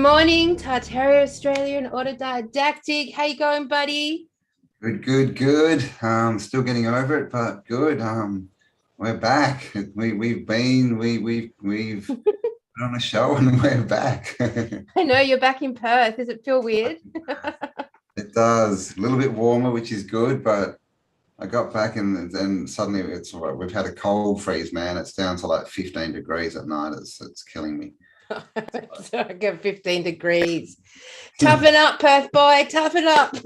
morning, Tartaria Australia and Autodidactic. How you going, buddy? Good. Still getting over it, but good. We're back. We've put on a show and we're back. I know you're back in Perth. Does it feel weird? It does. A little bit warmer, which is good, but I got back and then suddenly it's all right. We've had a cold freeze, man. It's down to like 15 degrees at night. It's killing me. So I get 15 degrees. Toughen up, Perth boy. Toughen up.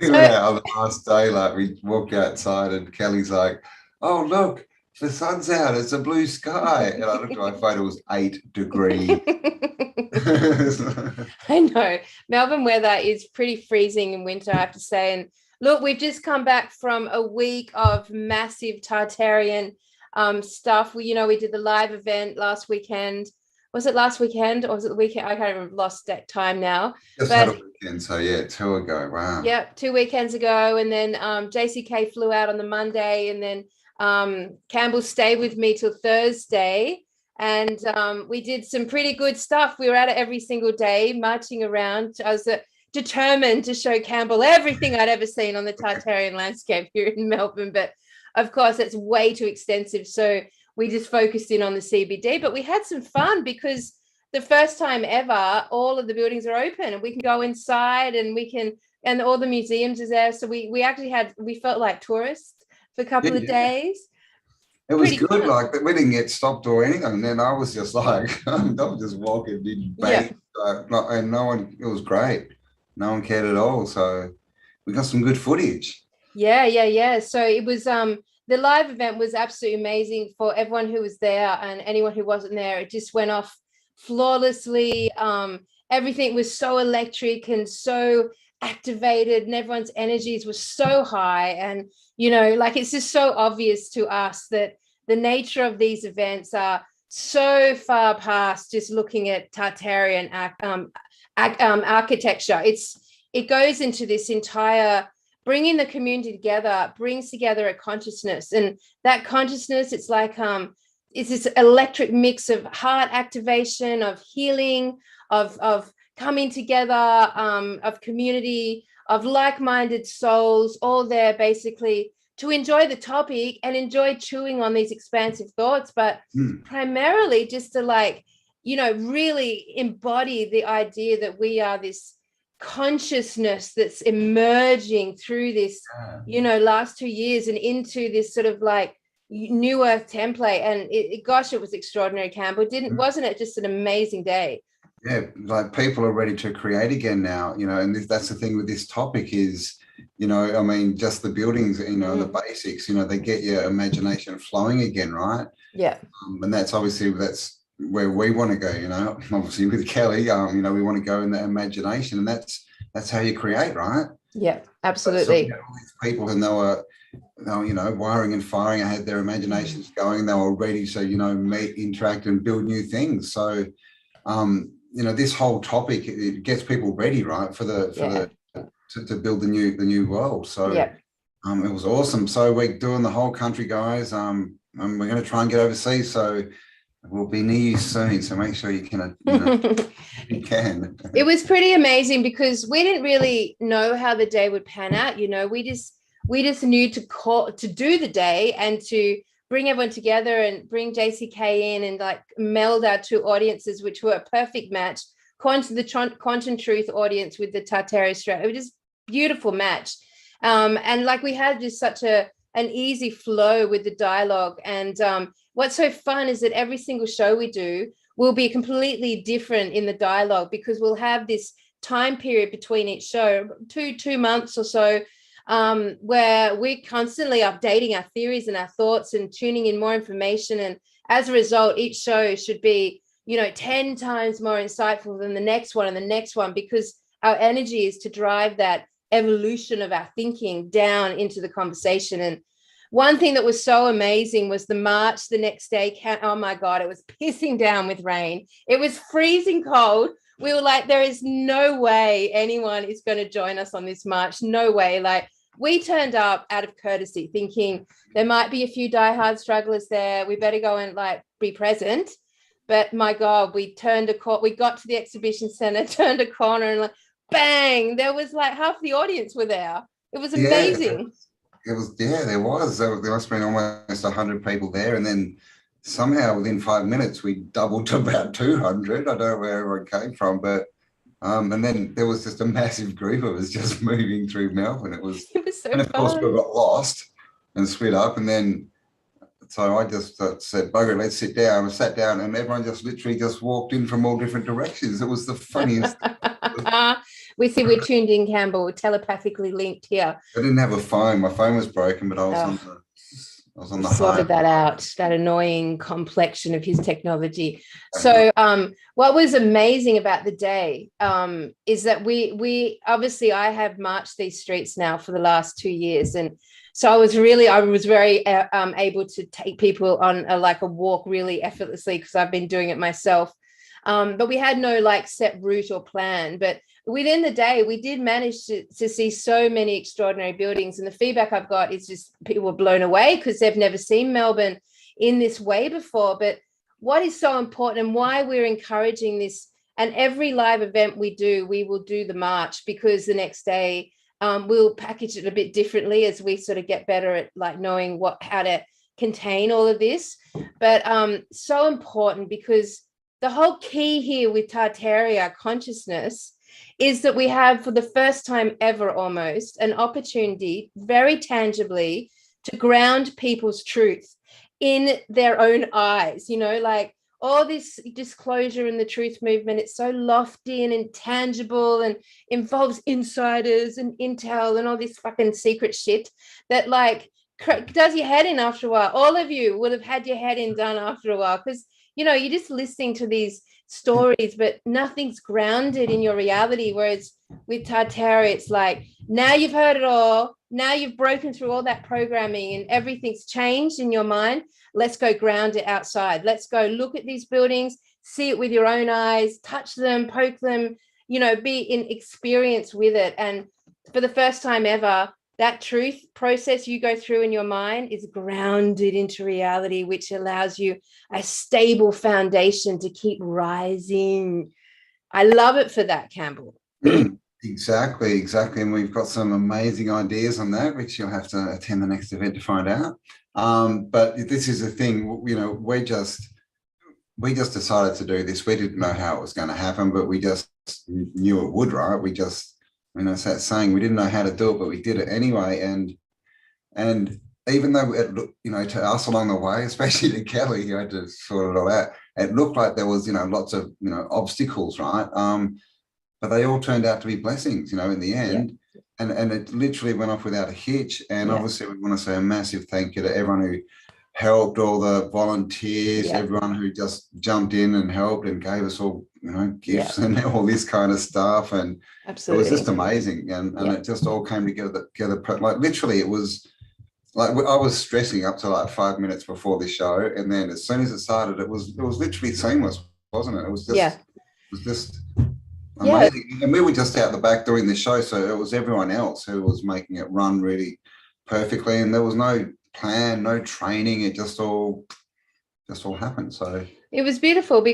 Yeah, on the last day, like we walked outside and Kelly's like, "Oh, look, the sun's out. It's a blue sky." And I looked at my phone, it was 8 degrees. I know. Melbourne weather is pretty freezing in winter, I have to say. And look, we've just come back from a week of massive Tartarian stuff. We did the live event last weekend. Was it last weekend or was it the weekend? I can't even lost that time now. Just had a weekend, so yeah, 2 ago. Wow. Yep, 2 weekends ago. And then JCK flew out on the Monday, and then Cambell stayed with me till Thursday. And we did some pretty good stuff. We were at it every single day, marching around. I was determined to show Cambell everything I'd ever seen on the Tartarian landscape here in Melbourne. But of course, it's way too extensive. So we just focused in on the CBD. But we had some fun because the first time ever, all of the buildings are open and we can go inside and all the museums is there. So we felt like tourists for a couple of days. It was pretty good, fun. Like we didn't get stopped or anything. And then I was just like, I'm just walking, didn't bang, and no one. It was great. No one cared at all. So we got some good footage. Yeah. So it was the live event was absolutely amazing for everyone who was there and anyone who wasn't there. It just went off flawlessly. Everything was so electric and so activated, and everyone's energies were so high. And it's just so obvious to us that the nature of these events are so far past just looking at Tartarian architecture. It goes into this entire bringing the community together, brings together a consciousness, and that consciousness, it's like it's this electric mix of heart activation, of healing, of coming together, of community, of like-minded souls, all there basically to enjoy the topic and enjoy chewing on these expansive thoughts, but primarily just to really embody the idea that we are this consciousness that's emerging through this, last 2 years and into this sort of like new earth template. And it was extraordinary, Cambell. Wasn't it just an amazing day? Yeah, like people are ready to create again now, and that's the thing with this topic is, just the buildings, and the basics, they get your imagination flowing again, right? Yeah. And that's where we want to go, obviously with Kelly, we want to go in that imagination, and that's how you create, right? Yeah, absolutely. So, all these people who know, wiring and firing, I had their imaginations going, they were ready to, meet, interact and build new things. So, this whole topic, it gets people ready, right, to build the new world. So it was awesome. So we're doing the whole country, guys. And we're going to try and get overseas. So we'll be near you soon. So make sure you can. You can. It was pretty amazing because we didn't really know how the day would pan out. We just knew to do the day and to bring everyone together and bring JCK in and like meld our two audiences, which were a perfect match. The Quantum Truth audience with the Tartaria Australia. It was just beautiful match. And like we had just such an easy flow with the dialogue. And what's so fun is that every single show we do will be completely different in the dialogue because we'll have this time period between each show, two months or so, where we're constantly updating our theories and our thoughts and tuning in more information. And as a result, each show should be, 10 times more insightful than the next one and the next one, because our energy is to drive that evolution of our thinking down into the conversation. And one thing that was so amazing was the march the next day. Oh my God, it was pissing down with rain. It was freezing cold. We were like, there is no way anyone is going to join us on this march. No way. Like, we turned up out of courtesy, thinking there might be a few diehard strugglers there. We better go and be present. But my God, we got to the exhibition center, turned a corner, and like, bang, there was like half the audience were there. It was amazing. There was. There must have been almost 100 people there. And then somehow within 5 minutes, we doubled to about 200. I don't know where everyone came from, but and then there was just a massive group of us just moving through Melbourne. It was so and of fun. course we got lost and split up. And then, so I just said, "Bugger, let's sit down." I sat down and everyone just literally just walked in from all different directions. It was the funniest. We see we're tuned in, Campbell. We're telepathically linked here. I didn't have a phone. My phone was broken, but I was on the sorted that out, that annoying complexion of his technology. So what was amazing about the day is that we obviously, I have marched these streets now for the last 2 years, and so I was very able to take people on a walk really effortlessly because I've been doing it myself. But we had no like set route or plan, but within the day we did manage to see so many extraordinary buildings, and the feedback I've got is just people were blown away because they've never seen Melbourne in this way before. But what is so important and why we're encouraging this, and every live event we will do the march, because the next day we'll package it a bit differently as we sort of get better at like knowing how to contain all of this. But so important, because the whole key here with Tartaria consciousness is that we have, for the first time ever almost, an opportunity very tangibly to ground people's truth in their own eyes. Like all this disclosure in the truth movement, it's so lofty and intangible and involves insiders and intel and all this fucking secret shit that like does your head in after a while. All of you would have had your head in done after a while, because you're just listening to these stories, but nothing's grounded in your reality. Whereas with Tartaria, it's like, now you've heard it all. Now you've broken through all that programming and everything's changed in your mind. Let's go ground it outside. Let's go look at these buildings, see it with your own eyes, touch them, poke them, be in experience with it. And for the first time ever, that truth process you go through in your mind is grounded into reality, which allows you a stable foundation to keep rising. I love it for that, Campbell. Exactly. And we've got some amazing ideas on that, which you'll have to attend the next event to find out. But this is the thing, we just decided to do this. We didn't know how it was going to happen, but we just knew it would, right? We just, it's that saying, we didn't know how to do it, but we did it anyway. And even though it looked, to us along the way, especially to Kelly, who had to sort it all out, it looked like there was, lots of, obstacles, right? But they all turned out to be blessings, in the end. Yeah. And it literally went off without a hitch. And obviously we want to say a massive thank you to everyone who helped, all the volunteers, everyone who just jumped in and helped and gave us all, gifts and all this kind of stuff. And absolutely, it was just amazing. And it just all came together. Like literally it was like, I was stressing up to like 5 minutes before the show. And then as soon as it started, it was literally seamless, wasn't it? It was just amazing. And we were just out the back doing the show. So it was everyone else who was making it run really perfectly. And there was no plan, no training. It just all happened. So it was beautiful,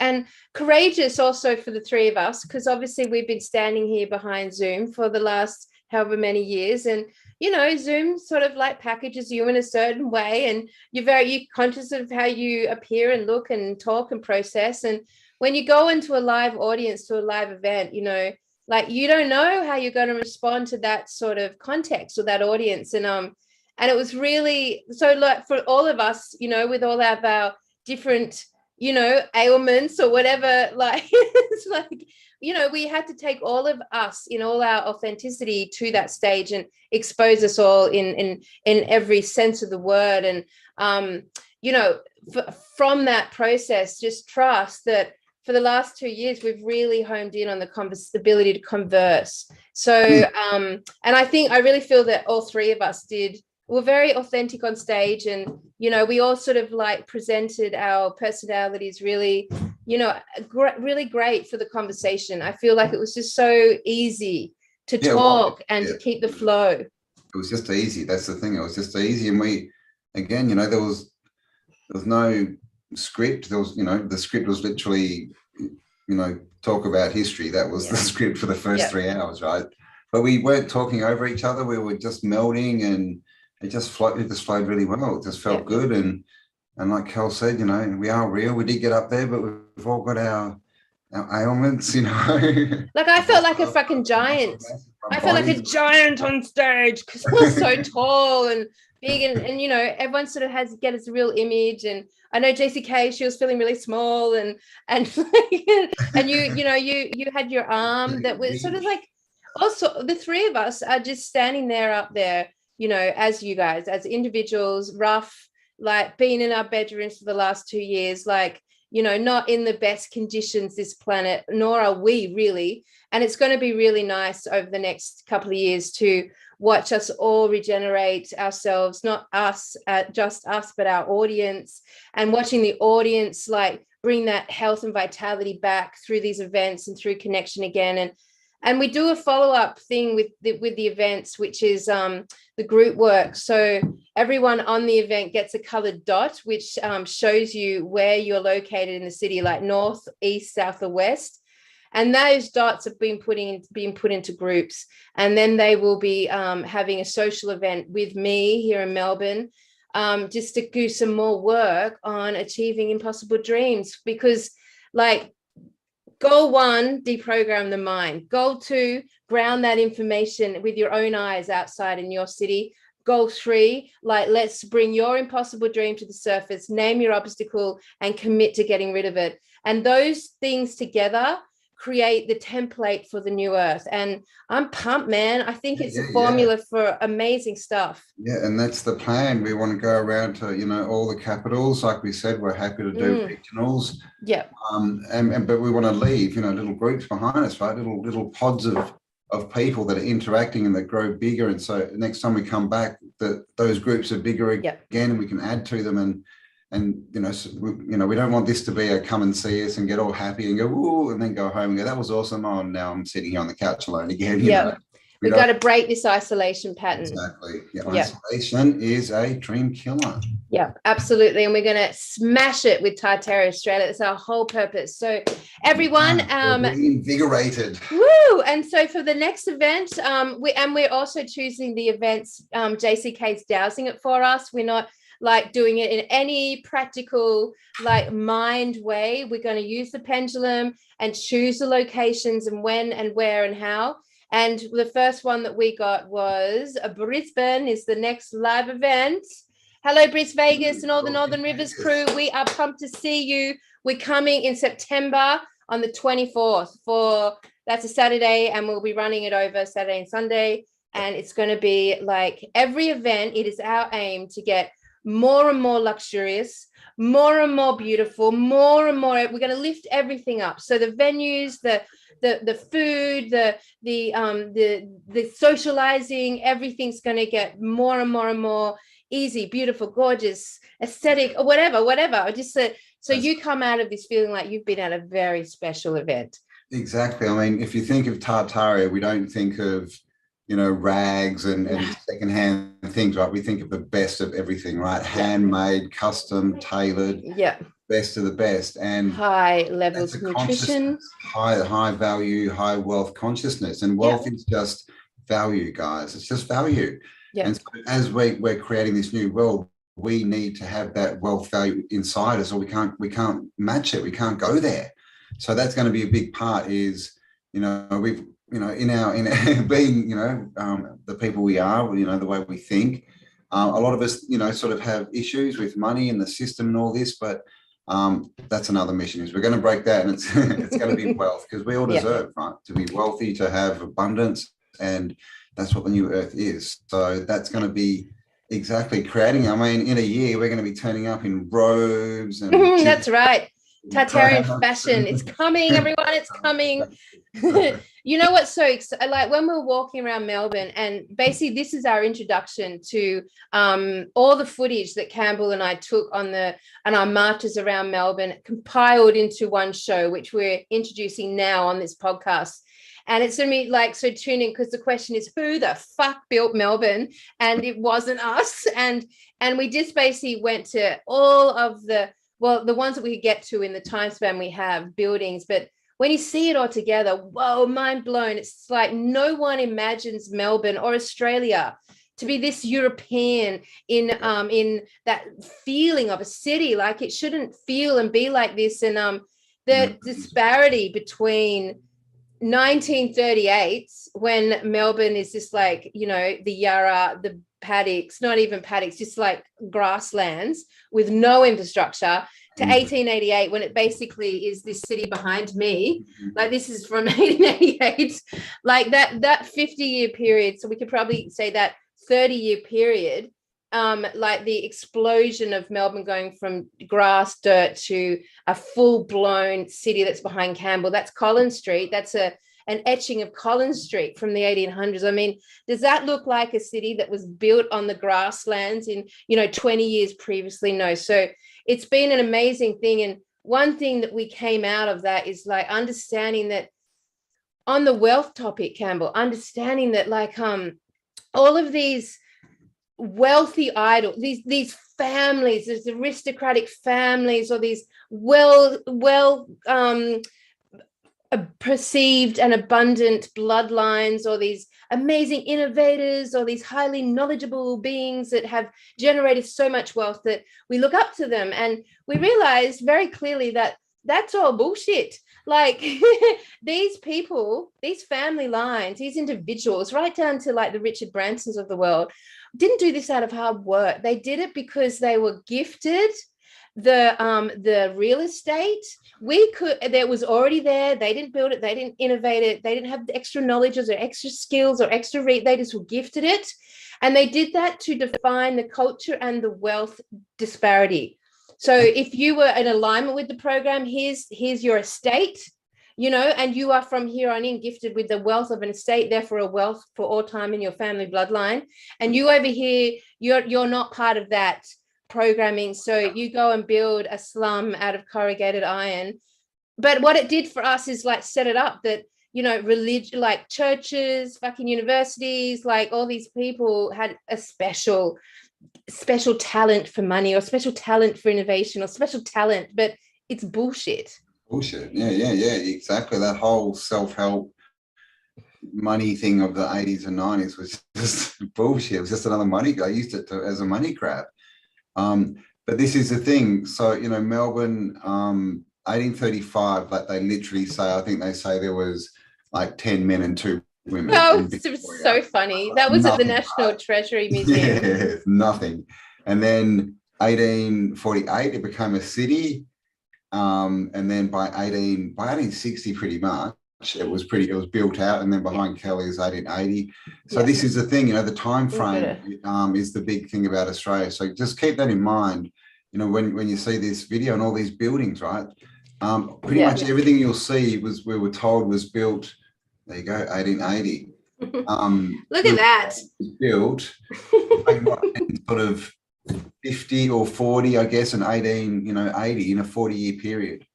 and courageous also for the three of us, because obviously we've been standing here behind Zoom for the last however many years, and Zoom sort of like packages you in a certain way, and you're conscious of how you appear and look and talk and process. And when you go into a live audience, to a live event, like you don't know how you're going to respond to that sort of context or that audience. And it was really, so like for all of us, with all of our different, ailments or whatever, like, it's like, we had to take all of us in all our authenticity to that stage and expose us all in every sense of the word. And, from that process, just trust that for the last 2 years, we've really honed in on the ability to converse. So, and I really feel that all three of us were very authentic on stage, and we all sort of like presented our personalities really, really great for the conversation. I feel like it was just so easy to talk and to keep the flow. It was just easy. That's the thing. It was just easy, and we, again, there was no script. There was, the script was literally, talk about history. That was the script for the first 3 hours, right? But we weren't talking over each other. We were just melding, and it just flowed really well. It just felt good. And like Kel said, we are real. We did get up there, but we've all got our ailments, Like I felt like a fucking giant. I felt like a giant on stage because I was so tall and big, and everyone sort of get its real image. And I know JCK, she was feeling really small, and and you had your arm that was sort of like. Also, the three of us are just standing up there, as you guys, as individuals, rough, like being in our bedrooms for the last 2 years, like, not in the best conditions, this planet, nor are we really. And it's going to be really nice over the next couple of years to watch us all regenerate ourselves, not us, just us, but our audience, and watching the audience like bring that health and vitality back through these events and through connection again. And we do a follow-up thing with the events, which is the group work. So everyone on the event gets a colored dot, which shows you where you're located in the city, like north, east, south, or west. And those dots have been put into groups. And then they will be having a social event with me here in Melbourne, just to do some more work on achieving impossible dreams. Because like, goal 1, deprogram the mind. Goal 2, ground that information with your own eyes outside in your city. Goal 3, like, let's bring your impossible dream to the surface, name your obstacle, and commit to getting rid of it. And those things together create the template for the new earth. And I'm pumped, man. I think it's a formula for amazing stuff. Yeah, and that's the plan. We want to go around to, all the capitals. Like we said, we're happy to do regionals. Yeah. But we want to leave, little groups behind us, right? Little pods of people that are interacting and that grow bigger. And so next time we come back, those groups are bigger again, and we can add to them. And we don't want this to be a come and see us and get all happy and go, ooh, and then go home and go, that was awesome. Oh, now I'm sitting here on the couch alone again. We've got to break this isolation pattern. Exactly. Isolation is a dream killer. Yeah, absolutely. And we're going to smash it with Tartaria Australia. That's our whole purpose. So everyone, invigorated. Woo! And so for the next event, we're also choosing the events. JCK's dowsing it for us. We're not like doing it in any practical, like mind way. We're going to use the pendulum and choose the locations and when and where and how. And the first one that we got was Brisbane is the next live event. Hello, Bris Vegas and all the Northern Rivers crew. We are pumped to see you. We're coming in September on the 24th that's a Saturday, and we'll be running it over Saturday and Sunday. And it's going to be like every event. It is our aim to get more and more luxurious, more and more beautiful, more and more. We're going to lift everything up. So the venues, the food, the socializing, everything's going to get more and more and more easy, beautiful, gorgeous, aesthetic, or whatever. Just so you come out of this feeling like you've been at a very special event. Exactly. I mean, if you think of Tartaria, we don't think of rags and secondhand things, right? We think of the best of everything, right? Handmade, custom, tailored, best of the best, and high levels of nutrition, high value, high wealth consciousness. And wealth is just value, guys. It's just value. And so as we're creating this new world, we need to have that wealth value inside us, or we can't match it. We can't go there. So that's going to be a big part. Is we've in being the people we are, the way we think, a lot of us sort of have issues with money and the system and all this, but that's another mission. Is we're going to break that, and it's going to be wealth, because we all deserve right to be wealthy, to have abundance, and that's what the new earth is. So that's going to be exactly creating. I mean, in a year we're going to be turning up in robes and that's right. Tartarian fashion. It's coming, everyone. It's coming. You know what's so exciting? Like when we're walking around Melbourne, and basically this is our introduction to all the footage that Cambell and I took on our marches around Melbourne, compiled into one show, which we're introducing now on this podcast. And it's going to be like, so tune in, because the question is, who the fuck built Melbourne? And it wasn't us. And we just basically went to all of the well, the ones that we could get to in the time span we have, buildings, but when you see it all together, whoa, mind blown. It's like no one imagines Melbourne or Australia to be this European in that feeling of a city. Like it shouldn't feel and be like this. And the disparity between 1938, when Melbourne is just like, you know, the Yarra, the paddocks, not even paddocks, just like grasslands with no infrastructure, to 1888, when it basically is this city behind me. Like this is from 1888, like that 50-year period. So we could probably say that 30-year period, like the explosion of Melbourne going from grass, dirt to a full-blown city that's behind Cambell. That's Collins Street. That's an etching of Collins Street from the 1800s. I mean, does that look like a city that was built on the grasslands in, you know, 20 years previously? No. So it's been an amazing thing. And one thing that we came out of that is like understanding that on the wealth topic, Cambell, understanding that like all of these wealthy idols, these families, these aristocratic families, or these well perceived and abundant bloodlines, or these amazing innovators, or these highly knowledgeable beings that have generated so much wealth that we look up to them. And we realized very clearly that that's all bullshit. Like these people, these family lines, these individuals, right down to like the Richard Bransons of the world, didn't do this out of hard work. They did it because they were gifted the real estate. That was already there. They didn't build it. They didn't innovate it. They didn't have the extra knowledge or extra skills or extra they just were gifted it. And they did that to define the culture and the wealth disparity. So if you were in alignment with the program, here's your estate, you know, and you are from here on in gifted with the wealth of an estate, therefore a wealth for all time in your family bloodline. And you over here, you're not part of that programming. So you go and build a slum out of corrugated iron. But what it did for us is like set it up that, you know, religion, like churches, fucking universities, like all these people had a special talent for money, or special talent for innovation, or special talent, but it's bullshit. Yeah, exactly. That whole self-help money thing of the 80s and 90s was just bullshit. It was just another money. I used it as a money grab. But this is the thing. So, you know, Melbourne, 1835, like they literally say, I think they say there was like 10 men and 2 women. Oh, it was so funny. That was at the National Treasury Museum. Yeah, nothing. And then 1848, it became a city. And then by 1860, pretty much, it was built out. And then behind Kelly is 1880. So this is the thing, you know, the time frame is the big thing about Australia. So just keep that in mind, you know, when you see this video and all these buildings, right? Pretty much everything you'll see we were told was built. There you go, 1880. Look at that. Built sort of 50 or 40, I guess, and 80 in a 40-year period.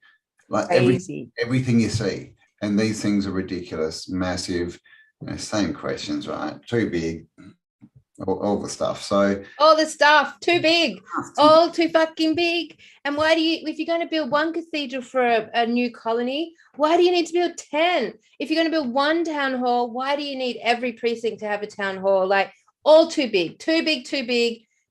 Like everything you see. And these things are ridiculous, massive, you know, same questions, right? Too big, all the stuff. So all the stuff, too big, all too fucking big. And why do you, if you're going to build one cathedral for a new colony, why do you need to build 10? If you're going to build one town hall, why do you need every precinct to have a town hall? Like all too big,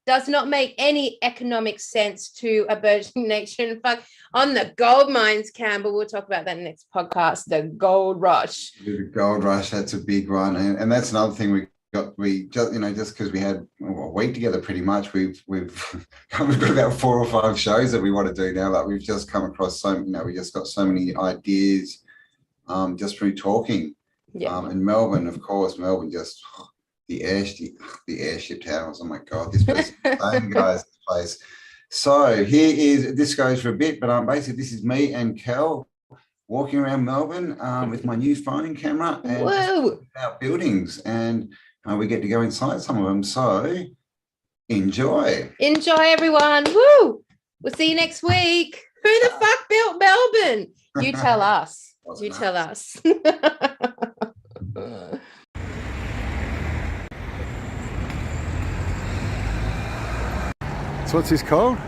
does not make any economic sense to a burgeoning nation. Fuck, on the gold mines, Cambell, we'll talk about that in the next podcast, the gold rush. The gold rush, that's a big one. And that's another thing we just, you know, just because we had a week together pretty much, we've got about 4 or 5 shows that we want to do now. Like we've just come across we just got so many ideas just through talking. In Melbourne, of course, just the airship towers. Oh my God, this place is insane, guys, this place. So this goes for a bit, but basically this is me and Kel walking around Melbourne with my new phone camera and about buildings, and we get to go inside some of them. So enjoy everyone. Woo! We'll see you next week. Who the fuck built Melbourne? You tell us. You tell us. So what's this called?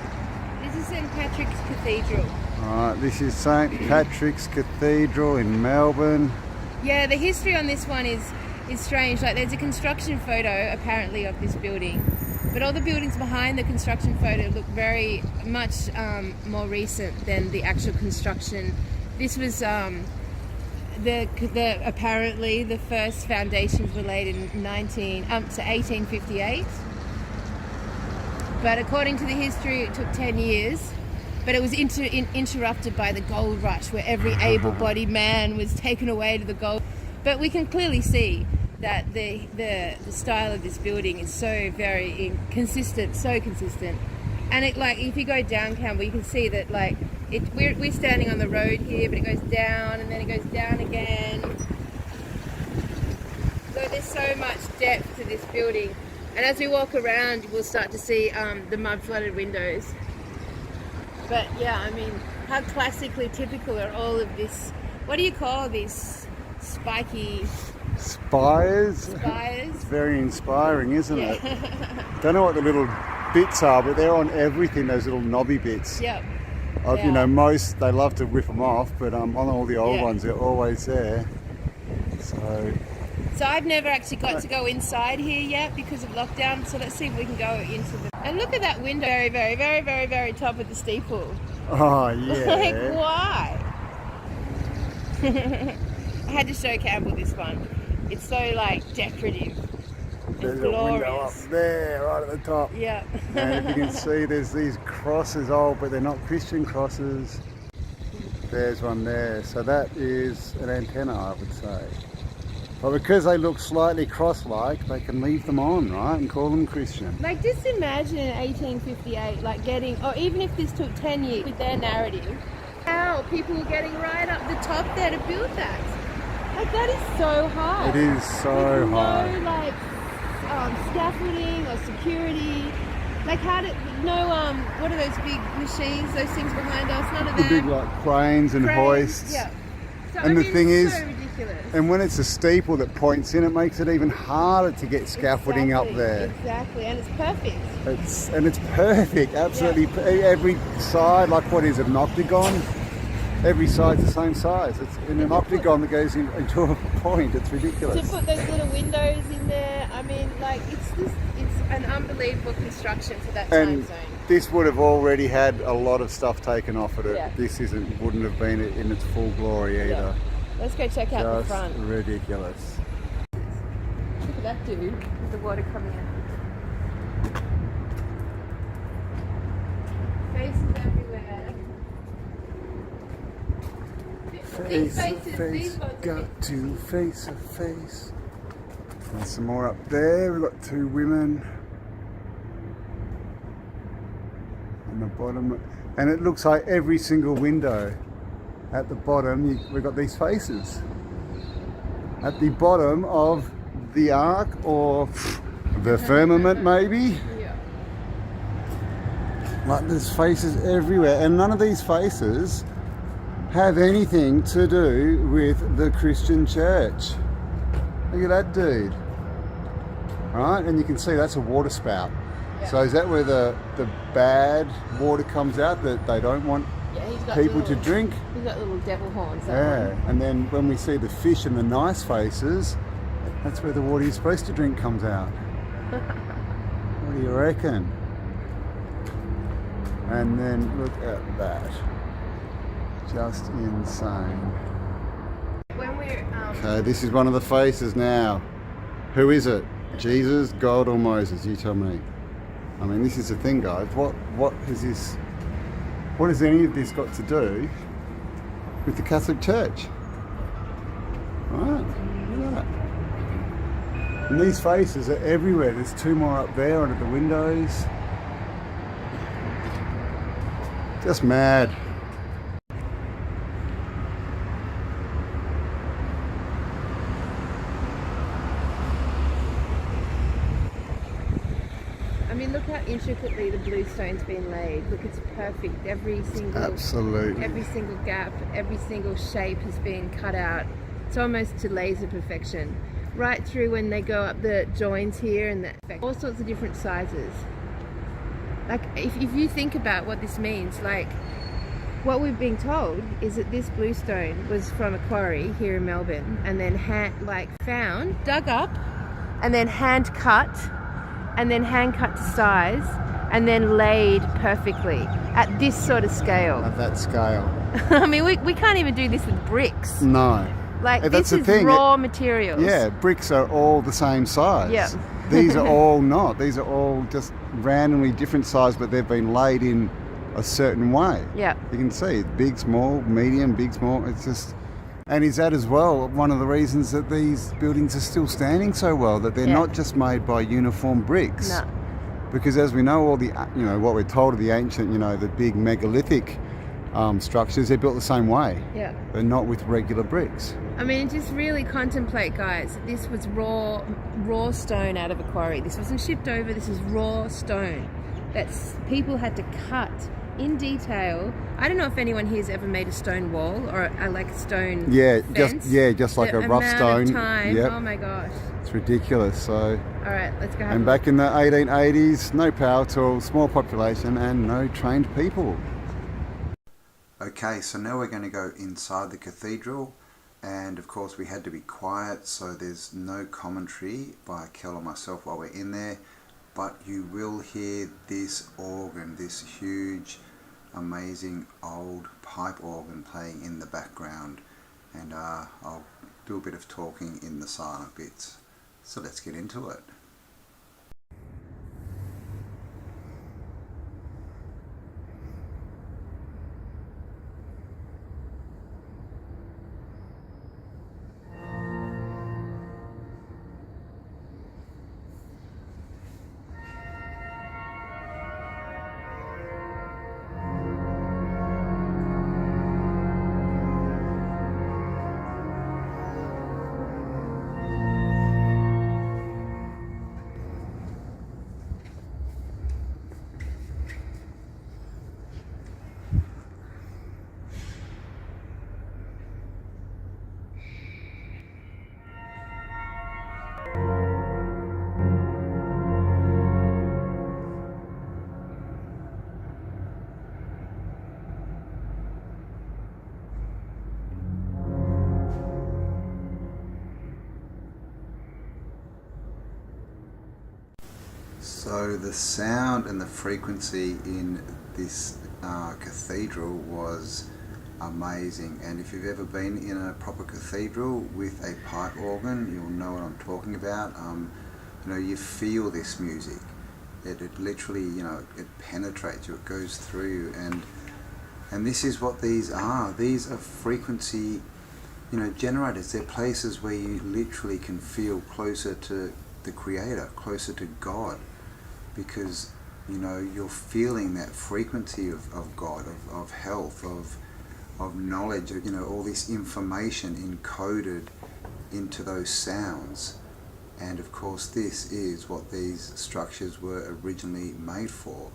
This is in Patrick's Cathedral. All right, this is St. Patrick's Cathedral in Melbourne. Yeah, the history on this one is strange. Like, there's a construction photo apparently of this building, but all the buildings behind the construction photo look very much more recent than the actual construction. This was apparently the first foundations were laid in 1858. But according to the history, it took 10 years. But it was interrupted by the gold rush, where every able-bodied man was taken away to the gold. But we can clearly see that the style of this building is so very consistent, so consistent. And it, like, if you go down Campbell, you can see that, like, we're standing on the road here, but it goes down and then it goes down again. So there's so much depth to this building. And as we walk around, we'll start to see the mud-flooded windows. But yeah, I mean, how classically typical are all of this? What do you call these spiky spires? Spires. It's very inspiring, isn't it? Don't know what the little bits are, but they're on everything. Those little knobby bits. Yep. You know, most they love to rip them off, but on all the old ones, they're always there. So I've never actually got to go inside here yet because of lockdown. So let's see if we can go into the. And look at that window, very, very, very, very, very top of the steeple. Oh yeah. Like, why? I had to show Campbell this one. It's so, like, decorative. There's glorious. A window up there, right at the top. Yeah. And if you can see, there's these crosses, but they're not Christian crosses. There's one there. So that is an antenna, I would say. But because they look slightly cross-like, they can leave them on, right, and call them Christian. Like, just imagine in 1858, like, getting, or even if this took 10 years with their narrative, how people were getting right up the top there to build that. Like, that is so high. It is so high. No, like, scaffolding or security. Like, what are those big machines, those things behind us? None of The them. big, like, cranes and hoists. Yeah. So, And the thing is, so ridiculous. And when it's a steeple that points in, it makes it even harder to get scaffolding up there. Exactly, and it's perfect. It's perfect, absolutely. Yeah. Every side, like, what is it, an octagon? Every side's the same size. It's in an octagon that goes into a point. It's ridiculous. To put those little windows in there, I mean, like, it's an unbelievable construction for that time zone. This would have already had a lot of stuff taken off it. Yeah. This wouldn't have been in its full glory either. Yeah. Let's go check out the front. Just ridiculous. Look at that dude with the water coming in. Faces everywhere. These faces, these ones. Got to face a face. There's some more up there. We've got two women. On the bottom. And it looks like every single window at the bottom, we've got these faces. At the bottom of the ark or the firmament, maybe. Yeah. Like, there's faces everywhere, and none of these faces have anything to do with the Christian church. Look at that dude. Right, and you can see that's a water spout. Yeah. So is that where the bad water comes out that they don't want people to drink? He's got little devil horns. Yeah, and then when we see the fish and the nice faces, that's where the water you're supposed to drink comes out. What do you reckon? And then look at that. Just insane. When we're Okay, this is one of the faces now. Who is it? Jesus, God, or Moses? You tell me. I mean, this is the thing, guys. What is this? What has any of this got to do with the Catholic Church? Right, look at that. And these faces are everywhere. There's two more up there under the windows. Just mad. I mean, look how intricately the blue stone's been laid. Look, it's perfect. Every single gap, every single shape has been cut out. It's almost to laser perfection. Right through when they go up the joins here and all sorts of different sizes. Like, if you think about what this means, like, what we've been told is that this bluestone was from a quarry here in Melbourne, and then found, dug up, and then hand cut to size, and then laid perfectly at this sort of scale. At that scale. I mean, we can't even do this with bricks. No. Like, That's this the is thing. raw materials. Yeah, bricks are all the same size. Yeah. These are all not. These are all just randomly different size, but they've been laid in a certain way. Yeah. You can see big, small, medium, big, small. It's just, and is that as well one of the reasons that these buildings are still standing so well, that they're not just made by uniform bricks. No. Because as we know, all the, what we're told of the ancient, the big megalithic structures, they're built the same way. Yeah. They're not with regular bricks. I mean, just really contemplate, guys. This was raw stone out of a quarry. This wasn't shipped over. This is raw stone that people had to cut in detail. I don't know if anyone here's ever made a stone wall or a stone fence. Just like a rough amount stone. Of time. Yep. Oh my gosh. It's ridiculous. So. All right, let's go. And back in the 1880s, no power tools, small population, and no trained people. Okay, so now we're going to go inside the cathedral, and of course we had to be quiet, so there's no commentary by Kel or myself while we're in there, but you will hear this organ, this huge, amazing old pipe organ playing in the background, and I'll do a bit of talking in the silent bits. So let's get into it. So the sound and the frequency in this cathedral was amazing, and if you've ever been in a proper cathedral with a pipe organ, you'll know what I'm talking about. You feel this music. It literally, it penetrates you, it goes through you, and this is what these are. These are frequency, generators. They're places where you literally can feel closer to the Creator, closer to God, because you're feeling that frequency of God, of health, of knowledge, all this information encoded into those sounds. And of course this is what these structures were originally made for.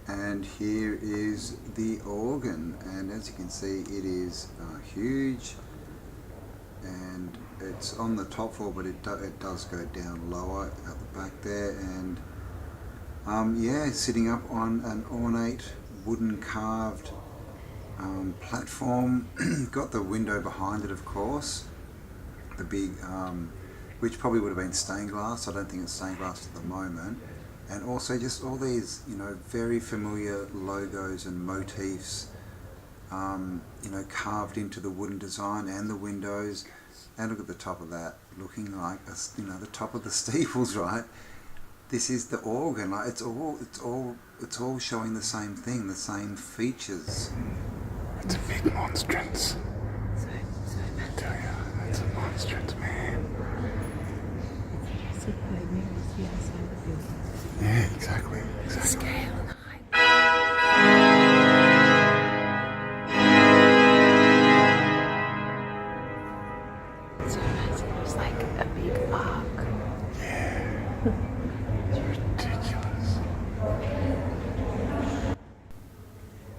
And here is the organ, and as you can see, it is huge, and it's on the top floor, but it does go down lower at the back there, and sitting up on an ornate wooden carved platform. Got the window behind it, of course, the big which probably would have been stained glass. I don't think it's stained glass at the moment. And also just all these, very familiar logos and motifs, carved into the wooden design and the windows. And look at the top of that, looking like, the top of the steeples, right? This is the organ. Like it's all showing the same thing, the same features. It's a big monstrance. I tell you, it's a monstrance, man. Yeah, exactly. Scale and height. So it's like a big fuck.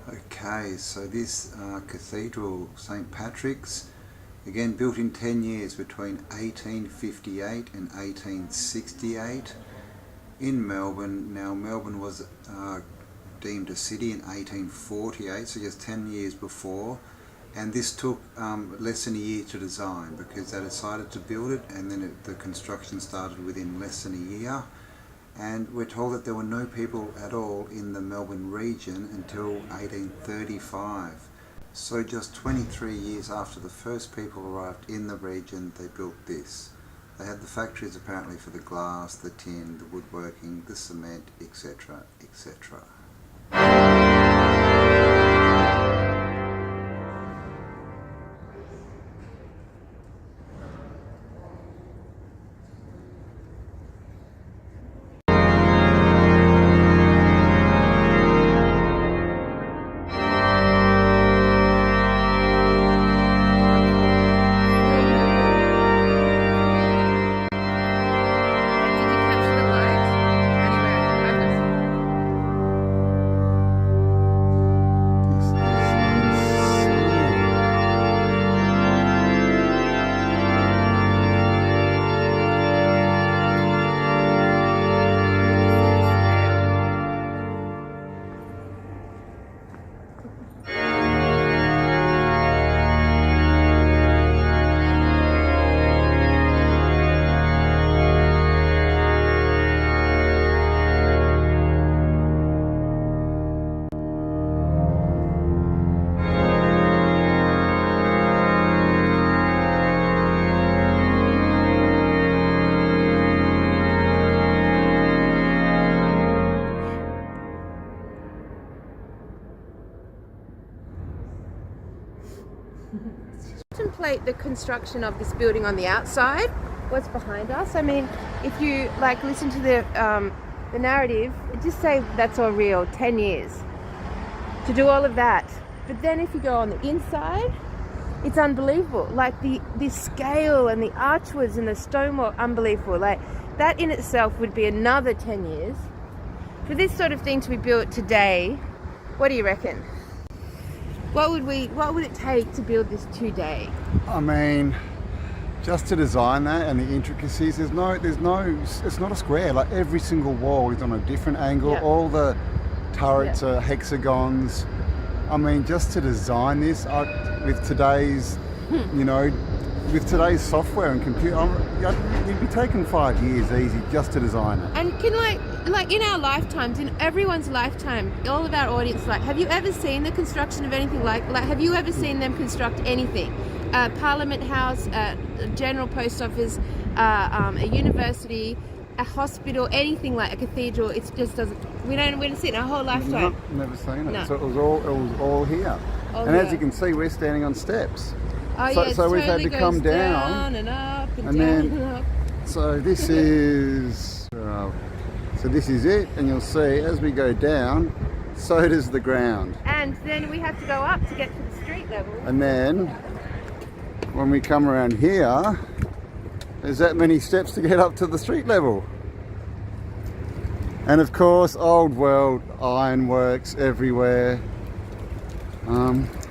Okay, so this Cathedral St. Patrick's, again built in 10 years between 1858 and 1868 in Melbourne. Now Melbourne was deemed a city in 1848, so just 10 years before, and this took less than a year to design because they decided to build it, and then the construction started within less than a year. And we're told that there were no people at all in the Melbourne region until 1835. So just 23 years after the first people arrived in the region, they built this. They had the factories apparently for the glass, the tin, the woodworking, the cement, etc., etc. Contemplate the construction of this building on the outside, what's behind us. I mean, if you like listen to the narrative, it just say that's all real, 10 years to do all of that. But then if you go on the inside, it's unbelievable. Like the scale and the archways and the stonework, unbelievable. Like that in itself would be another 10 years. For this sort of thing to be built today, what do you reckon? What would it take to build this today? I mean, just to design that and the intricacies, it's not a square. Like every single wall is on a different angle. Yeah. All the turrets are hexagons. I mean, just to design this with today's, with today's software and computer, it'd be taking 5 years easy just to design it. And can like in our lifetimes, in everyone's lifetime, all of our audience, have you ever seen the construction of anything like have you ever seen them construct anything? Parliament House, General Post Office, a university, a hospital, anything like a cathedral. It just doesn't. We don't see it in our whole lifetime. Never seen it. No. So it was all here. All and here. as you can see, we're standing on steps. Oh so yeah, so we've had totally to come goes down and up and and down then- and up. So this is so this is it, and you'll see as we go down, so does the ground. And then we have to go up to get to the street level. And then when we come around here, there's that many steps to get up to the street level. And of course, old world ironworks everywhere.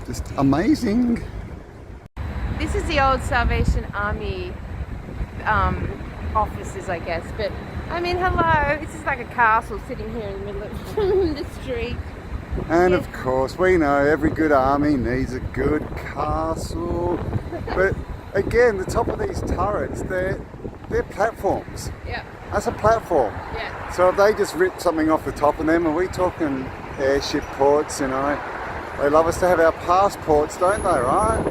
Just amazing. This is the old Salvation Army offices, I guess. But I mean, hello, this is like a castle sitting here in the middle of the street. And Yeah. of course, we know every good army needs a good castle. But again, the top of these turrets, they're platforms. Yeah, That's a platform. yeah. So if they just ripped something off the top of them, are we talking airship ports, They love us to have our passports, don't they, right?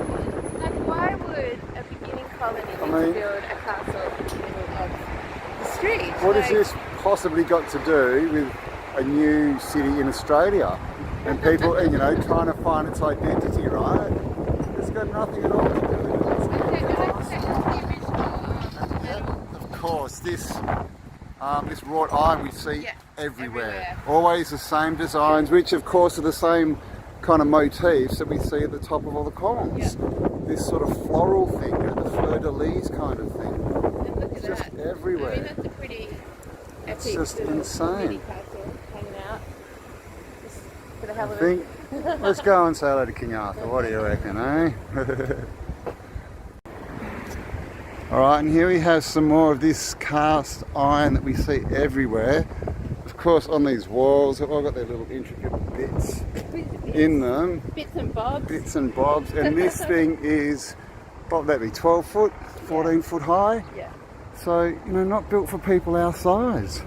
Like, why would a beginning colony need to mean- build a castle in the middle of the street? What has Like, this possibly got to do with a new city in Australia? And people, trying to find its identity, right? It's got nothing at all to do with it. Of course, this wrought iron we see everywhere. Always the same designs, which of course are the same kind of motifs that we see at the top of all the columns. This sort of floral thing, the fleur-de-lis kind of thing. And look at at just that. I everywhere. mean, that's a pretty epic just little insane. mini castle hanging out. Just for the hell I of think it. let's go and say hello to King Arthur. What do you reckon, eh? All right, and here we have some more of this cast iron that we see everywhere. Of course, on these walls, they've all got their little intricate bits in them. Bits and bobs. Bits and bobs. And this thing is, what would that be, 12 foot, 14 foot high? Yeah. So, you know, not built for people our size.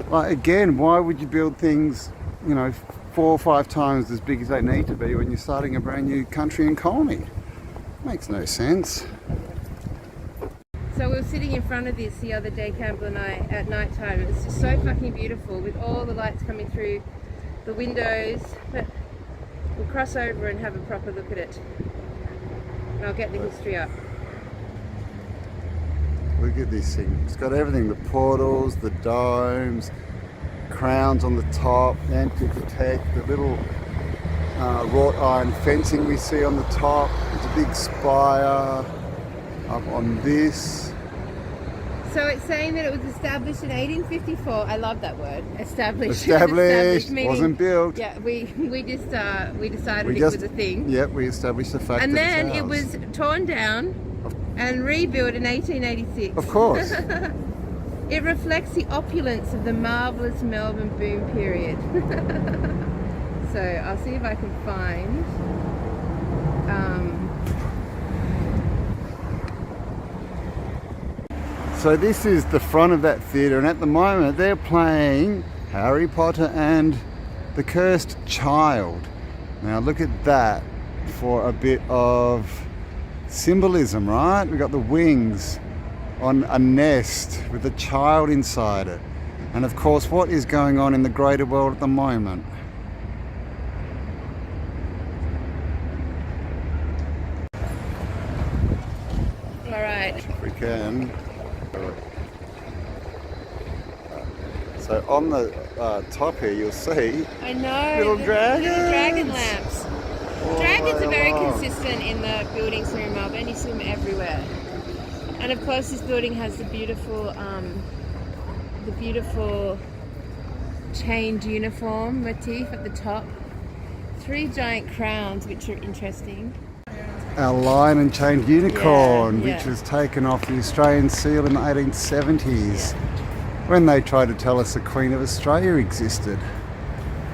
Like, again, why would you build things, you know, 4 or 5 times as big as they need to be when you're starting a brand new country and colony? Makes no sense. So we were sitting in front of this the other day, Cambell and I, at night time. It was just so fucking beautiful with all the lights coming through the windows. But we'll cross over and have a proper look at it. And I'll get the history up. Look at this thing. It's got everything. The portals, the domes, crowns on the top, anti-protect, the little wrought iron fencing we see on the top. There's a big spire up on this. So it's saying that it was established in 1854. I love that word. Established. Established, meaning, wasn't built. Yeah, we decided it was a thing. Yep, we established the fact And that then it's it ours. was torn down and rebuilt in 1886. Of course. It reflects the opulence of the marvellous Melbourne boom period. So I'll see if I can find. So this is the front of that theatre, and at the moment they're playing Harry Potter and the Cursed Child. Now look at that for a bit of symbolism, right? We've got the wings on a nest with a child inside it. And of course, what is going on in the greater world at the moment? All right. If we can. So on the top here, you'll see I know. Little the dragons. Little dragon lamps. all Dragons the are way very along. consistent in the buildings here in Melbourne. You see them everywhere. And of course, this building has the beautiful chained uniform motif at the top. 3 giant crowns, which are interesting. Our lion and chained unicorn, Yeah, which yeah. was taken off the Australian seal in the 1870s, when they tried to tell us the Queen of Australia existed.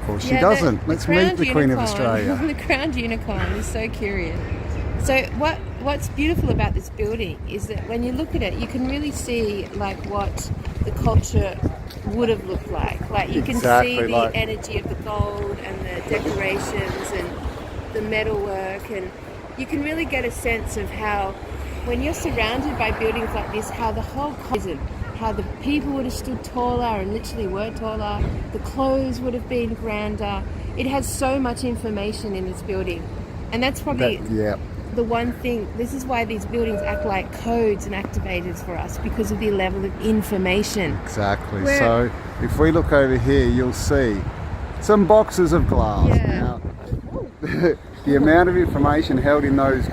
Of course, she doesn't. Let's meet the Queen of Australia. The crowned unicorn is so curious. So what's beautiful about this building is that when you look at it, you can really see like what the culture would have looked like. Like you can Exactly, see the like- energy of the gold and the decorations and the metalwork, and you can really get a sense of how, when you're surrounded by buildings like this, how the whole how the people would have stood taller and literally were taller, the clothes would have been grander. It has so much information in this building, and that's probably Yeah. the one thing. This is why these buildings act like codes and activators for us, because of the level of information. Exactly. Where- So if we look over here, you'll see some boxes of glass. Yeah. Now, the amount of information held in those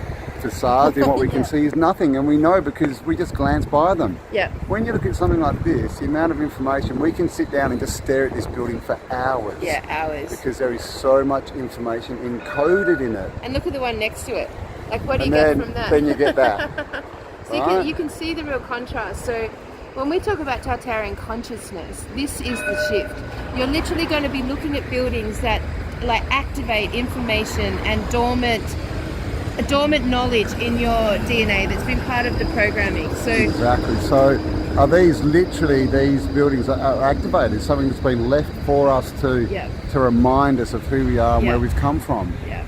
facades and what we can Yeah. see is nothing, and we know because we just glance by them. Yeah. When you look at something like this, the amount of information, we can sit down and just stare at this building for hours. Yeah, hours. Because there is so much information encoded in it. And look at the one next to it. Like, what do And you then, get from that? then you get that. So Right. you can see the real contrast. So when we talk about Tartarian consciousness, this is the shift. You're literally going to be looking at buildings that like activate information and dormant knowledge in your DNA that's been part of the programming. So Exactly. So are these literally, these buildings are activated, something that's been left for us to Yeah. to remind us of who we are and Yeah. where we've come from. yeah,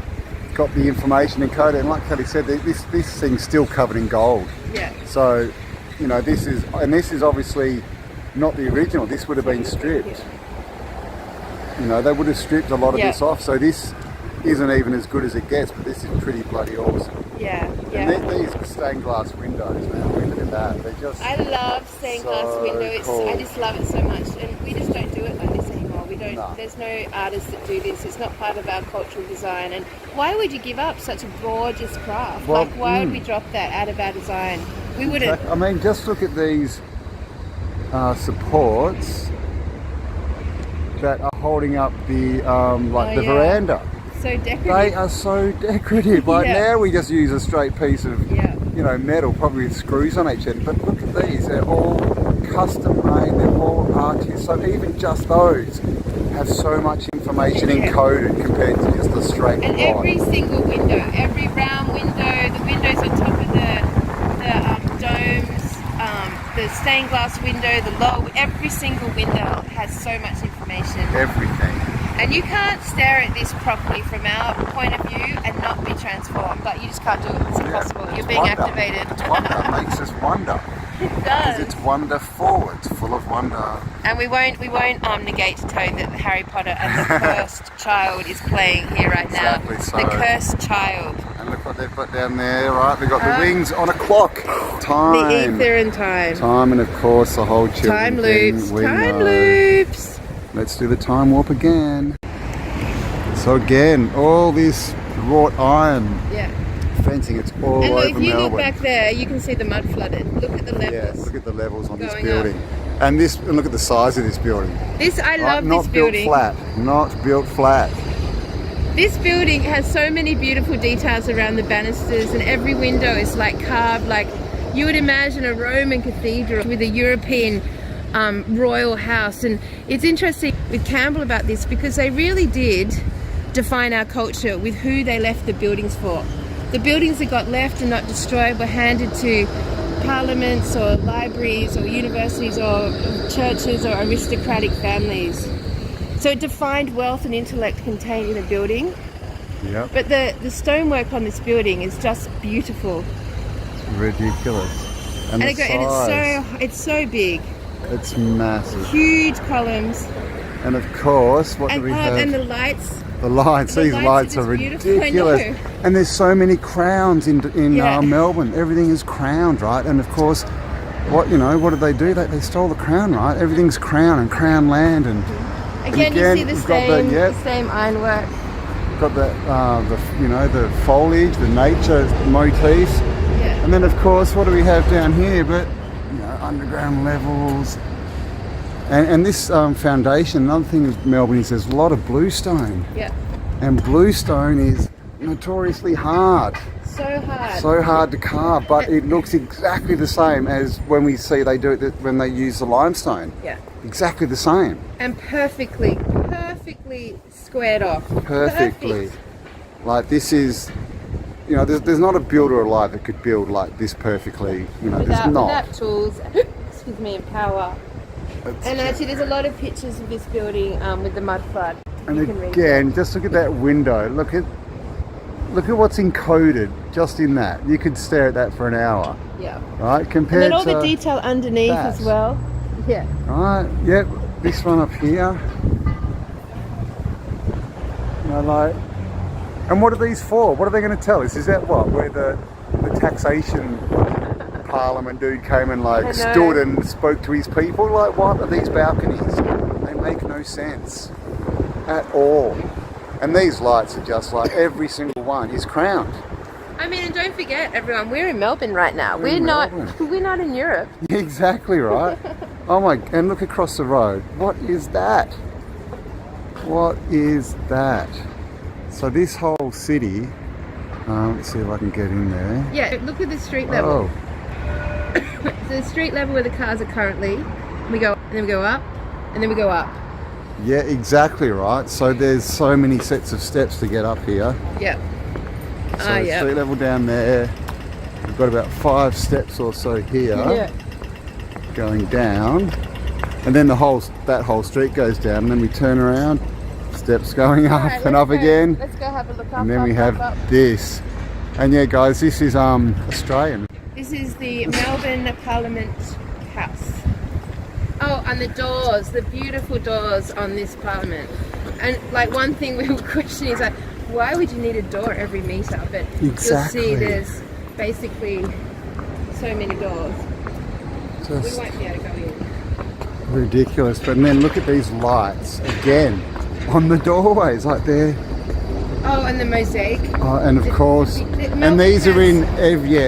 Got the information encoded, and like Kelly said, this thing's still covered in gold. yeah, So, you know, this is obviously not the original. This would have been stripped. You know, they would have stripped a lot of Yeah. this off. So this isn't even as good as it gets, but this is pretty bloody awesome. yeah, And yeah. these stained glass windows, man, look at that. They're just I love stained glass so windows. cool. I just love it so much, and we just don't do it like this anymore. We don't. No. There's no artists that do this. It's not part of our cultural design. And why would you give up such a gorgeous craft? Well, like, why would we drop that out of our design We wouldn't. I mean, just look at these supports that are holding up the the veranda. So decorative. They are so decorative. Like now we just use a straight piece of metal, probably with screws on each end. But look at these, they're all custom made, they're all artists. So even just those have so much information encoded compared to just the straight And line. every single window, every round window, the windows on top of the domes, the stained glass window, the low, every single window has so much information. Everything. And you can't stare at this properly from our point of view and not be transformed. Like, you just can't do it. It's impossible. You're being activated. It's wonder. It makes us wonder. It Because does. it's wonderful. It's full of wonder. And we won't negate to tell you that Harry Potter and the Cursed Child is playing here right now. Exactly so. The Cursed Child. And look what they've got down there, right? They've got the wings on a clock. Time. The ether and time. Time, and of course the whole children Time thing, loops. we Time know. loops. Let's do the time warp again. So again, all this wrought iron Yeah. fencing, it's all And over look, if you Melbourne. look back there, you can see the mud flooded. Look at the Yeah, levels. look at the levels on this Going building. And look at the size of this building. This, I love not this building. built flat, not built flat. This building has so many beautiful details around the banisters, and every window is like carved like you would imagine a Roman cathedral with a European royal house. And it's interesting with Cambell about this because they really did define our culture with who they left the buildings for. The buildings that got left and not destroyed were handed to parliaments or libraries or universities or churches or aristocratic families. So it defined wealth and intellect contained in a building. Yep, But the stonework on this building is just beautiful. ridiculous. And the size, It's so big. it's massive. Huge columns. And of course, what do And we have? and the lights. The lights, The these lights lights are are just beautiful, I ridiculous. know. And there's so many crowns in Yeah. Melbourne. Everything is crowned, right? And of course, what did they do? They stole the crown, right? Everything's crown and crown land, and Again, you again, see the we've got the- same, yep. the same ironwork. got the foliage, the nature motifs. Yeah. And then of course, what do we have down here? But underground levels. And this foundation, another thing with Melbourne is there's a lot of bluestone. Yeah. And bluestone is notoriously hard. So hard. So hard to carve, but it looks exactly the same as when we see they do it when they use the limestone. Yeah. Exactly the same. And perfectly squared off. Perfectly. Perfect. Like this is, there's not a builder alive that could build like this perfectly. There's not. Without tools, excuse me, and power. And actually, there's a lot of pictures of this building with the mud flood. And You can read again, just look at that window. Look at what's encoded just in that. You could stare at that for an hour, them. Yeah. right? And Compared then all to the detail underneath that. as well. Yeah. right. Yep. This one up here. And what are these for? What are they going to tell us? Is that where the taxation parliament dude came and I know. stood and spoke to his people? Like, what are these balconies? They make no sense at all. And these lights are just like every single one is crowned. I mean, and don't forget, everyone, we're in Melbourne right now. We're in Melbourne. We're not in Europe. Exactly right. Oh my! And look across the road. What is that? What is that? So this whole city. Let's see if I can get in there. Yeah, look at the street level. Oh, So the street level where the cars are currently, we go, and then we go up, and then we go up. yeah, exactly right. So there's so many sets of steps to get up here. Yeah. So Yeah. street level down there. We've got about 5 steps or so here. Yeah. Going down, and then that whole street goes down, and then we turn around, steps going up Alright, and up let's go. again, Let's go have a look up. and then up, we up, have up. this. And yeah, guys, this is Australian. This is the Melbourne Parliament House. Oh, and the doors, the beautiful doors on this Parliament. And like one thing we were questioning is like, why would you need a door every metre? But Exactly. you'll see there's basically so many doors. We Just won't be able to go in. ridiculous. But then look at these lights again on the doorways, like they're Oh, and the mosaic. And of course, and these are in,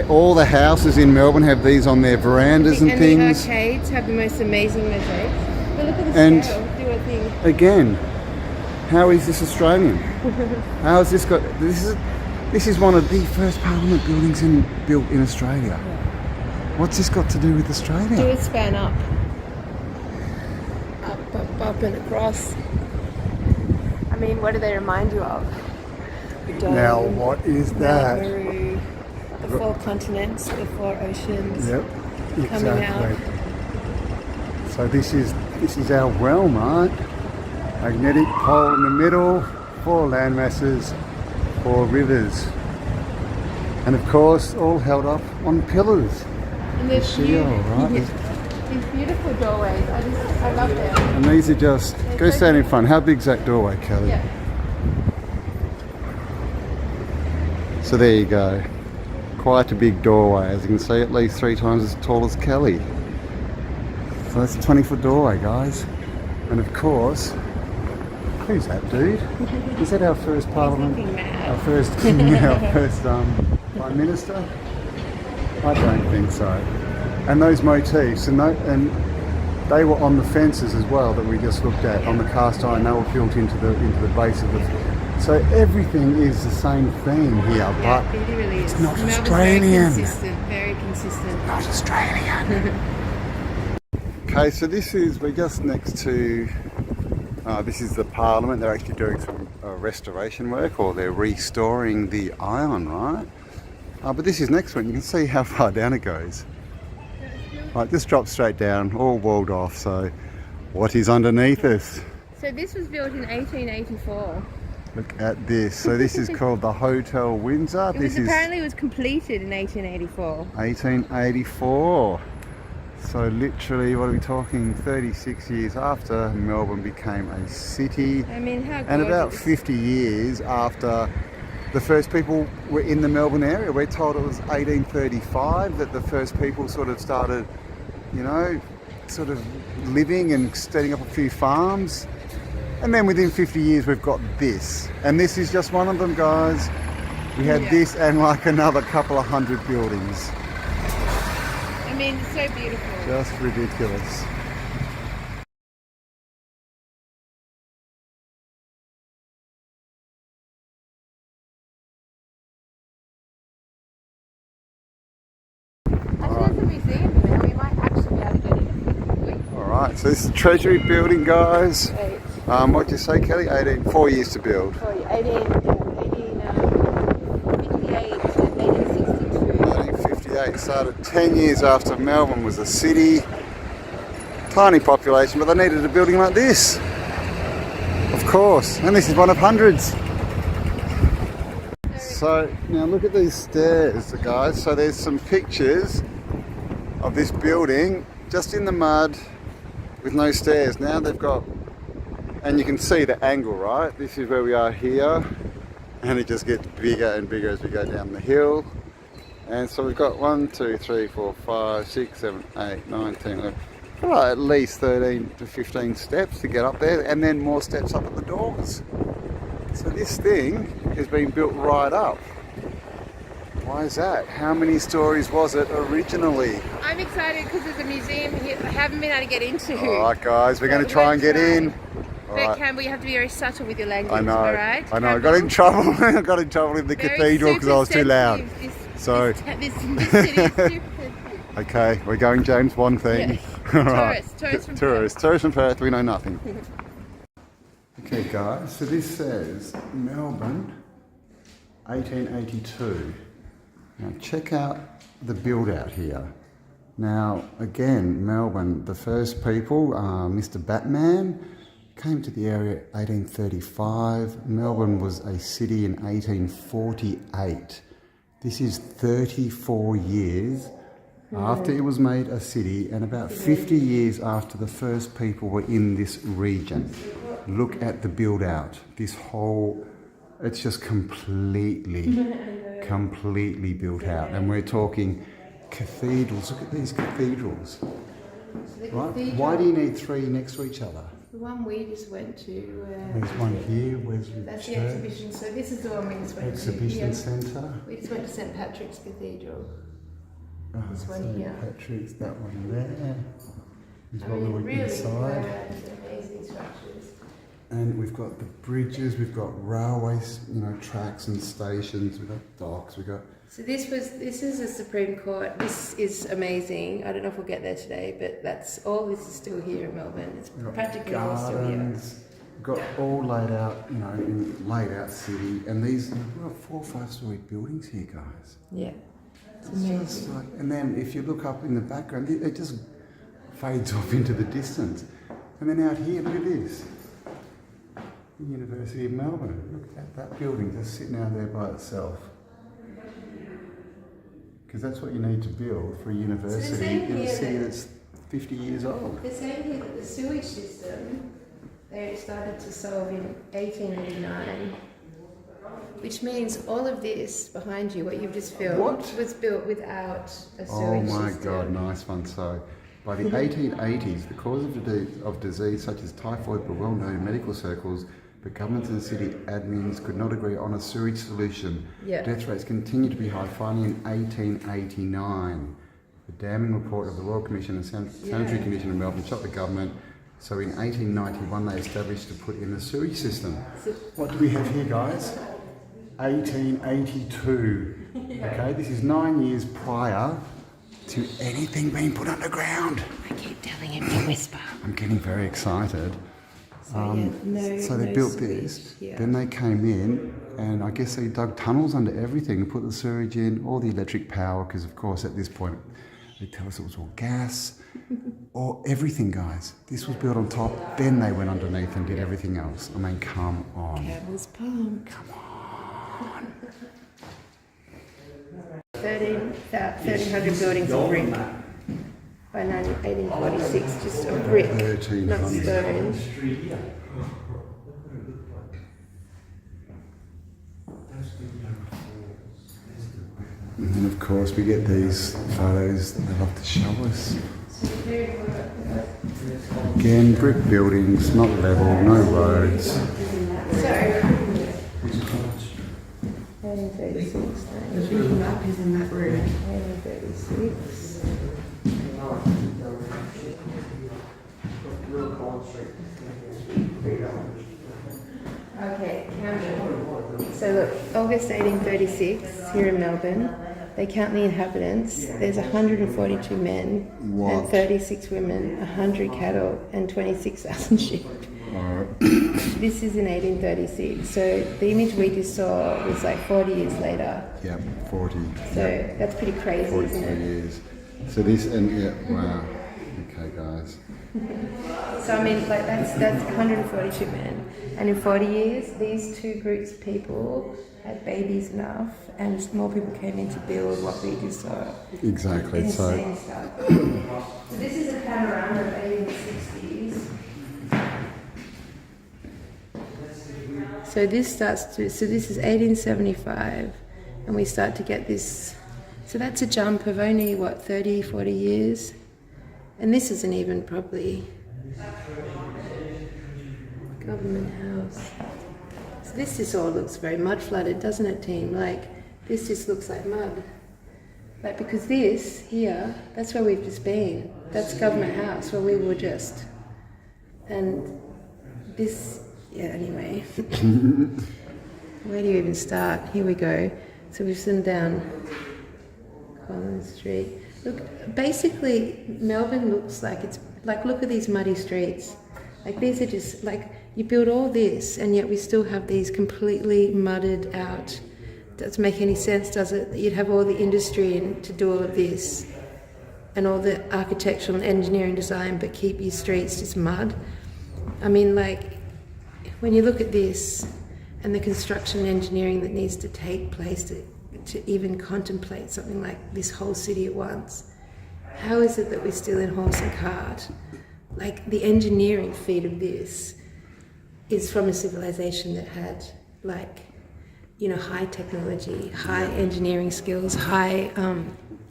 all the houses in Melbourne have these on their verandas and things. The arcades have the most amazing mosaics. But look at the And scale. Do a thing. again, how is this Australian? How has this got? This is one of the first Parliament buildings built in Australia. What's this got to do with Australia? Do a span up. Up and across. I mean, what do they remind you of? Now, what is that? Nauru, the 4 continents, the 4 oceans. Yep, Coming out. exactly. So this is our realm, right? Magnetic pole in the middle, 4 land masses, 4 rivers, and of course, all held up on pillars. And there's Right? these beautiful doorways. I love them. And these are just. Go stand in front. How big's that doorway, Kelly? Yeah. So there you go. Quite a big doorway, as you can see, at least 3 times as tall as Kelly. So that's a 20-foot doorway, guys. And of course, who's that dude? Is that our first Parliament? Our first king, our first Prime Minister? I don't think so. And those motifs, and they were on the fences as well that we just looked at, on the cast iron. They were built into the base of the. So everything is the same theme here, but it really it's is. not Melbourne's Australian. Very consistent. Not Australian. Okay, so we're just next to. This is the Parliament. They're actually doing some restoration work, or they're restoring the iron, right? But this is next one. You can see how far down it goes. Right, this drops straight down, all walled off. So, what is underneath us? So this was built in 1884. Look at this. So this is called the Hotel Windsor. Apparently it was completed in 1884. 1884. So literally, what are we talking? 36 years after Melbourne became a city. I mean, how And about gorgeous. 50 years after the first people were in the Melbourne area. We're told it was 1835 that the first people sort of started, sort of living and setting up a few farms. And then within 50 years we've got this. And this is just one of them, guys. We had this and like another couple of 100 buildings. I mean, it's so beautiful. Just ridiculous. Actually, there's a museum here. We might actually be able to get in. Alright, so this is the Treasury Building, guys. Wait. What'd you say, Kelly? 4 years to build. 1858 1858, started 10 years after Melbourne was a city. Tiny population, but they needed a building like this. Of course, and this is one of hundreds. So, now look at these stairs, guys. So there's some pictures of this building just in the mud with no stairs. Now they've got, and you can see the angle, right? This is where we are here, and it just gets bigger and bigger as we go down the hill. And so we've got 1, 2, 3, 4, 5, 6, 7, 8, 9, 10, 11, at least 13 to 15 steps to get up there, and then more steps up at the doors. So this thing has been built right up. Why is that? How many stories was it originally? I'm excited because there's a museum here I haven't been able to get into. Alright guys, we're going to try and get in. But Campbell, you have to be very subtle with your language. I know, alright? I know. I got in trouble. I got in trouble in the cathedral because I was too loud. So, this city is stupid. okay, we're going James Bond thing. Yeah. Tourists from Tourists from Perth, we know nothing. Okay guys, so this says Melbourne, 1882. Now check out the build out here. Now again, Melbourne, the first people, Mr. Batman, came to the area 1835. Melbourne was a city in 1848. This is 34 years after it was made a city and about 50 years after the first people were in this region. Look at the build out. This whole, it's just completely built out. And we're talking cathedrals. Look at these cathedrals. Right? Why do you need 3 next to each other? The one we just went to. There's one here. Where's the That's church? the exhibition. So this is the one we just went Exhibition to. centre. We just went to St Patrick's Cathedral. Oh, This one St. here. Patrick's, that one there. There's I one mean, little really inside. amazing structures. And we've got the bridges, we've got railways, you know, tracks and stations, we've got docks, we've got... So this is a Supreme Court. This is amazing. I don't know if we'll get there today, but this is still here in Melbourne. It's We've got practically all still here. gardens, we've got all laid out, you know, in laid out city. And these, we've got 4 or 5 story buildings here, guys. Yeah, it's It's amazing. like, and then if you look up in the background, it just fades off into the distance. And then out here, look at this. The University of Melbourne. Look at that building just sitting out there by itself. Because that's what you need to build for a university saying in a here city that- that's 50 years old. They're saying here that the sewage system they started to solve in 1889, which means all of this behind you, what you've just filmed, was built without a sewage Oh my system. God, nice one. So, by the 1880s, the cause of disease such as typhoid were well known in medical circles, but governments and city admins could not agree on a sewage solution. Yeah. Death rates continued to be high. Finally, in 1889, the damning report of the Royal Commission and Sanitary Commission of Melbourne shot the government. So in 1891, they established to put in a sewage system. What do we have here, guys? 1882. Okay, this is 9 years prior to anything being put underground. I keep telling him to whisper. I'm getting very excited. So, So they built this, then they came in, and I guess they dug tunnels under everything and put the sewage in, all the electric power, because of course at this point they tell us it was all gas, or everything, guys. This was built on top, then they went underneath and did everything else. I mean, come on. Camel's palm. Come on. 1,300 buildings of brick by 1846, just a brick, not 1,300. stone. And then of course we get these photos they love to show us. Again, brick buildings, not level, no roads. So, 1836. The big map is in that room. 1836. Okay, Cambell. So look, August 1836, here in Melbourne, they count the inhabitants. There's 142 men What? and 36 women, 100 cattle and 26,000 sheep. This is in 1836. So the image we just saw was like 40 years later. Yep, 40. So that's pretty crazy, 43 isn't it? years. So this, and yeah, wow. Okay, guys. So I mean, like that's 142 men, and in 40 years, these two groups of people had babies enough, and more people came in to build what we just saw. Exactly. Insane So stuff. So this is a panorama of 1860s. So this this is 1875, and we start to get this. So that's a jump of only, 30, 40 years? And this isn't even probably government house. So this just all looks very mud flooded, doesn't it, team? Like, this just looks like mud. Like, because this here, that's where we've just been. That's government house, where we were just. And this, yeah, anyway. Where do you even start? Here we go. So we've sitting down Collins Street. Look, basically, Melbourne looks like it's like, look at these muddy streets. Like, these are just like, you build all this, and yet we still have these completely mudded out. Doesn't make any sense, does it? That you'd have all the industry and to do all of this, and all the architectural and engineering design, but keep your streets just mud. I mean, like, when you look at this and the construction and engineering that needs to take place to even contemplate something like this whole city at once, how is it that we're still in horse and cart? Like, the engineering feat of this is from a civilization that had, like, high technology, high engineering skills, high,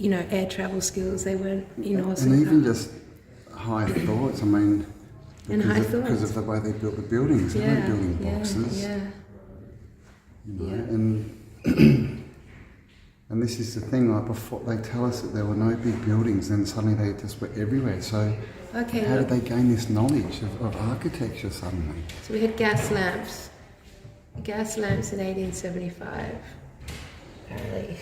air travel skills. They weren't in horse and and even cart. just high thoughts. I mean, And high thoughts. Because of the way they built the buildings. They weren't building boxes. Yeah. You know, and this is the thing, like before they tell us that there were no big buildings, then suddenly they just were everywhere. So how did they gain this knowledge of architecture suddenly? So we had gas lamps. Gas lamps in 1875, apparently.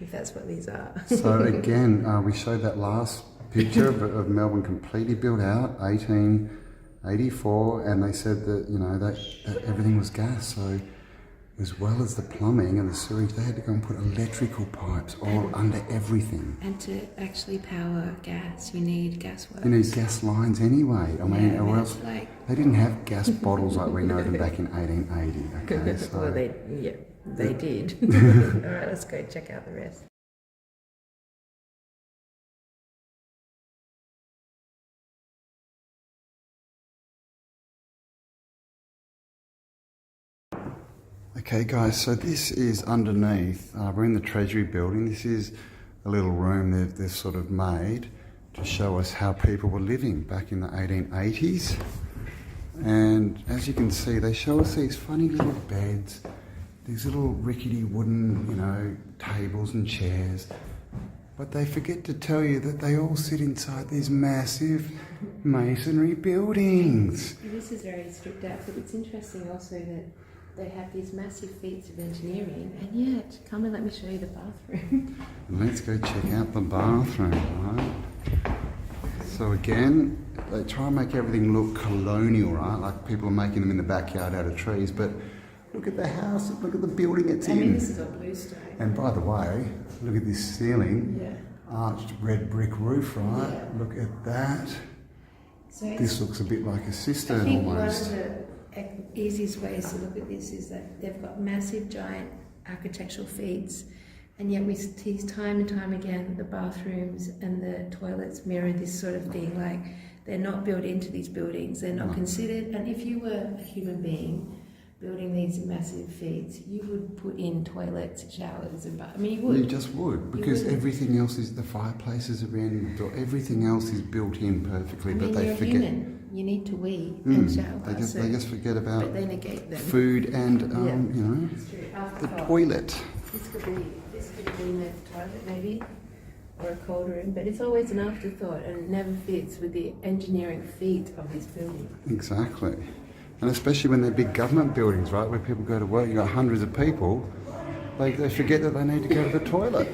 If that's what these are. So again, we showed that last picture of Melbourne completely built out, 1884, and they said that, you know, that everything was gas. So as well as the plumbing and the sewage, they had to go and put electrical pipes all under everything. And to actually power gas, you need gas works. You need gas lines anyway. I mean, or else like... they didn't have gas bottles like we know them back in 1880. Okay, so well, they did. All right, let's go check out the rest. Okay guys, so this is underneath, we're in the Treasury Building. This is a little room they've sort of made to show us how people were living back in the 1880s. And as you can see, they show us these funny little beds, these little rickety wooden, you know, tables and chairs. But they forget to tell you that they all sit inside these massive masonry buildings. This is very stripped out, but it's interesting also that they have these massive feats of engineering, and yet, come and let me show you the bathroom. Let's go check out the bathroom, right? So again, they try and make everything look colonial, right? Like people are making them in the backyard out of trees, but look at the house, look at the building it's in. I mean, this is all bluestone. And by the way, look at this ceiling, Yeah. arched red brick roof, right? Yeah. Look at that. So This looks a bit like a I cistern think almost. one of the easiest ways to look at this is that they've got massive, giant architectural feats, and yet we see time and time again that the bathrooms and the toilets mirror this sort of thing. Like, they're not built into these buildings, they're not considered. And if you were a human being building these massive feats, you would put in toilets, showers, and I mean, you would. You just would, because everything else is, the fireplaces are in, the door, everything else is built in perfectly, I mean, but they you're forget. Human. You need to wee and shower. They just forget about but they negate them. food and you know, It's true. the toilet. This could be in the toilet maybe, or a cold room, but it's always an afterthought, and it never fits with the engineering feat of this building. Exactly, and especially when they're big government buildings, right, where people go to work. You got hundreds of people. They forget that they need to go to the toilet.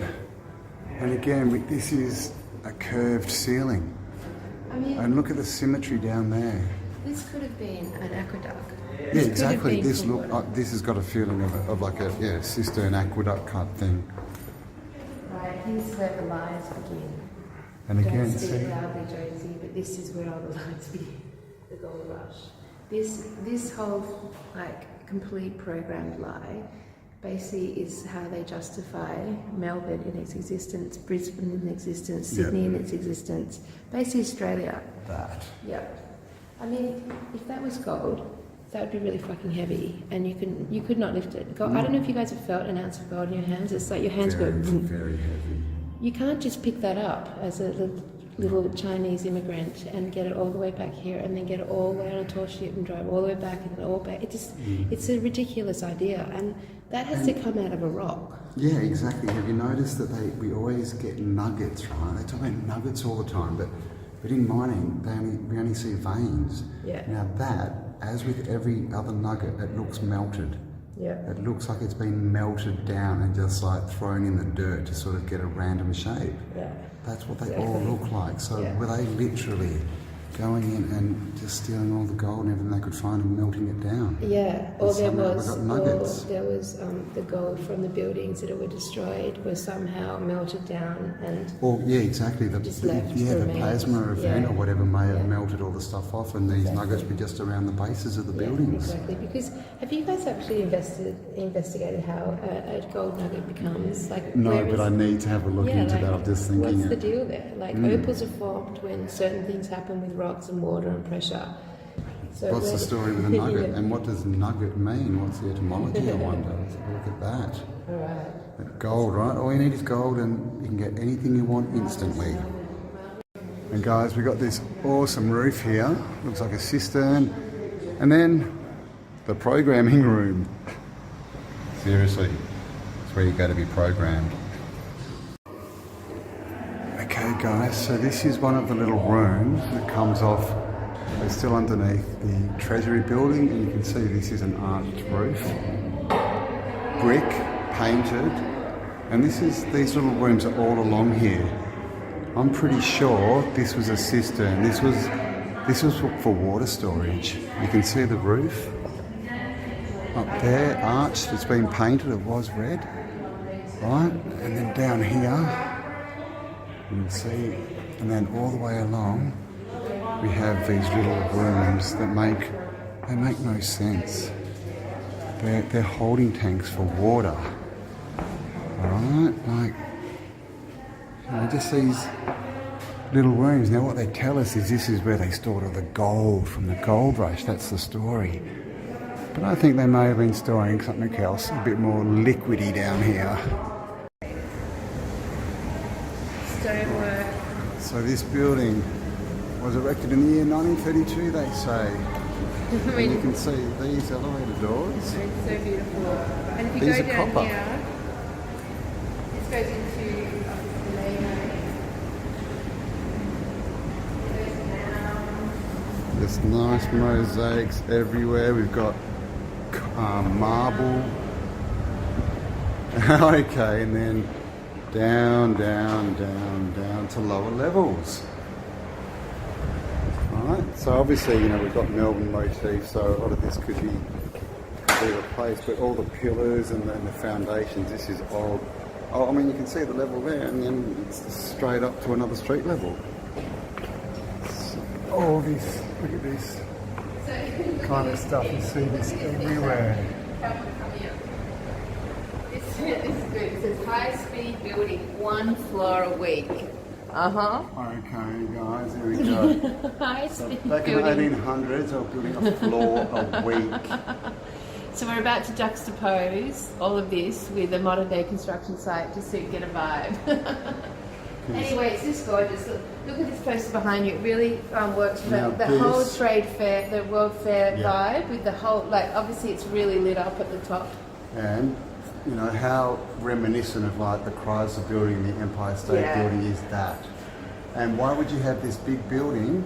And again, this is a curved ceiling. I mean, And look at the symmetry down there. this could have been an aqueduct. Yeah, exactly. This this has got a feeling of like a cistern aqueduct cut thing. Right, here's where the lies begin. And again, Don't see, speak loudly, Josie, but this is where all the lies begin. The gold rush. This whole like complete programmed lie basically is how they justify Melbourne in its existence, Brisbane in existence, Sydney in its existence, basically Australia. that. Yep. I mean, if that was gold, that would be really fucking heavy, and you could not lift it. Gold, I don't know if you guys have felt an ounce of gold in your hands. It's like your hands go. Very heavy. You can't just pick that up as a little Chinese immigrant and get it all the way back here, and then get it all the way on a tall ship and drive all the way back and all back. It's a ridiculous idea, and that has to come out of a rock. Yeah, exactly. Have you noticed that we always get nuggets, right? They talk about nuggets all the time, but in mining, we only see veins. Yeah. Now that, as with every other nugget, it looks melted. Yeah. It looks like it's been melted down and just like thrown in the dirt to sort of get a random shape. Yeah. That's what they all look like. So were they literally going in and just stealing all the gold and everything they could find and melting it down? Yeah, or there was the gold from the buildings that were destroyed was somehow melted down and. Well, yeah, exactly. The remains. plasma event or whatever may have Yeah. melted all the stuff off, and these nuggets be just around the bases of the buildings. Exactly, because have you guys actually investigated how a gold nugget becomes like? No, but I need to have a look into that. I'm just thinking. What's the deal there? Like opals are formed when certain things happen with rocks and water and pressure. So What's the story with a nugget, and what does nugget mean? What's the etymology? I wonder. Let's have a look at that. All right. Gold, right? All you need is gold, and you can get anything you want instantly. And guys, we've got this awesome roof here. Looks like a cistern. And then the programming room. Seriously, it's where you go to be programmed. Okay guys, so this is one of the little rooms that comes off. They're still underneath the Treasury Building, and you can see this is an arched roof. Brick, painted, and these little rooms are all along here. I'm pretty sure this was a cistern. This was for water storage. You can see the roof up there, arched. It's been painted. It was red, right? And then down here, you can see, and then all the way along, we have these little rooms that make no sense. They're holding tanks for water. Alright, like, you know, just these little rooms. Now what they tell us is this is where they stored all the gold from the gold rush. That's the story. But I think they may have been storing something else, a bit more liquidy down here. Stonework. So this building was erected in the year 1932, they say. And you can see these elevator doors. It's so beautiful. And if you These go are down copper. here, this goes into the layout. There's nice mosaics everywhere. We've got marble. Okay, and then down to lower levels. Right, so obviously, you know, we've got Melbourne motifs, so a lot of this could be replaced, but all the pillars and the foundations, this is old. Oh, I mean, you can see the level there, and then it's straight up to another street level. All this, look at this kind of stuff, you see this everywhere. This is good. It says high-speed building, 1 floor a week. Okay, guys, here we go. High-speed Back in the building. 1800s, they were building a floor a week. So we're about to juxtapose all of this with a modern day construction site just so you get a vibe. Anyway, it's just gorgeous. Look at this poster behind you. It really works for Now the this- whole trade fair, the World Fair Yeah. vibe with the whole, like, obviously it's really lit up at the top. And, you know, how reminiscent of like the Chrysler Building, the Empire State Yeah. Building is that? And why would you have this big building,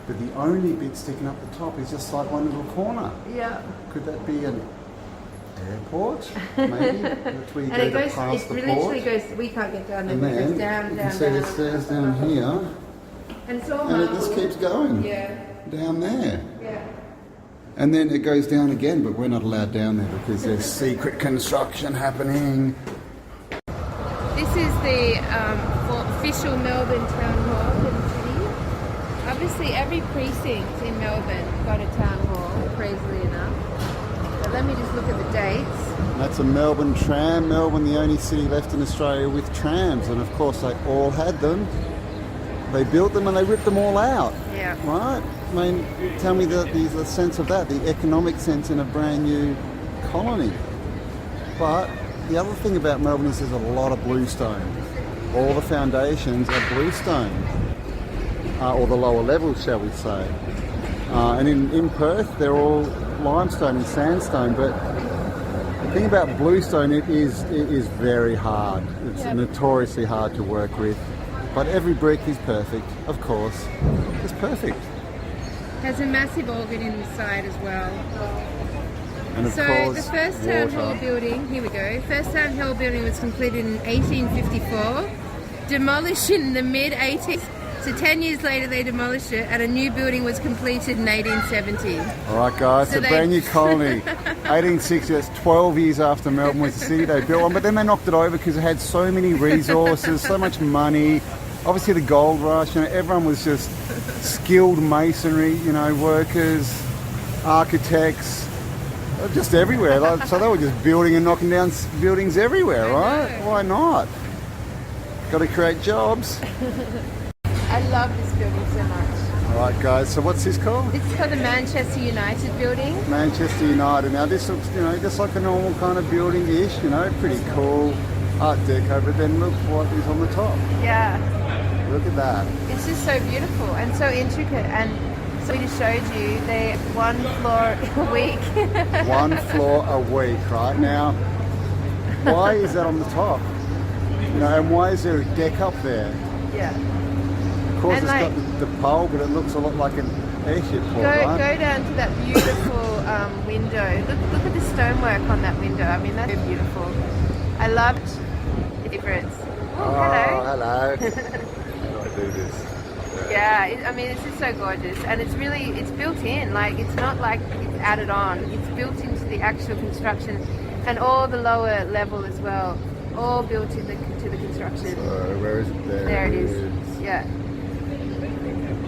but the only bit sticking up the top is just like one little corner? Yeah. Could that be an airport, maybe? That's where you And it go to goes, pass it the literally port? goes, we can't get down there, And but it then goes down, you down, can see the down. stairs down here, And it's all and it marble. just keeps going Yeah, down there. yeah. And then it goes down again, but we're not allowed down there because there's secret construction happening. This is the official Melbourne Town Hall in the city. Obviously, every precinct in Melbourne got a town hall, crazily enough. But let me just look at the dates. That's a Melbourne tram. Melbourne, the only city left in Australia with trams, and of course they all had them. They built them and they ripped them all out. Yeah. Right? I mean, tell me the sense of that, the economic sense in a brand new colony. But the other thing about Melbourne is there's a lot of bluestone. All the foundations are bluestone, or the lower levels, shall we say. And in Perth, they're all limestone and sandstone. But the thing about bluestone, it is very hard. It's notoriously hard to work with. But every brick is perfect, of course. It's perfect. Has a massive organ in the side as well. And of So course, the first town hall water. building, here we go. First town hall building was completed in 1854, demolished in the mid-80s. So 10 years later they demolished it and a new building was completed in 1870. All right, guys, So it's a they- brand new colony. 1860, that's 12 years after Melbourne was a city. They built one, but then they knocked it over because it had so many resources, so much money. Obviously the gold rush, you know, everyone was just skilled masonry, you know, workers, architects, just everywhere. Like, so they were just building and knocking down buildings everywhere, right? Why not? Got to create jobs. I love this building so much. All right, guys, so what's this called? This is called the Manchester United building. Manchester United. Now this looks, you know, just like a normal kind of building-ish, you know, pretty cool, Art Deco, but then look what is on the top. Yeah. look at that. It's just so beautiful and so intricate. And so we just showed you they 1 floor a week. 1 floor a week, right? Now, why is that on the top? You know, and why is there a deck up there? Yeah. Of course, And it's like, got the pole, but it looks a lot like an airship pole, right? go down to that beautiful window. Look at the stonework on that window. I mean, that's so beautiful. I loved the difference. Oh, hello. Hello. How do I do this? Yeah, I mean, it's just so gorgeous, and it's built in. Like, it's not like it's added on. It's built into the actual construction, and all the lower level as well, all built into the construction. So where is it? There it is. Yeah.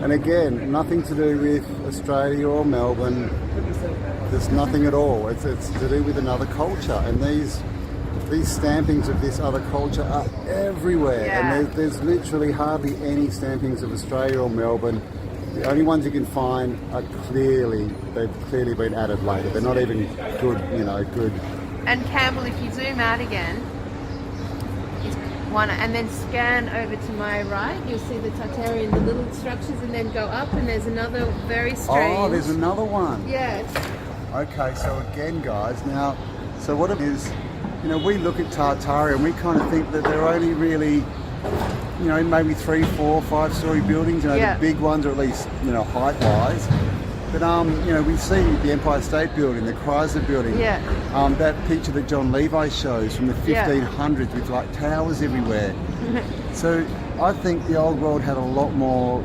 And again, nothing to do with Australia or Melbourne. There's nothing at all. It's to do with another culture, and these stampings of this other culture are everywhere. Yeah. And there's literally hardly any stampings of Australia or Melbourne. The only ones you can find are they've clearly been added later. They're not even good, good. And Cambell, if you zoom out again, and then scan over to my right, you'll see the Tartaria, the little structures, and then go up, and there's another very strange. Oh, there's another one. Yes. Okay, so again, guys, now, so what it is, we look at Tartaria and we kind of think that they're only really, maybe 3, 4, 5-story buildings. Yeah. The big ones, or at least, height-wise. But we see the Empire State Building, the Chrysler Building. Yeah. That picture that John Levi shows from the 1500s with like towers everywhere. So I think the old world had a lot more,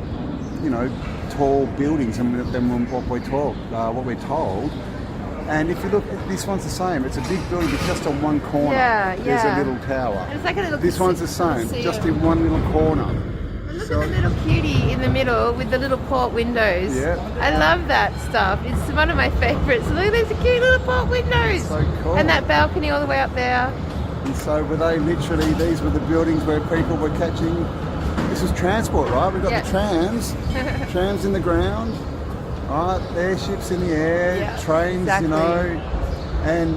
tall buildings than what we're told. And if you look, this one's the same. It's a big building, but just on one corner. There's a little tower. And it's like a little this one's the same, just in one little corner. And look at the little cutie in the middle with the little port windows. Yeah. I love that stuff. It's one of my favourites. Look at these cute little port windows. So cool. And that balcony all the way up there. And so were they literally, these were the buildings where people were catching, this was transport, right? We've got the trams in the ground, right? Airships in the air, trains, and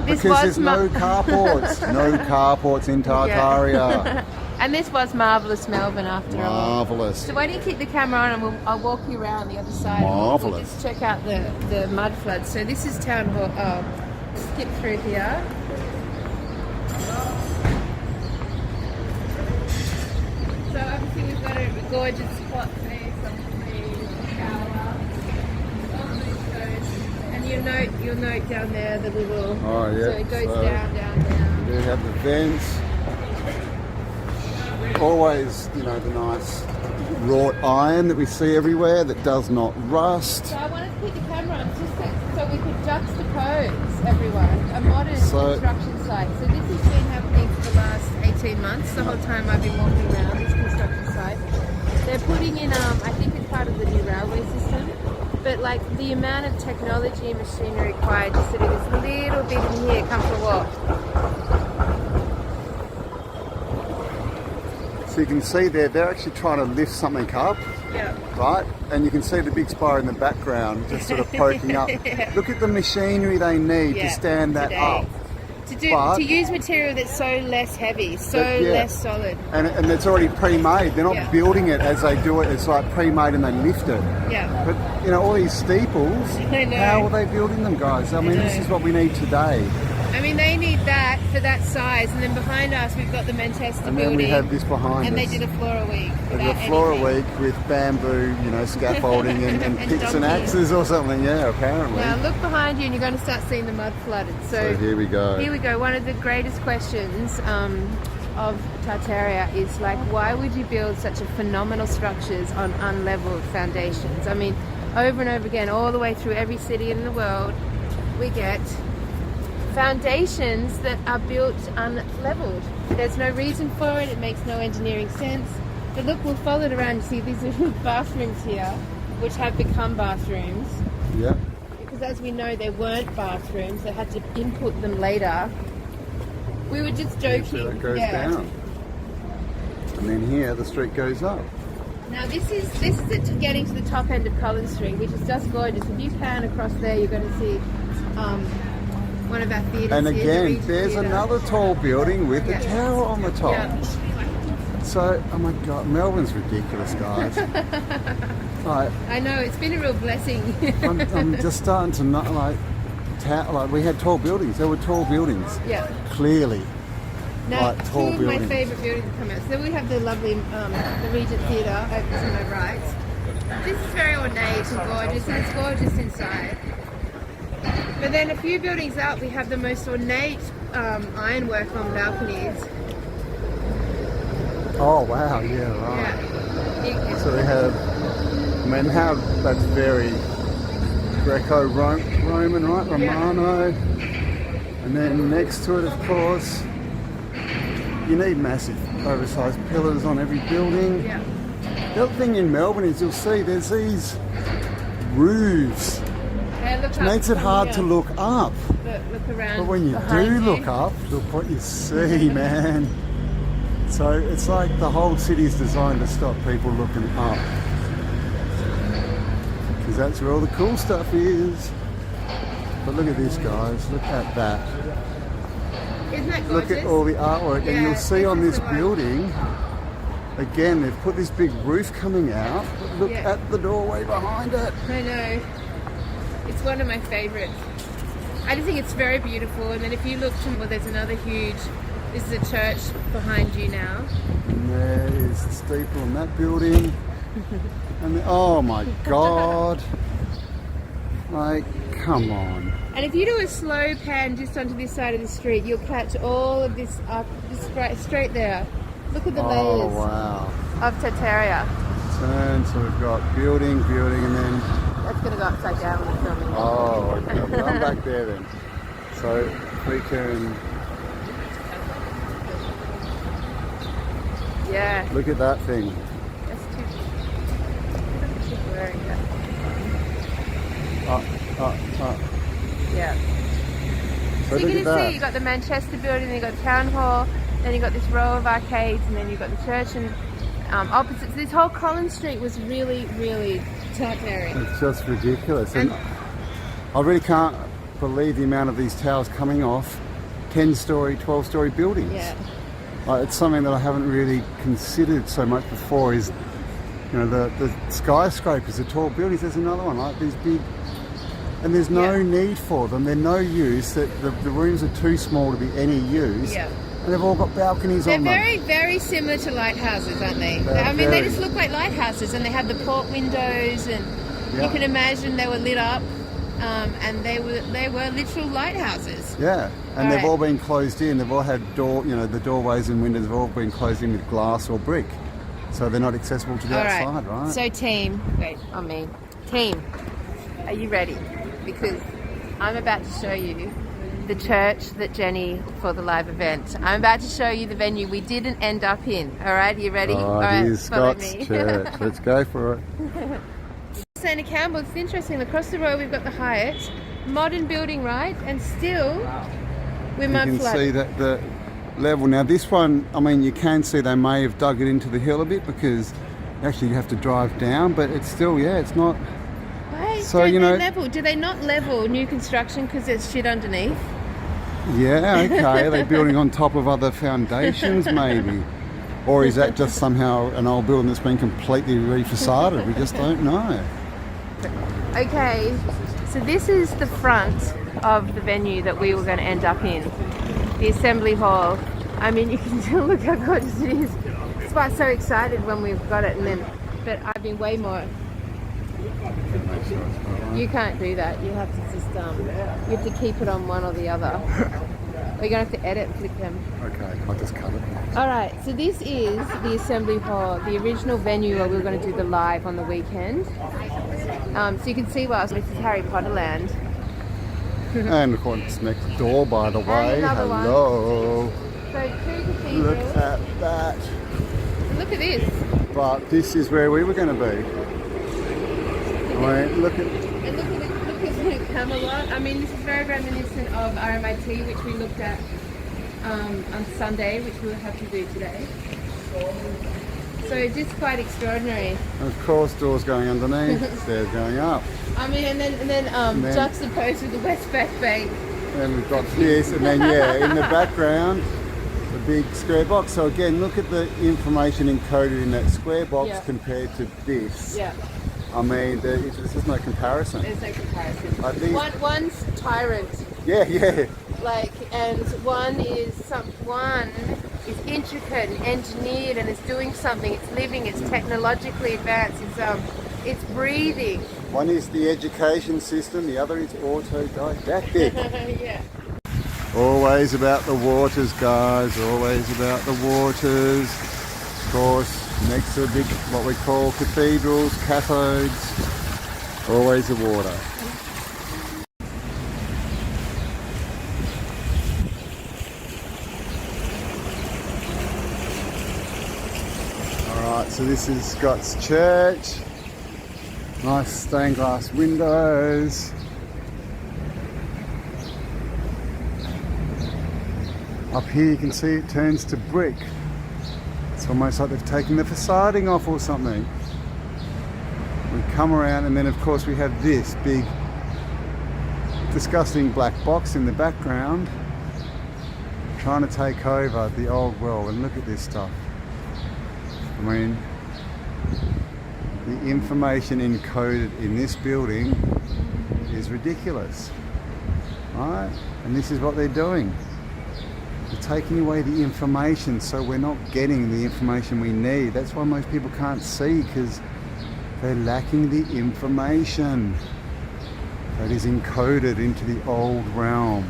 This because was there's no carports, no carports in Tartaria. And this was marvellous Melbourne after all. Marvellous. So why don't you keep the camera on, and I'll walk you around the other side. Marvellous. We'll just check out the mud floods. So this is Town Hall. Skip through here. So obviously we've got a gorgeous spot there, some trees, tower, all these shows. And you'll note down there the little. Oh yeah. So it goes down. We have the vents. Always, the nice wrought iron that we see everywhere that does not rust. So I wanted to put the camera on just so we could juxtapose everyone a modern construction site. So this has been happening for the last 18 months, the whole time I've been walking around this construction site. They're putting in, I think it's part of the new railway system, but like the amount of technology and machinery required just to do this little bit in here, come for a walk. So you can see they're actually trying to lift something up, right? And you can see the big spire in the background just sort of poking up. Look at the machinery they need to stand that up. To use material that's so less heavy, less solid. And it's already pre-made. They're not building it as they do it. It's like pre-made and they lift it. Yeah. But, all these steeples, how are they building them, guys? I mean, this is what we need today. I mean, they need that for that size, and then behind us we've got the Manchester building. And then we have this behind us. And they did a floor a week. They did a floor a week with bamboo, scaffolding and picks and axes or something, apparently. Now look behind you and you're going to start seeing the mud flooded. So here we go. Here we go. One of the greatest questions of Tartaria is like, why would you build such a phenomenal structures on unleveled foundations? I mean, over and over again, all the way through every city in the world, we get foundations that are built unleveled. There's no reason for it. It makes no engineering sense. But look, we'll follow it around. You see these little bathrooms here, which have become bathrooms. Yeah. Because as we know, they weren't bathrooms. They had to input them later. We were just joking. So that goes down. And then here, the street goes up. Now this is it getting to the top end of Collins Street, which is just gorgeous. If you pan across there, you're going to see one of our theatres. And here, again, the Regent there's Theatre. another tall building with a tower on the top. Yeah. So, oh my God, Melbourne's ridiculous, guys. Like, I know, it's been a real blessing. I'm just starting to not like we had tall buildings. There were tall buildings. Yeah. Clearly. Now, Like two tall of my buildings. favourite buildings come out. So we have the lovely the Regent Theatre over to my right. This is very ornate and gorgeous, and it's gorgeous inside. But then a few buildings up, we have the most ornate ironwork on balconies. Oh wow, yeah, right. Yeah. So they have, I mean, how that's very Greco-Roman, right? Romano. And then next to it, of course, you need massive oversized pillars on every building. Yeah. The other thing in Melbourne is you'll see there's these roofs, Hey, look which up makes it from hard here. to look up. Look around. But when you behind do you. look up, look what you see, man. So it's like the whole city's designed to stop people looking up. Because that's where all the cool stuff is. But look at this, guys. Look at that. Isn't that gorgeous? Look at all the artwork. And Yeah, you'll see on this this is the one. building, again, they've put this big roof coming out. But look Yeah. at the doorway behind it. I know. It's one of my favourites. I just think it's very beautiful. And then if you look to, well, there's another huge, this is a church behind you now. And there is the steeple on that building. And oh my God. Like, come on. And if you do a slow pan just onto this side of the street, you'll catch all of this up, just straight there. Look at the Oh layers wow. of Tartaria. Turn, so we've got building, and then That's going to go upside down when we're filming. oh, okay. I'm back there then. So we can Yeah. look at that thing. That's too. Keep wearing that. Up. Yeah. So So look you at can that. see you've got the Manchester building, then you've got Town Hall, then you've got this row of arcades, and then you've got the church and opposite. So this whole Collins Street was really, really Tartaria. It's just ridiculous. And- And I really can't believe the amount of these towers coming off 10-story, 12-story buildings. Yeah. Like, it's something that I haven't really considered so much before is, you know, the skyscrapers, the tall buildings. There's another one, like these big, and there's no Yeah. need for them. They're no use. The rooms are too small to be any use. Yeah. And they've all got balconies They're on them. very, very similar to lighthouses, aren't they? They're I mean, very- they just look like lighthouses, and they have the port windows, and Yeah. you can imagine they were lit up, and they were literal lighthouses. Yeah, and they've Alright. all been closed in. They've all had the doorways and windows have all been closed in with glass or brick, so they're not accessible to the outside, right? So team, wait on me. Team, are you ready? Because I'm about to show you the church that Jenny for the live event. I'm about to show you the venue we didn't end up in. All right, you ready? Oh, All right, it is follow Scott's me. church. Let's go for it. Santa Campbell, it's interesting. Across the road we've got the Hyatt, modern building, right? And still we're You mud can flooded. see that the level. Now this one, I mean, you can see they may have dug it into the hill a bit because actually you have to drive down, but it's still, yeah, it's not. Why So, don't you they know- level? Do they not level new construction because there's shit underneath? Yeah, okay. Are they building on top of other foundations, maybe? Or is that just somehow an old building that's been completely re-facaded? We just don't know. Okay, so this is the front of the venue that we were going to end up in, the Assembly Hall. I mean, you can still look how gorgeous it is. That's why I'm so excited when we've got it, but I've been way more. You can't do that. You have to just you have to keep it on one or the other. We're gonna have to edit and flick them. Okay, I'll just cut it. All right, so this is the Assembly Hall, the original venue where we were going to do the live on the weekend. So you can see why this is Harry Potter land. And of course, it's next door, by the way. another one. Hello. So two Look cathedrals. at that. Look at this. But this is where we were going to be. I mean, look at. And look at the Camelot. I mean, this is very reminiscent of RMIT, which we looked at on Sunday, which we'll have to do today. So just quite extraordinary. And of course, doors going underneath, stairs going up. I mean, and then juxtaposed with the West Back Bank. And we've got this, and then yeah, in the background, the big square box. So again, look at the information encoded in that square box Yeah. compared to this. Yeah, I mean, there's just no comparison. there's no comparison. Like these, One's tyrant, yeah. like, and one is intricate and engineered, and it's doing something. It's living. It's technologically advanced. It's breathing. One is the education system, the other is autodidactic. Yeah. Always about the waters, guys, always about the waters. Of course, next to the big, what we call cathedrals, cathodes, always the water. Alright, so this is Scott's Church. Nice stained glass windows. Up here you can see it turns to brick. It's almost like they've taken the facading off or something. We come around and then of course we have this big disgusting black box in the background trying to take over the old world. And look at this stuff. I mean, the information encoded in this building is ridiculous, right? And this is what they're doing. They're taking away the information, so we're not getting the information we need. That's why most people can't see, because they're lacking the information that is encoded into the old realm.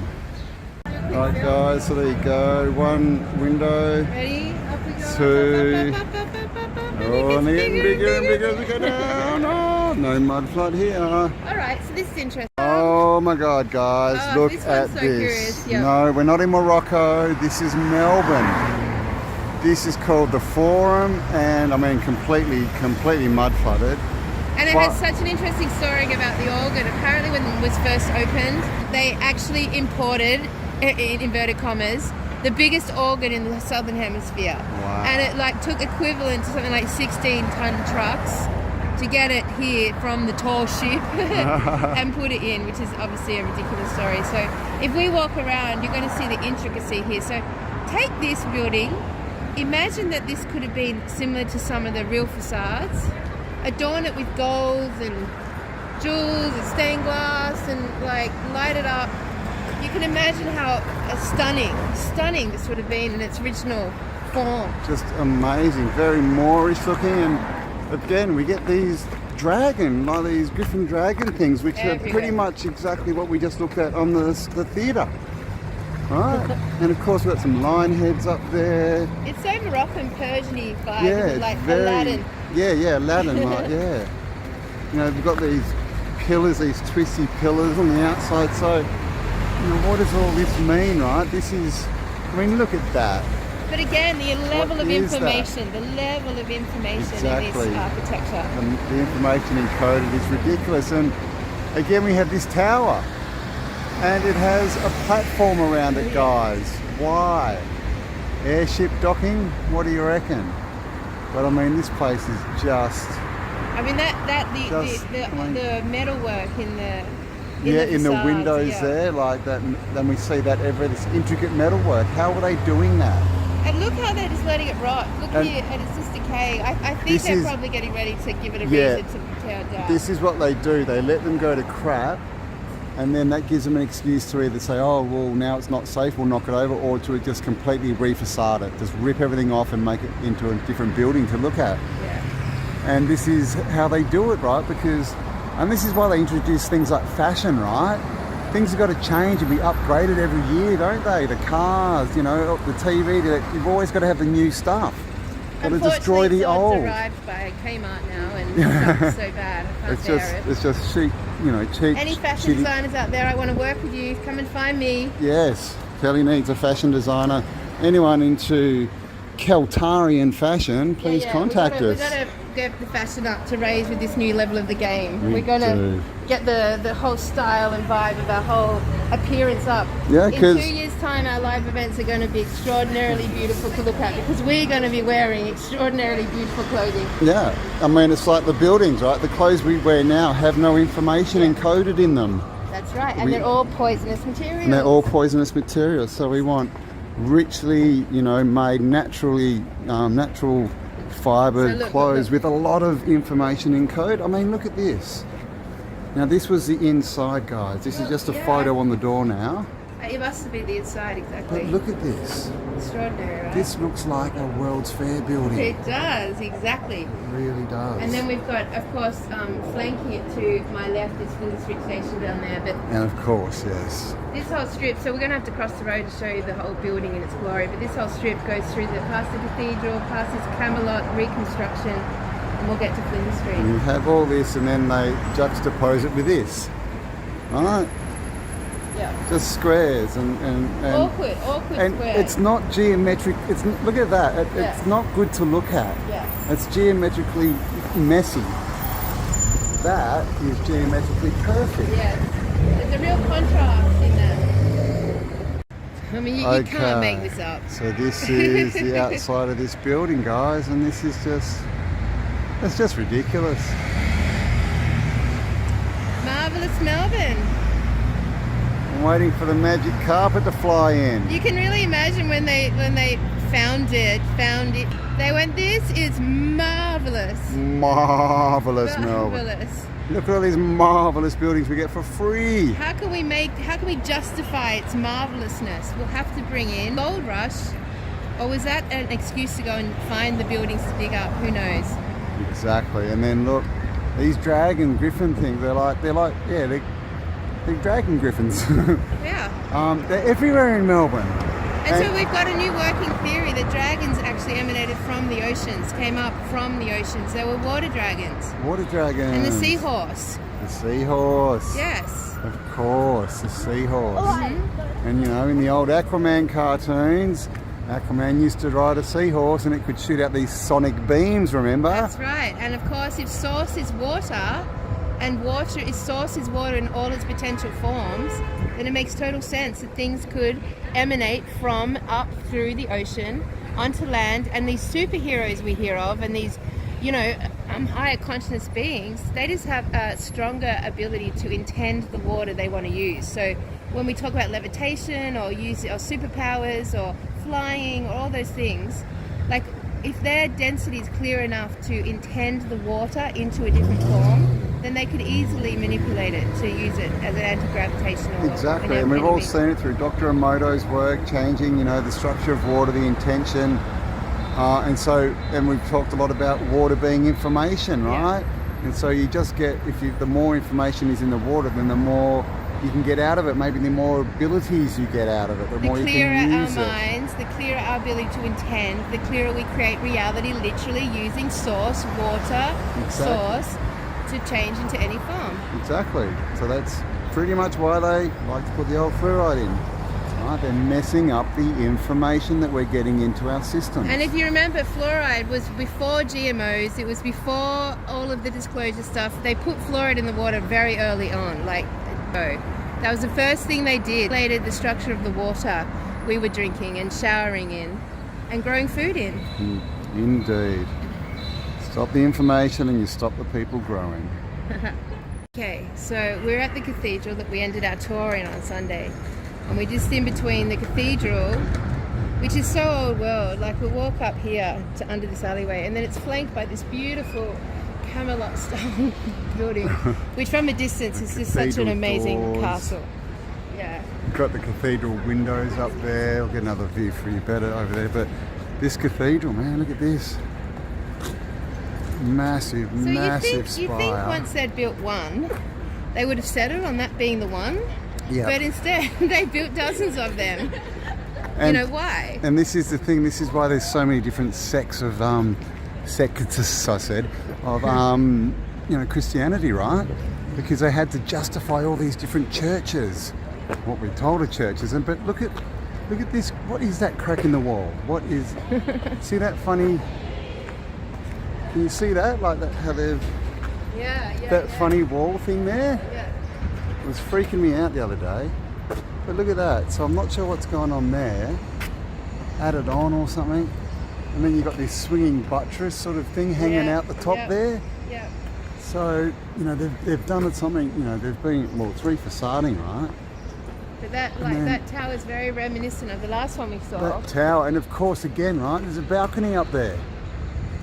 Right guys, so there you go. One window. Ready? Up we go. Two. Up, up, up, up, up, up, up. Oh, and they're getting bigger and bigger bigger. as we go down. Oh, no mud flood here. All right, so this is interesting. Oh my God, guys, Oh, look this at one's so this. curious, yeah. No, we're not in Morocco. This is Melbourne. This is called the Forum, and I mean completely mud flooded. And it But- has such an interesting story about the organ. Apparently when it was first opened, they actually imported, in inverted commas, the biggest organ in the southern hemisphere. Wow. And it like took equivalent to something like 16-ton trucks to get it here from the tall ship and put it in, which is obviously a ridiculous story. So if we walk around, you're going to see the intricacy here. So take this building, imagine that this could have been similar to some of the real facades, adorn it with gold and jewels and stained glass and like light it up. You can imagine how stunning this would have been in its original form. Just amazing, very Moorish looking, and again we get these these griffin dragon things, which are Everywhere. pretty much exactly what we just looked at on the theatre. Right, and of course we've got some lion heads up there. It's so Moroccan Persian-y vibe, Yeah, it's like very, Aladdin. Yeah, Aladdin, like, yeah. You know, we've got these pillars, these twisty pillars on the outside, so, you know, what does all this mean, right? This is, I mean, look at that. But again, the level of is that? information, in Exactly. this architecture. And the information encoded is ridiculous. And again, we have this tower, and it has a platform around it, guys. Why? Airship docking? What do you reckon? But I mean, this place is just... I mean, the metalwork in the in the facades, windows yeah. there, like that. Then we see that this intricate metalwork. How are they doing that? And look how they're just letting it rot. Look And here, and it's just decaying. I think this they're is- probably getting ready to give it a Yeah. reason to tear it down. This is what they do. They let them go to crap, and then that gives them an excuse to either say, oh, well, now it's not safe, we'll knock it over, or to just completely refacade it, just rip everything off and make it into a different building to look at. Yeah. And this is how they do it, right? And this is why they introduce things like fashion, right? Things have got to change and be upgraded every year, don't they? The cars, you know, the TV, you've always got to have the new stuff. Got to destroy the Unfortunately, old. Sod's arrived by Kmart now, and it's so bad. I can't bear it. It's just cheap, you know, cheap. Any fashion shitty- designers out there, I want to work with you. Come and find me. Yes, Kelly needs a fashion designer. Anyone into Keltarian fashion, please contact us. We've got to get the fashion up to raise with this new level of the game. We We're going to do. get the whole style and vibe of our whole appearance up. Yeah, in 'cause- 2 years' time, our live events are going to be extraordinarily beautiful to look at because we're going to be wearing extraordinarily beautiful clothing. Yeah, I mean, it's like the buildings, right? The clothes we wear now have no information encoded in them. That's right, and We- they're all poisonous materials. And they're all poisonous materials, so we want richly, you know, made naturally, natural fibre So look, clothes look. with a lot of information in code. I mean, look at this. Now, this was the inside, guys. This is Look, just a yeah. photo on the door now. It must be the inside, exactly. But look at this. Extraordinary, right? This looks like a World's Fair building. It does, exactly. It really does. And then we've got, of course, flanking it to my left is Flinders Street Station down there. But And of course, yes. this whole strip, so we're going to have to cross the road to show you the whole building in its glory. But this whole strip goes through past the cathedral, past this Camelot reconstruction, and we'll get to Flinders Street. And you have all this, and then they juxtapose it with this. Right? Yeah. Just squares and Awkward and square. it's not geometric. Look at that. Yeah. It's not good to look at. Yeah. It's geometrically messy. That is geometrically perfect. Yes. There's a real contrast in that. I mean, you can't make this up. So this is the outside of this building, guys, and this is it's just ridiculous. Marvellous Melbourne. I'm waiting for the magic carpet to fly in. You can really imagine when they found it, they went, this is marvellous. Marvellous Melbourne. Marvellous. Look at all these marvellous buildings we get for free. How can we justify its marvellousness? We'll have to bring in Gold Rush, or was that an excuse to go and find the buildings to dig up? Who knows? Exactly. And then look, these dragon griffin things, they're dragon griffins. Yeah. They're everywhere in Melbourne. And so we've got a new working theory that dragons actually emanated from the oceans, came up from the oceans. They were water dragons. Water dragons. And the seahorse. The seahorse. Yes. Of course, the seahorse. Mhm. And you know, in the old Aquaman cartoons, Aquaman used to ride a seahorse and it could shoot out these sonic beams, remember? That's right. And of course, if source is water, and source is water in all its potential forms, then it makes total sense that things could emanate from up through the ocean onto land. And these superheroes we hear of, and these, you know, higher consciousness beings, they just have a stronger ability to intend the water they want to use. So when we talk about levitation or superpowers or flying or all those things, like if their density is clear enough to intend the water into a different form, then they could easily manipulate it to use it as an anti-gravitational. Exactly, and we've all seen it through Dr. Emoto's work, changing, you know, the structure of water, the intention, and we've talked a lot about water being information, right? Yeah. And so you just get, the more information is in the water, then the more you can get out of it. Maybe the more abilities you get out of it, the more you can use it. The clearer our minds, the clearer our ability to intend, the clearer we create reality, literally using source, water, source, to change into any form. Exactly. So that's pretty much why they like to put the old fluoride in. Right? They're messing up the information that we're getting into our system. And if you remember, fluoride was before GMOs, it was before all of the disclosure stuff. They put fluoride in the water very early on, that was the first thing they did. Related the structure of the water we were drinking and showering in and growing food in. Indeed. Stop the information and you stop the people growing. Okay, so we're at the cathedral that we ended our tour in on Sunday. And we're just in between the cathedral, which is so old world. Like we walk up here to under this alleyway and then it's flanked by this beautiful Camelot style building, which from a distance is just such an amazing castle. Yeah. Got the Cathedral Windows up there. I'll get another view for you better over there. But this cathedral, man, look at this. Massive, so massive spire. You think once they'd built one, they would have settled on that being the one? Yeah. But instead, they built dozens of them. And, you know why? And this is the thing. This is why there's so many different sects of sects, I said, of Christianity, right? Because they had to justify all these different churches, what we told are churches. But look at this. What is that crack in the wall? What is? See that funny? Can you see that? Like that? How they've funny wall thing there? Yeah. It was freaking me out the other day. But look at that. So I'm not sure what's going on there. Added on or something. And then you've got this swinging buttress sort of thing hanging out the top there. Yeah. So, you know, they've done it something, you know, they've been, well, it's refacading, right? But that tower is very reminiscent of the last one we saw. That tower, and of course, again, right, there's a balcony up there.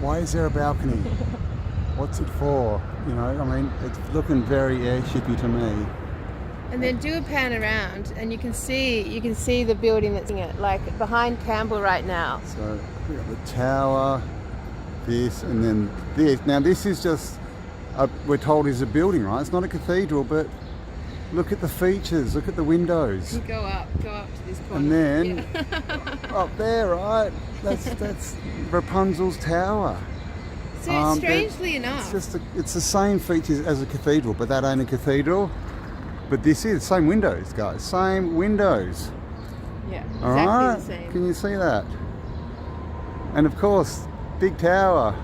Why is there a balcony? What's it for? You know, I mean, it's looking very airshipy to me. And then do a pan around, and you can see the building that's in it, like behind Cambell right now. So we got the tower, this, and then this. Now this is just, we're told is a building, right? It's not a cathedral, but look at the features, look at the windows. You go up to this corner. And then up there, right? That's Rapunzel's tower. So strangely enough, It's the same features as a cathedral, but that ain't a cathedral. But this is same windows, guys. Same windows. yeah, All exactly right. the same. Can you see that? And of course, big tower.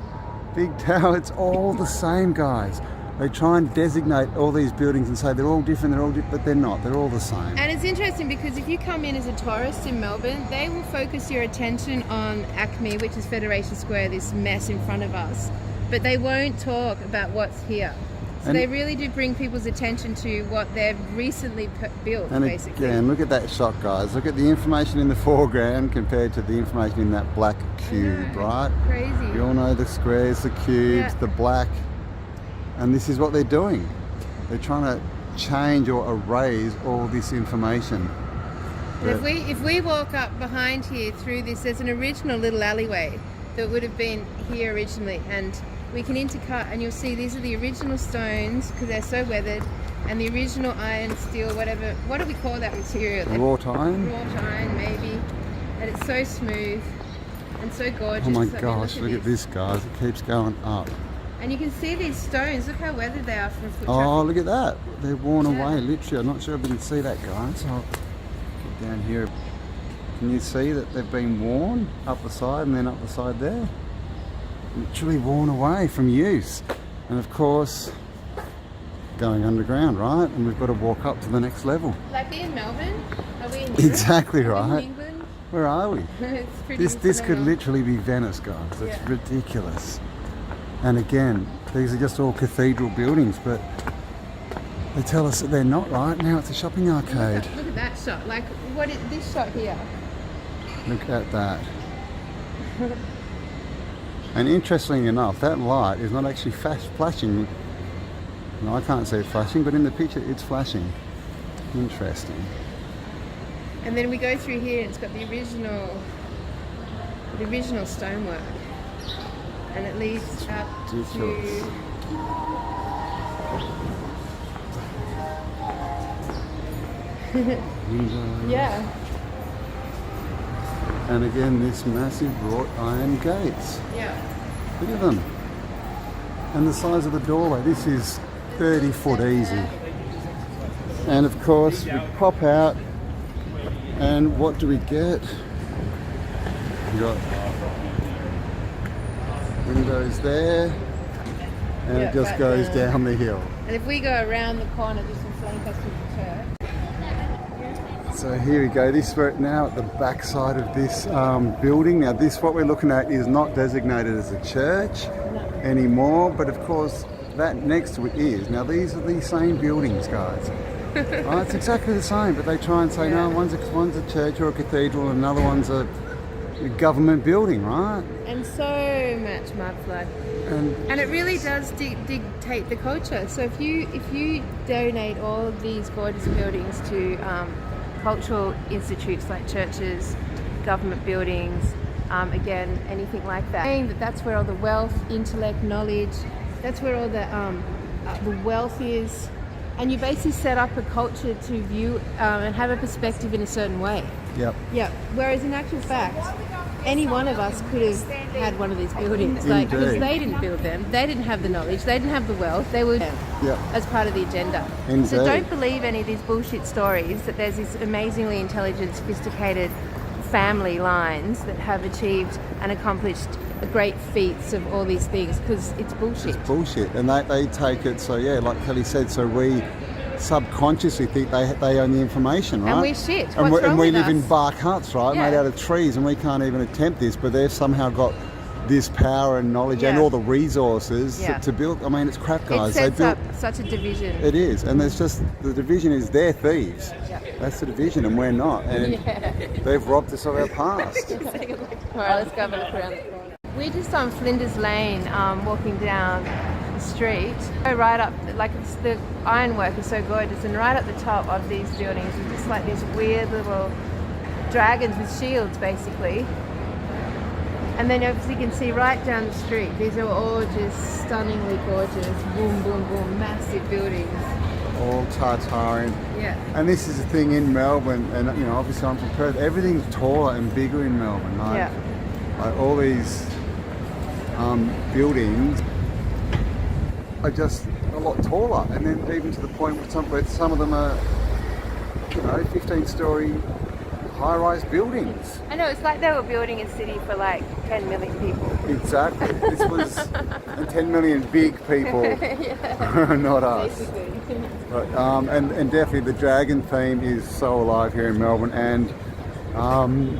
Big tower. It's all the same, guys. They try and designate all these buildings and say they're all different, but they're not. They're all the same. And it's interesting because if you come in as a tourist in Melbourne, they will focus your attention on Acme, which is Federation Square, this mess in front of us, but they won't talk about what's here. So they really do bring people's attention to what they've recently built, And basically. again, look at that shot, guys. Look at the information in the foreground compared to the information in that black cube, right? Crazy. You all know the squares, the cubes, the black. And this is what they're doing. They're trying to change or erase all this information. And if we walk up behind here through this, there's an original little alleyway that would have been here originally, and we can intercut, and you'll see these are the original stones because they're so weathered, and the original iron, steel, whatever. What do we call that material? Wrought iron? Wrought iron, maybe. And it's so smooth and so gorgeous. Oh my I mean, gosh, look at this, guys. It keeps going up. And you can see these stones. Look how weathered they are from foot Oh, traffic. look at that. They're worn away, literally. I'm not sure if you can see that, guys. I'll get down here. Can you see that they've been worn up the side and then up the side there? Literally worn away from use. And of course, going underground, right? And we've got to walk up to the next level. Like in Melbourne? Are we in Europe? Exactly Are we right. in England? Where are we? It's pretty This could phenomenal. literally be Venice, guys. It's Yeah. ridiculous. And again, these are just all cathedral buildings, but they tell us that they're not, right? Now it's a shopping arcade. Look at that shot. Like, what is this shot here? Look at that. And interestingly enough, that light is not actually flashing. No, I can't see it flashing, but in the picture it's flashing. Interesting. And then we go through here and it's got the original stonework. And it leads up Ridiculous. to... yeah. And again, this massive wrought iron gates. Yeah. Look at them. And the size of the doorway. This is 30 foot easy. And of course, we pop out, and what do we get? We got windows there, and it just back goes down. down the hill. And if we go around the corner, this will flank us to the church. So here we go. This we're now at the back side of this building. Now this, what we're looking at, is not designated as a church anymore, but of course that next to it is. Now these are the same buildings, guys. Right, it's exactly the same, but they try and say no, one's a church or a cathedral, and another one's a government building, right? And so much mudflood. And it really does dictate the culture. So if you donate all of these gorgeous buildings to cultural institutes like churches, government buildings, again, anything like that, saying that that's where all the wealth, intellect, knowledge, that's where all the wealth is. And you basically set up a culture to view and have a perspective in a certain way. Yep. Yeah. Whereas in actual fact, any one of us could have had one of these buildings, like, because they didn't build them, they didn't have the knowledge, they didn't have the wealth, they were as part of the agenda. Indeed. So don't believe any of these bullshit stories that there's this amazingly intelligent, sophisticated family lines that have achieved and accomplished great feats of all these things, because it's bullshit. It's bullshit, and they take it. So yeah, like Kelly said, so we subconsciously think they own the information, right? And we're shit. And we with live us? in bark huts, right, Yeah. made out of trees, and we can't even attempt this, but they've somehow got this power and knowledge and Yeah. all the resources Yeah. to build. I mean, it's crap, It guys. sets up such a division. It is, and there's just the division is they're thieves. Yeah. That's the division, and we're not. And they've robbed us of our past. All right, let's go have a look around the corner. We're just on Flinders Lane, walking down the street. Go right up, like the ironwork is so gorgeous, and right at the top of these buildings is just like these weird little dragons with shields, basically. And then as you can see right down the street, these are all just stunningly gorgeous, boom, boom, boom, massive buildings. All Tartarian. Yeah. And this is the thing in Melbourne, and you know, obviously I'm from Perth. Everything's taller and bigger in Melbourne. Like, like all these buildings are just a lot taller, and then even to the point where some of them are, you know, 15-story high-rise buildings. I know, it's like they were building a city for like 10 million people. Exactly. This was and 10 million big people, not us. Basically. But, and definitely the dragon theme is so alive here in Melbourne, and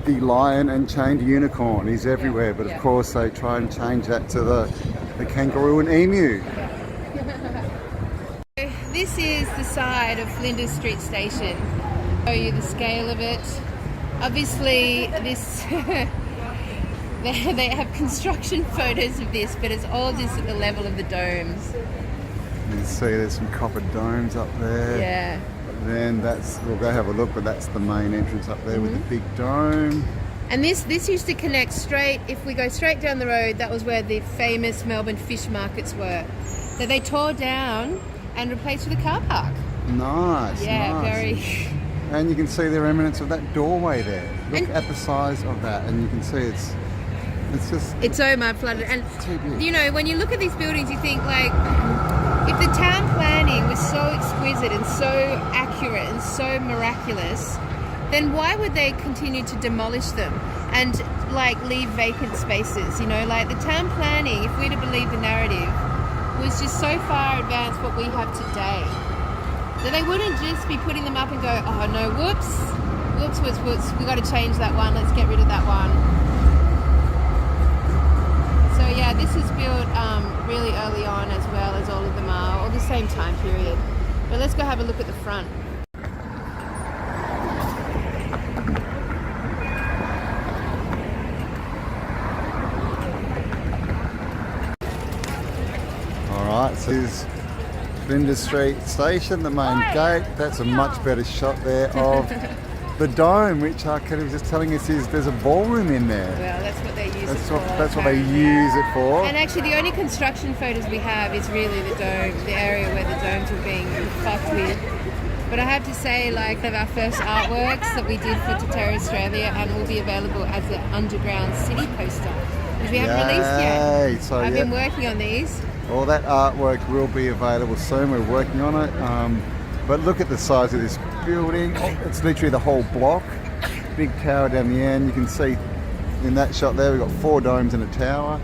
the lion and chained unicorn is everywhere. But of course they try and change that to the kangaroo and emu. This is the side of Flinders Street Station. I'll show you the scale of it. Obviously this they have construction photos of this, but it's all just at the level of the domes. You can see there's some copper domes up there. Yeah. Then we'll go have a look, but that's the main entrance up there with the big dome. And this used to connect straight, if we go straight down the road, that was where the famous Melbourne fish markets were. That they tore down and replaced with a car park. Nice. Yeah, nice. very. And you can see the remnants of that doorway there. Look at the size of that, and you can see it's just... It's so mud flooded. And, too big. you know, when you look at these buildings, you think, like, if the town planning was so exquisite and so accurate and so miraculous, then why would they continue to demolish them and, like, leave vacant spaces? You know, like, the town planning, if we're to believe the narrative, was just so far advanced what we have today. So they wouldn't just be putting them up and go, oh no, whoops, we got to change that one, let's get rid of that one. So yeah, this is built really early on, as well as all of them are, all the same time period. But let's go have a look at the front. Alright, so this is Flinders Street Station, the main gate. That's a much better shot there of the dome, which Kelly was just telling us there's a ballroom in there. Well, that's what they use it for. That's what they use it for. And actually the only construction photos we have is really the dome, the area where the domes were being fucked with. But I have to say, like, one of our first artworks that we did for Tartaria Australia, and will be available as an underground city poster, which we haven't released yet. So, I've been working on these. All that artwork will be available soon. We're working on it. But look at the size of this building. It's literally the whole block. Big tower down the end. You can see in that shot there, we've got 4 domes and a tower.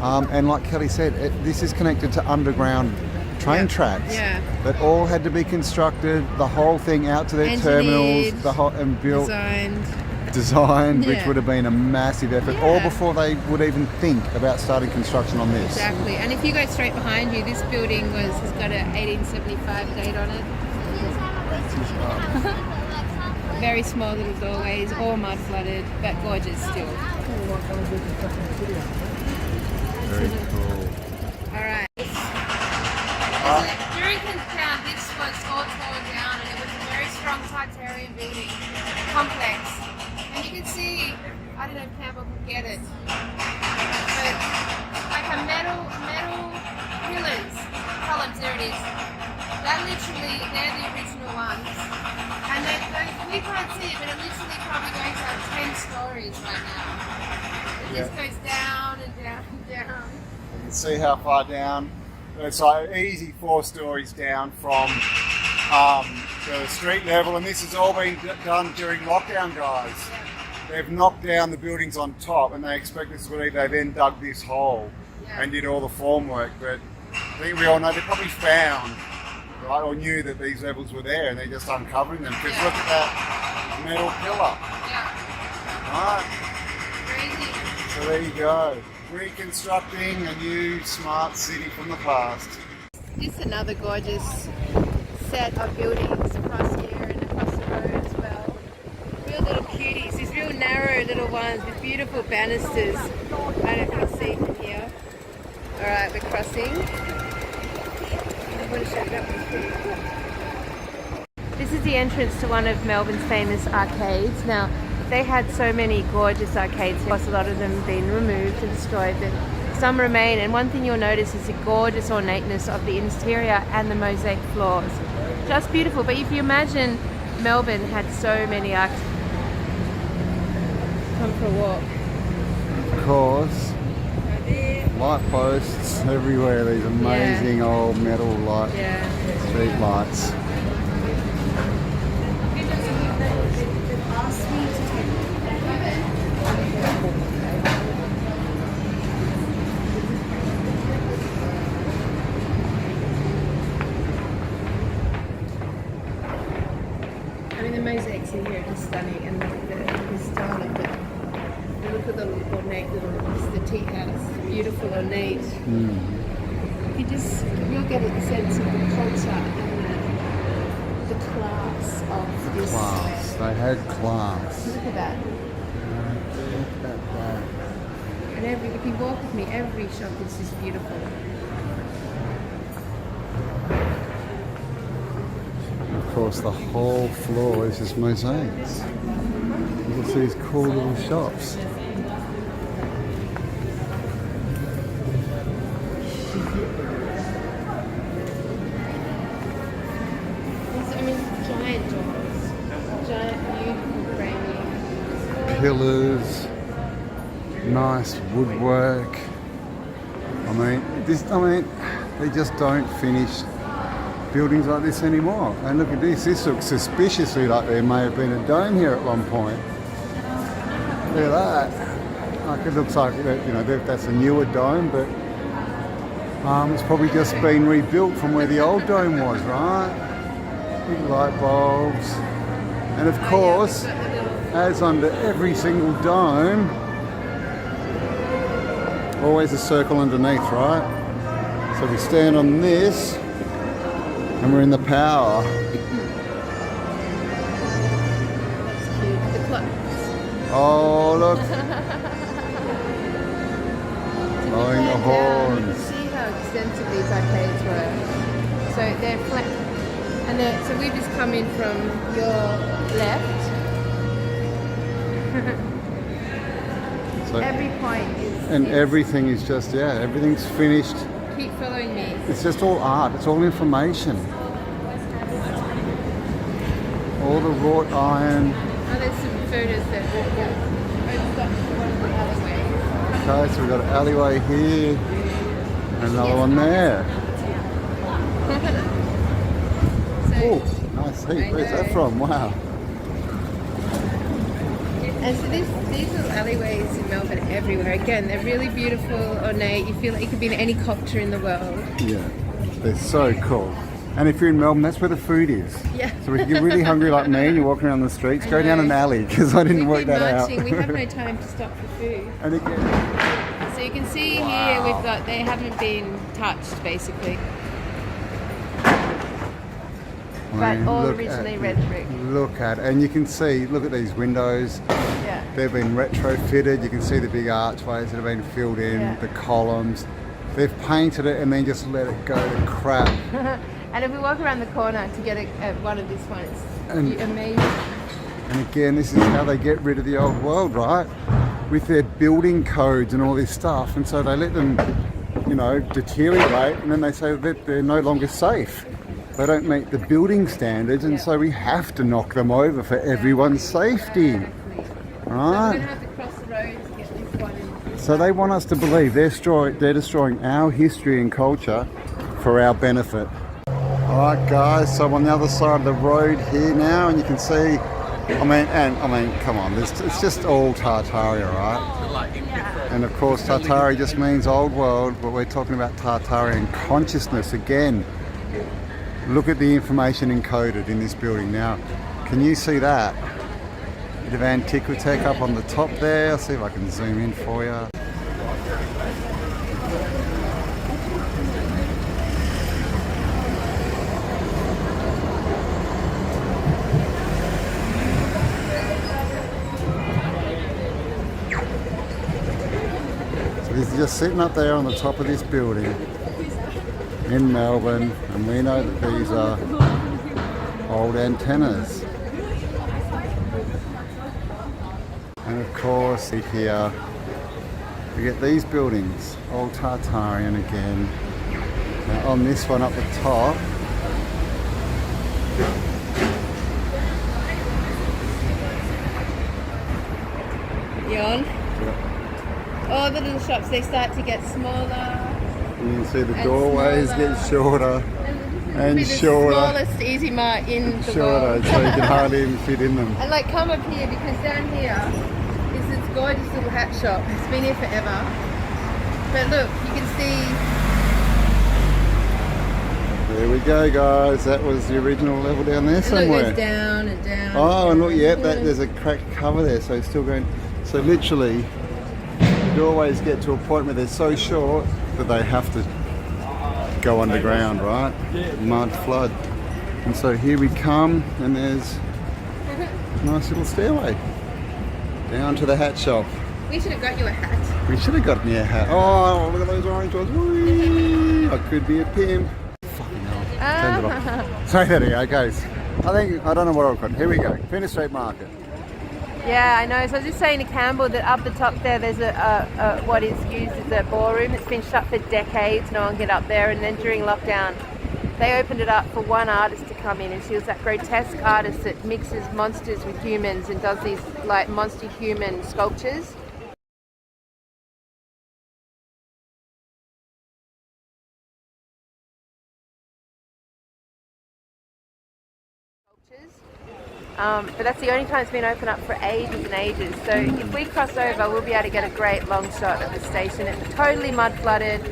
And like Kelly said, this is connected to underground train tracks that all had to be constructed, the whole thing out to their terminals, and built, designed, which would have been a massive effort, all before they would even think about starting construction on this. Exactly. And if you go straight behind you, this building has got an 1875 date on it. Very small little doorways, all mud flooded, but gorgeous still. Very cool. Alright. During town, this was all torn down, and it was a very strong Tartarian building complex. And you can see, I don't know if Cambell can get it, but like a metal pillars, columns, there it is. That literally, they're the original ones. And we can't see it, but it literally probably goes up 10 stories right now. It just goes down and down and down. You can see how far down. It's like easy 4 stories down from the street level, and this has all been done during lockdown, guys. They've knocked down the buildings on top, and they expect us to believe they then dug this hole and did all the formwork. But I think we all know they probably found, right, or knew that these levels were there, and they're just uncovering them. Because look at that metal pillar. Yeah. Right. Crazy. So there you go. Reconstructing a new smart city from the past. This is another gorgeous set of buildings across here and across the road as well. Real little cuties, these real narrow little ones with beautiful banisters. I don't know if you can see from here. Alright, we're crossing. I'm going to show you that one too. This is the entrance to one of Melbourne's famous arcades. Now, they had so many gorgeous arcades, of course a lot of them have been removed and destroyed, but some remain, and one thing you'll notice is the gorgeous ornateness of the interior and the mosaic floors. Just beautiful. But if you imagine Melbourne had so many arcades. Come for a walk. Of course. Light posts everywhere, these amazing old metal light street lights. The mosaics in here are just stunning, and the style of it. Look at the ornate little, the tea house, beautiful ornate. You you'll get a sense of the culture and the class of this. Class, they had class. Look at that. Look at that. And if you walk with me, every shop is just beautiful. Of course, the whole floor is just mosaics. You can see these cool little shops. Giant doors, giant beautiful framing. Pillars, nice woodwork. They just don't finish buildings like this anymore. And look at this. This looks suspiciously like there may have been a dome here at one point. Look at that. Like it looks like that's a newer dome, but it's probably just been rebuilt from where the old dome was, right? Big light bulbs, and of course, as under every single dome, always a circle underneath, right? So we stand on this. And we're in the power. That's cute. The clocks. Oh, look. Blowing the horns. See how extensive these arcades were. So they're flat. And so we've just come in from your left. So every point is... And everything is just, everything's finished. Keep following me. It's just all art, it's all information. All the wrought iron. Oh, there's some photos that we've got the alleyway. Okay, so we've got an alleyway here, and another one there. Oh, nice heat. Where's that from? Wow. And so these little alleyways in Melbourne are everywhere. Again, they're really beautiful, ornate. You feel like you could be in any culture in the world. Yeah, they're so cool. And if you're in Melbourne, that's where the food is. Yeah. So if you're really hungry like me and you're walking around the streets, go down an alley, because I didn't work that out. We have no time to stop for food. And again, so you can see here they haven't been touched basically. But all originally red brick. Look at it. And you can see, look at these windows. Yeah. They've been retrofitted. You can see the big archways that have been filled in, the columns. They've painted it and then just let it go to crap. And if we walk around the corner to get one of these ones, it's amazing. And again, this is how they get rid of the old world, right? With their building codes and all this stuff. And so they let them, deteriorate, and then they say that they're no longer safe. They don't meet the building standards, and so we have to knock them over for everyone's safety. Right? So we're going to have to cross the road to get this one. So they want us to believe they're destroying our history and culture for our benefit. Alright guys, so I'm on the other side of the road here now, and you can see, come on, it's just all Tartaria, right? And of course Tartaria just means old world, but we're talking about Tartarian consciousness again. Look at the information encoded in this building now. Can you see that? Bit of Antiquitech up on the top there. I'll see if I can zoom in for you. just sitting up there on the top of this building in Melbourne, and we know that these are old antennas. And of course, here we get these buildings, old Tartarian again. Now on this one up the top, You on? All the little shops, they start to get smaller. you can see the And doorways smaller. get shorter and Be shorter. the smallest Easy Mart in the Shorter, world. so you can hardly even fit in them. And like come up here because down here is this gorgeous little hat shop. It's been here forever. But look, you can see. There we go, guys. That was the original level down there And look, it somewhere. goes down and down. Oh, and look, down. yeah, there's a cracked cover there, so it's still going. So literally, the doorways get to a point where they're so short that they have to go underground, right? Mud flood. And so here we come, and there's a nice little stairway down to the hat shop. We should have got you a hat. We should have gotten you a hat. Oh, look at those orange ones. Whee! I could be a pimp. Fucking hell. Turn it off. So there we go, guys. I don't know what I've got. Here we go. Flinders Street Market. Yeah, I know. So I was just saying to Campbell that up the top there's a what is used as a ballroom. It's been shut for decades. No one can get up there. And then during lockdown, they opened it up for one artist to come in, and she was that grotesque artist that mixes monsters with humans and does these like monster human sculptures. But that's the only time it's been open up for ages and ages. So if we cross over, we'll be able to get a great long shot of the station. It's totally mud flooded,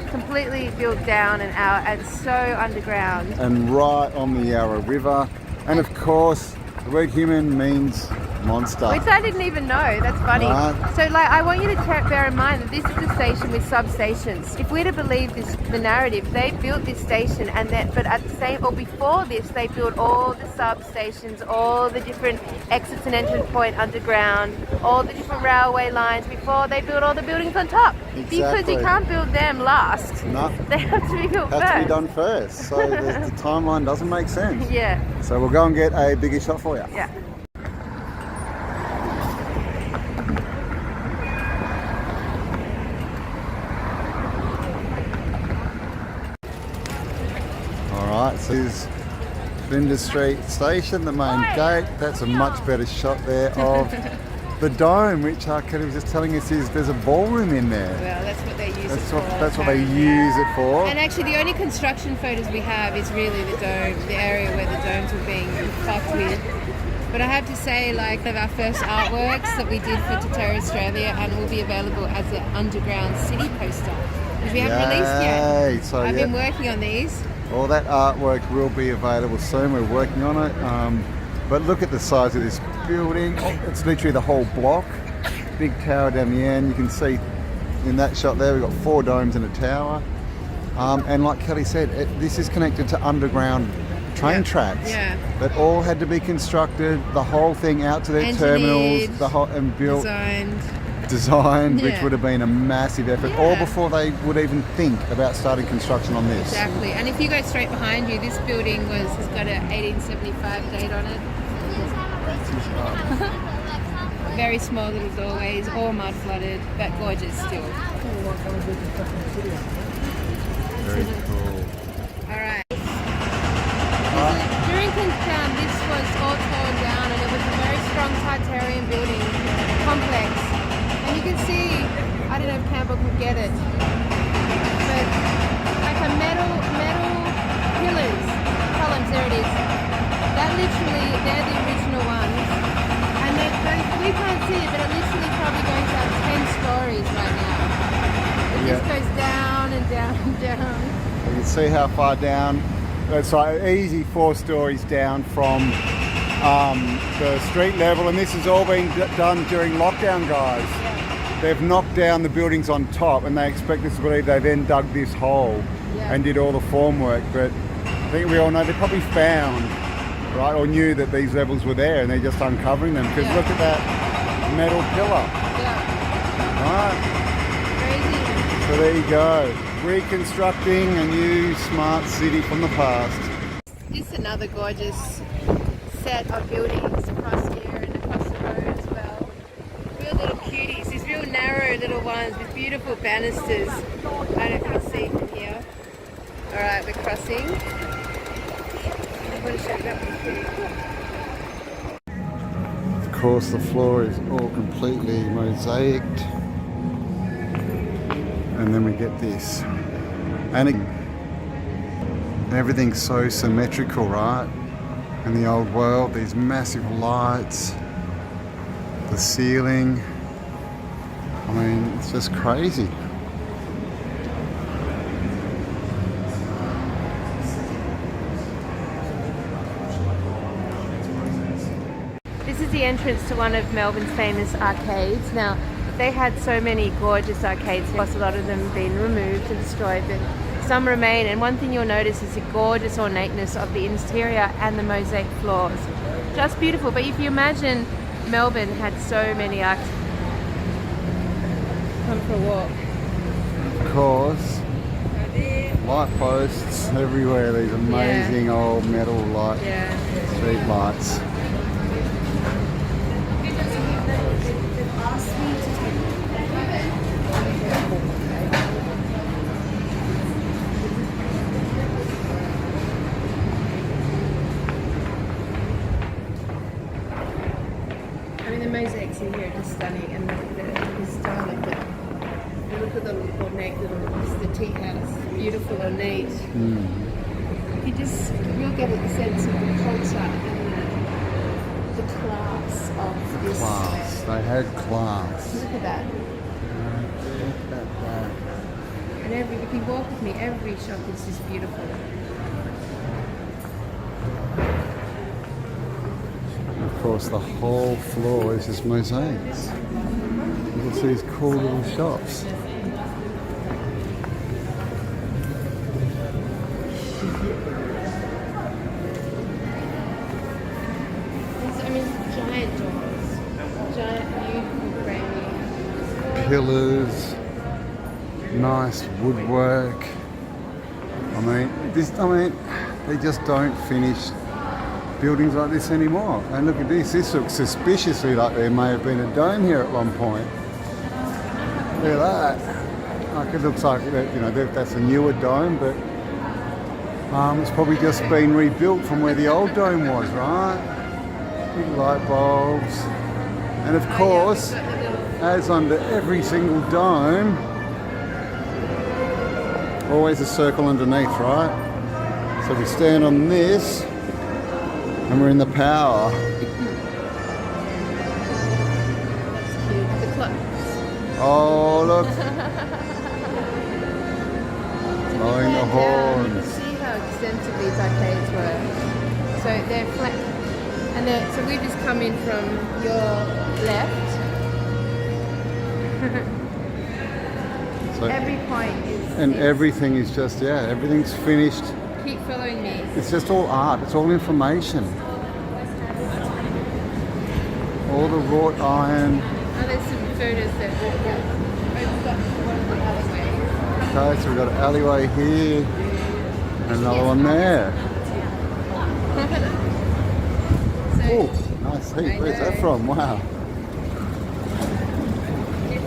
completely built down and out, and so underground. And right on the Yarra River. And of course, the word human means monster. Which I didn't even know. That's funny. Right. So, like, I want you to bear in mind that this is a station with substations. If we're to believe the narrative, they built this station, and then, but at the same, or before this, they built all the substations, all the different exits and entrance point underground, all the different railway lines before they built all the buildings on top. Because Exactly. you can't build them last. No. They have to be built Has first. to be done first. So the timeline doesn't make sense. Yeah. So we'll go and get a bigger shot for you. Yeah. Alright, so this is Flinders Street Station, the main gate. That's a much better shot there of the dome, which Kelly was just telling us is there's a ballroom in there. Well, that's what they use it for. That's what they use it for. And actually, the only construction photos we have is really the dome, the area where the domes were being fucked with. But I have to say, like, one of our first artworks that we did for Tartaria Australia and will be available as an underground city poster, which we haven't released yet. Yay. So I've yeah, been working on these. all that artwork will be available soon. We're working on it. But look at the size of this building. It's literally the whole block. Big tower down the end. You can see in that shot there, we've got 4 domes and a tower. And like Kelly said, this is connected to underground train tracks that all had to be constructed, the whole thing out to their terminals, and built, designed, which would have been a massive effort, all before they would even think about starting construction on this. Exactly. And if you go straight behind you, this building has got an 1875 date on it. Very small little doorways, all mud flooded, but gorgeous still. Very cool. Alright. During Kingstown, this was all torn down, and it was a very strong Tartarian building complex. And you can see, I don't know if Campbell could get it, but like a metal pillars, columns, there it is. That literally, they're the original ones. And we can't see it, but it literally probably goes up 10 stories right now. It just goes down and down and down. You can see how far down. It's like easy 4 stories down from the street level, and this has all been done during lockdown, guys. They've knocked down the buildings on top, and they expect us to believe they then dug this hole and did all the formwork. But I think we all know they probably found, right, or knew that these levels were there, and they're just uncovering them. Because look at that metal pillar. Yeah. Right. Crazy. So there you go, reconstructing a new smart city from the past. Just another gorgeous set of buildings across here and across the road as well. Real little cuties, these real narrow little ones with beautiful banisters. I don't know if you can see from here. Alright, we're crossing. I'm going to show you that one too. Of course, the floor is all completely mosaiced. And then we get this. And everything's so symmetrical, right? In the old world, these massive lights, the ceiling. I mean, it's just crazy. This is the entrance to one of Melbourne's famous arcades. Now, they had so many gorgeous arcades, plus a lot of them been removed and destroyed, but some remain. And one thing you'll notice is the gorgeous ornateness of the interior and the mosaic floors. Just beautiful. But if you imagine Melbourne had so many arcades. Come for a walk. Of course, light posts everywhere, these amazing old metal light street lights. Mosaics in here are just stunning, and the style of it. Look at the ornate little, the tea house, beautiful, ornate. You just, you'll get a sense of the culture and the class of this. Class, they had class. Look at that. And if you walk with me, every shop is just beautiful. Of course, the whole floor is just mosaics. You can see these cool little shops. I mean, giant doors, giant beautiful framing. Pillars, nice woodwork. I mean, they just don't finish buildings like this anymore. And look at this. This looks suspiciously like there may have been a dome here at one point. Look at that. Like it looks like that, you know, that's a newer dome, but it's probably just been rebuilt from where the old dome was, right? Big light bulbs. And of course, as under every single dome, always a circle underneath, right? So we stand on this, and we're in the power. That's cute. The clocks. Oh, look. Blowing the You horns. can see how extensive these arcades were. So they're flat. And so we've just come in from your left. So, Every point is... and everything is just, everything's finished. Keep following me. It's just all art. It's all information. All the wrought iron. Oh, there's some photos that we've got one of the alleyways. Okay, so we've got an alleyway here and another one there. Oh, nice heat. Where's that from? Wow.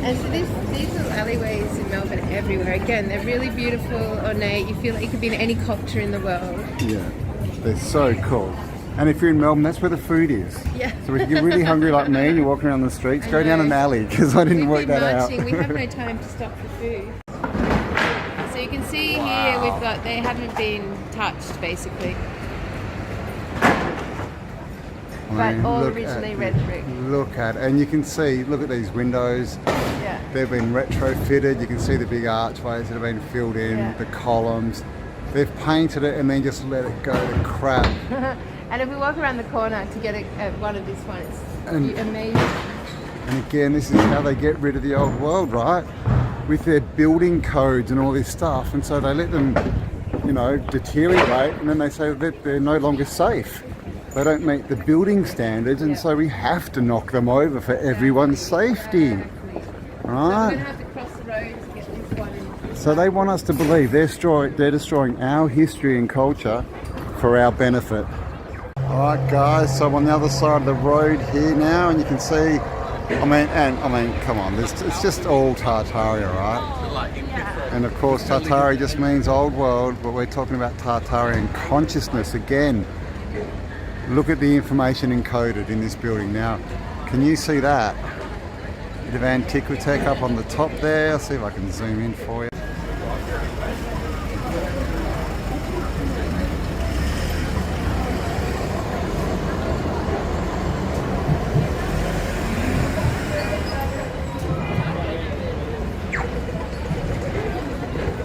And so these little alleyways in Melbourne are everywhere. Again, they're really beautiful, ornate. You feel like you could be in any culture in the world. Yeah, they're so cool. And if you're in Melbourne, that's where the food is. Yeah. So if you're really hungry like me and you're walking around the streets, go down an alley, because I didn't work that out. We have no time to stop for food. So you can see here we've got, they haven't been touched basically. But all originally red brick. Look at it. And you can see, look at these windows. Yeah. They've been retrofitted. You can see the big archways that have been filled in, the columns. They've painted it and then just let it go to crap. And if we walk around the corner to get one of these ones, it's amazing. And again, this is how they get rid of the old world, right? With their building codes and all this stuff. And so they let them, you know, deteriorate, and then they say that they're no longer safe. They don't meet the building standards, and so we have to knock them over for everyone's safety. Exactly. Right? So we're going to have to cross the road to get this one. So they want us to believe they're destroying our history and culture for our benefit. All right, guys, so I'm on the other side of the road here now, and you can see, I mean, come on, it's just all Tartaria, right? And of course, Tartaria just means old world, but we're talking about Tartarian consciousness again. Look at the information encoded in this building. Now, can you see that? Bit of Antiquitech up on the top there. I'll see if I can zoom in for you.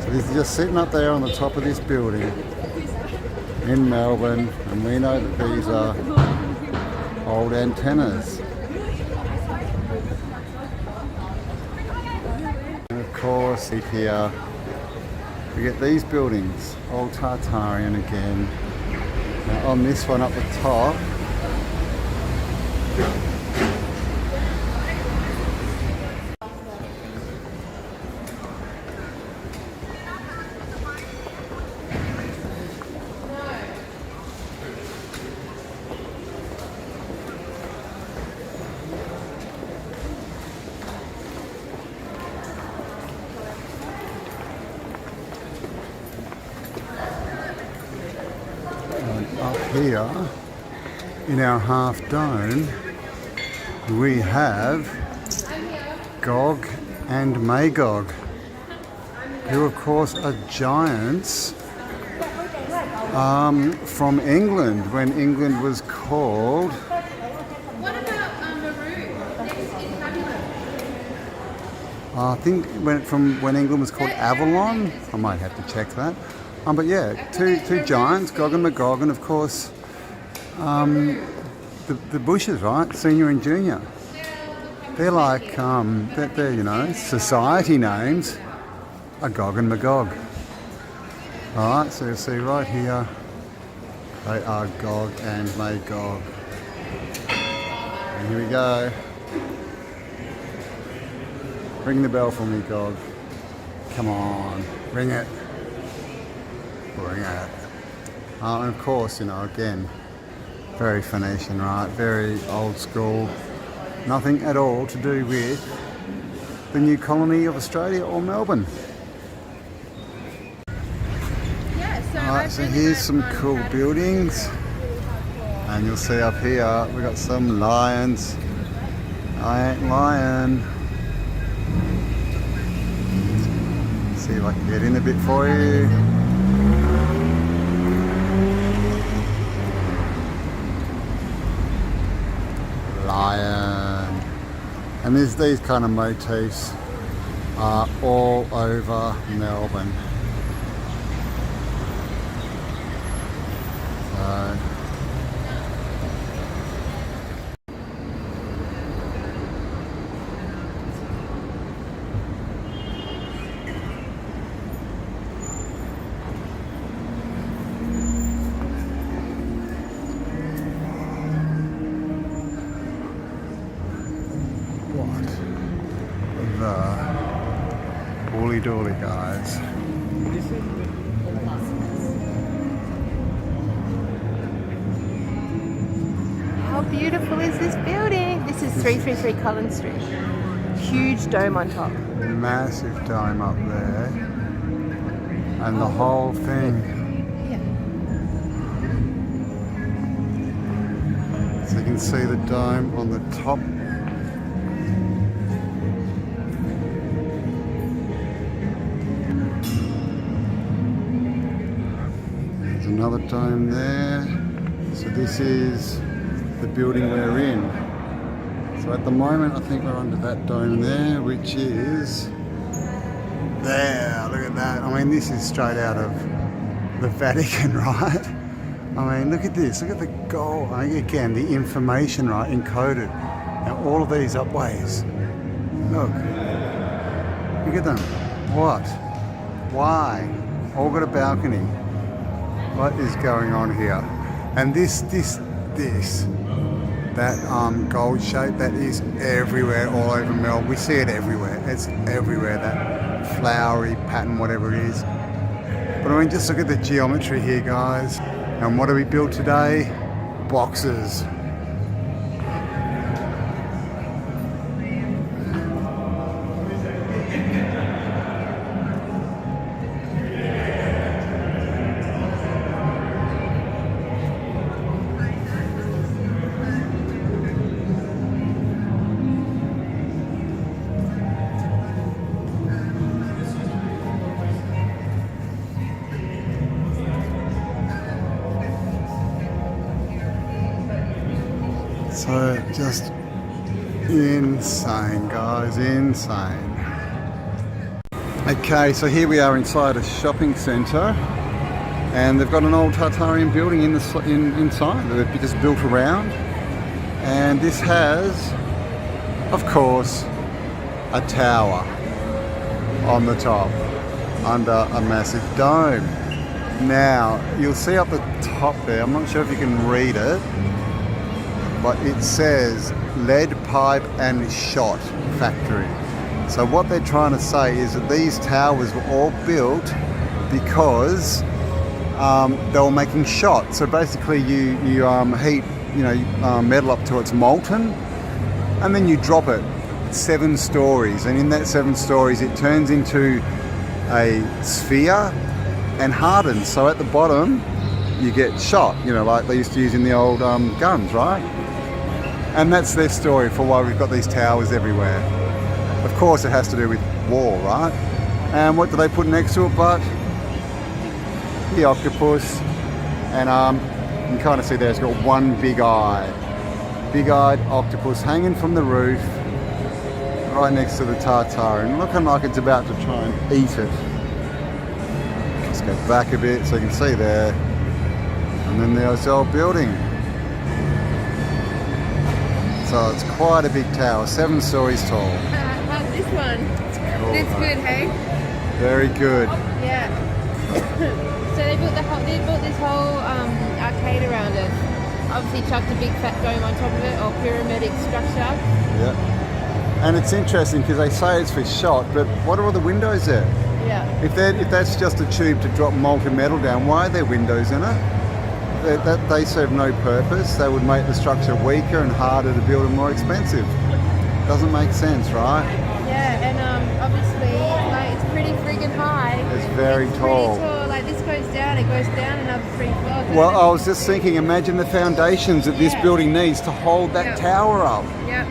This is just sitting up there on the top of this building in Melbourne, and we know that these are old antennas. And of course, here we get these buildings, old Tartarian again. Now on this one up the top, here in our half dome we have Gog and Magog, who of course are giants from England, when England was called, What about Maroon? I think when England was called Avalon. I might have to check that. But yeah, two giants, Gog and Magog, and of course the Bushes, right? Senior and Junior. They're like they're you know, society names are Gog and Magog. All right, so you see right here, they are Gog and Magog. And here we go. Ring the bell for me, Gog. Come on, ring it. Ring it. And of course, you know, again, very Phoenician, right? Very old school. Nothing at all to do with the new colony of Australia or Melbourne. Alright, so here's some cool buildings. And you'll see up here, we've got some lions. I ain't lying. See if I can get in a bit for you. Lion. And there's these kind of motifs are all over Melbourne. So Dooly, guys. How beautiful is this building? This is 333 Cullen Street. Huge dome on top. Massive dome up there. And the whole thing. Yeah. So you can see the dome on the top. Another dome there. So this is the building we're in. So at the moment I think we're under that dome there, which is there. Look at that. I mean, this is straight out of the Vatican, right? I mean, look at this. Look at the gold. I mean, again, the information, right, encoded. Now all of these upways. Look at them. What? Why? All got a balcony. What is going on here? And this, that gold shape, that is everywhere all over Melbourne. We see it everywhere. It's everywhere, that flowery pattern, whatever it is. But I mean, just look at the geometry here, guys. And what do we build today? Boxes. So just insane, guys, insane. Okay, so here we are inside a shopping centre, and they've got an old Tartarian building inside that they've just built around, and this has, of course, a tower on the top under a massive dome. Now you'll see up the top there, I'm not sure if you can read it, but it says lead pipe and shot factory. So what they're trying to say is that these towers were all built because they were making shot. So basically you heat metal up till it's molten, and then you drop it 7 stories, and in that 7 stories it turns into a sphere and hardens. So at the bottom you get shot, like they used to use in the old guns, right? And that's their story for why we've got these towers everywhere. Of course it has to do with war, right? And what do they put next to it but the octopus? And you can kind of see there it's got one big eye. Big-eyed octopus hanging from the roof right next to the Tartarian, looking like it's about to try and eat it. Let's go back a bit so you can see there. And then there's the old building. So it's quite a big tower, 7 stories tall. How's this one? It's cool, That's good, hey? Very good. Yeah. So they built this whole arcade around it. Obviously chucked a big fat dome on top of it, or pyramidic structure. Yeah. And it's interesting because they say it's for shot, but what are all the windows there? Yeah. If that's just a tube to drop molten metal down, why are there windows in it? They serve no purpose. They would make the structure weaker and harder to build and more expensive. Doesn't make sense, right? Yeah, and obviously, like, it's pretty friggin' high. It's very tall. Pretty tall. Like, this goes down another 3 floors. Well, I was just thinking, imagine the foundations that this building needs to hold that tower up. Yeah.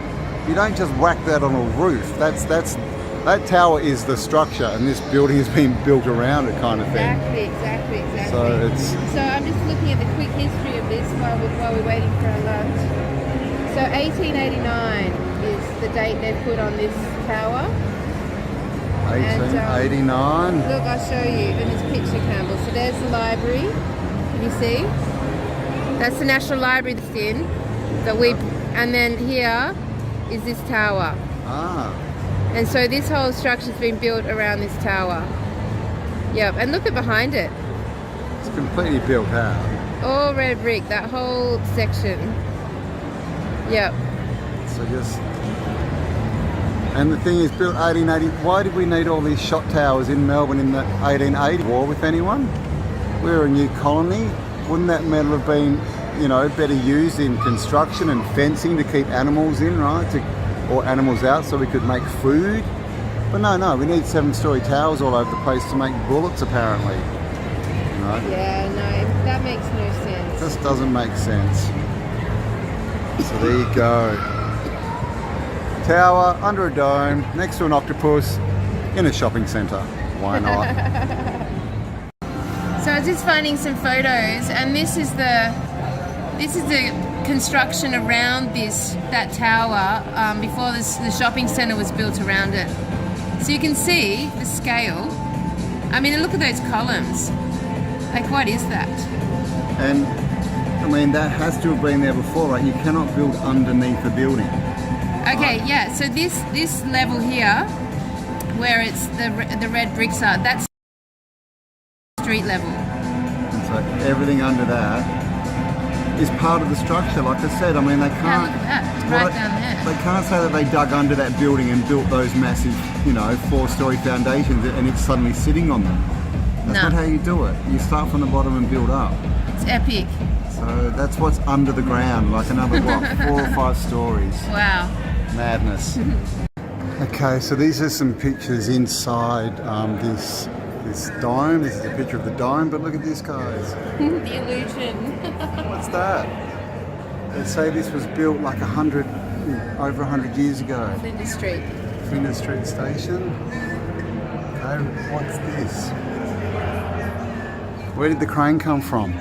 You don't just whack that on a roof. That tower is the structure, and this building is being built around it, kind of thing. Exactly. So I'm just looking at the quick history of this while we're waiting for our lunch. So 1889 is the date they put on this tower. 1889. Look, I'll show you in this picture, Campbell. So there's the library. Can you see? That's the National Library that's in. And then here is this tower. Ah. And so this whole structure's been built around this tower. Yep, and look at behind it. It's completely built out. All red brick, that whole section. Yep. So and the thing is, built 1880. Why did we need all these shot towers in Melbourne in the 1880 war with anyone? We were a new colony. Wouldn't that metal have been, better used in construction and fencing to keep animals in, right? Or animals out so we could make food? But no, we need 7-story towers all over the place to make bullets, apparently. Yeah, no, that makes no sense. It just doesn't make sense. So there you go. Tower under a dome, next to an octopus, in a shopping centre. Why not? So I was just finding some photos, and this is the construction around that tower before the shopping centre was built around it. So you can see the scale. I mean, look at those columns. Like, what is that? And I mean, that has to have been there before, right? You cannot build underneath a building. Okay, yeah. So this level here, where it's the red bricks are, that's street level. And so everything under that is part of the structure. Like I said, I mean, they can't. Yeah, look at that. right down there. They can't say that they dug under that building and built those massive, you know, 4-story foundations and it's suddenly sitting on them. That's not how you do it. You start from the bottom and build up. It's epic. So that's what's under the ground, like another, what, 4 or 5 stories. Wow. Madness. Okay, so these are some pictures inside this dome. This is a picture of the dome, but look at this, guys. The illusion. What's that? They say this was built like over 100 years ago. Flinders Street. Flinders Street Station. Okay, what's this? Where did the crane come from?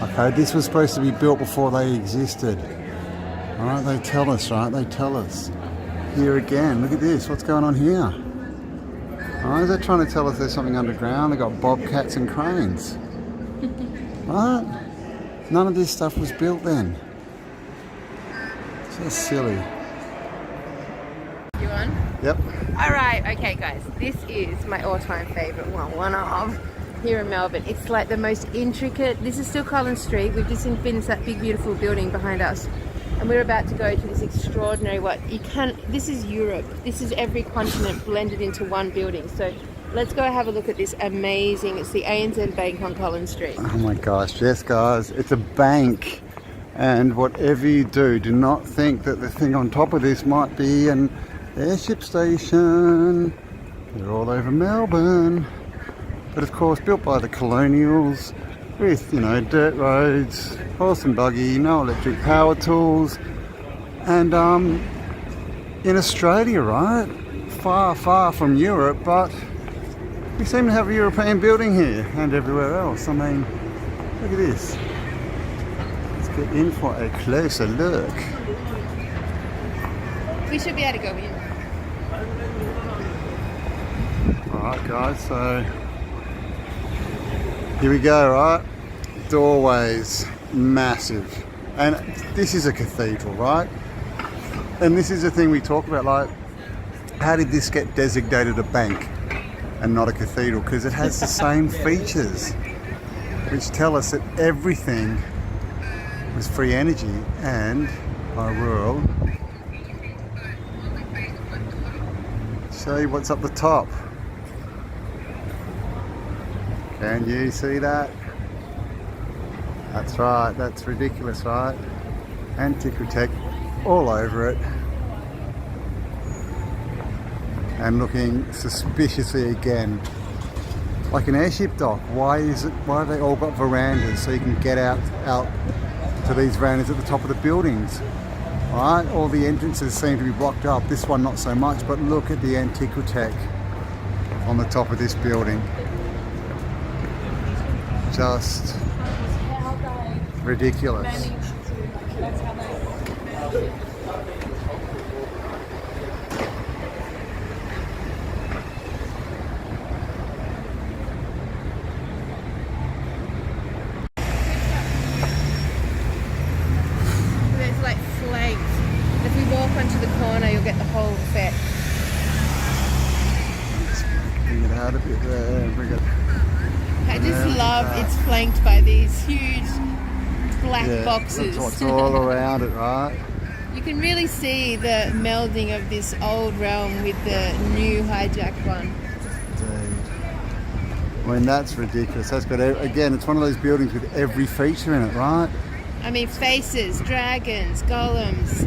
Okay, this was supposed to be built before they existed. All right, they tell us, right? They tell us. Here again, look at this. What's going on here? Oh, is that trying to tell us there's something underground? They got bobcats and cranes. Right? None of this stuff was built then. So silly. You on? Yep. All right, okay guys, this is my all-time favorite one of here in Melbourne. It's like the most intricate. This is still Collins Street. We've just seen Finn's, that big beautiful building behind us, and we're about to go to this extraordinary, this is Europe. This is every continent blended into one building. So let's go have a look at this amazing, it's the ANZ Bank on Collins Street. Oh my gosh, yes guys, it's a bank. And whatever you do, do not think that the thing on top of this might be an airship station. They're all over Melbourne. But of course, built by the colonials with, you know, dirt roads, horse and buggy, no electric power tools. And in Australia, right? Far, far from Europe, but we seem to have a European building here and everywhere else. I mean, look at this. Get in for a closer look. We should be able to go in. Alright guys, so here we go, right? Doorways, massive. And this is a cathedral, right? And this is the thing we talk about, like, how did this get designated a bank and not a cathedral? Because it has the same features, which tell us that everything was free energy. And I will show you what's up the top. Can you see that? That's right, that's ridiculous, right? Antiquitech all over it. And looking suspiciously again like an airship dock. Why have they all got verandas so you can get out to these verandas at the top of the buildings? Right, all the entrances seem to be blocked up. This one not so much, but look at the Antiquitech on the top of this building. Just ridiculous. Onto the corner, you'll get the whole effect. Bring it out a bit there. Bring it. I just love it's flanked by these huge black boxes. That's what's all around it, right? You can really see the melding of this old realm with the new hijacked one. Indeed. I mean, that's ridiculous. That's got, again, it's one of those buildings with every feature in it, right? I mean, faces, dragons, golems,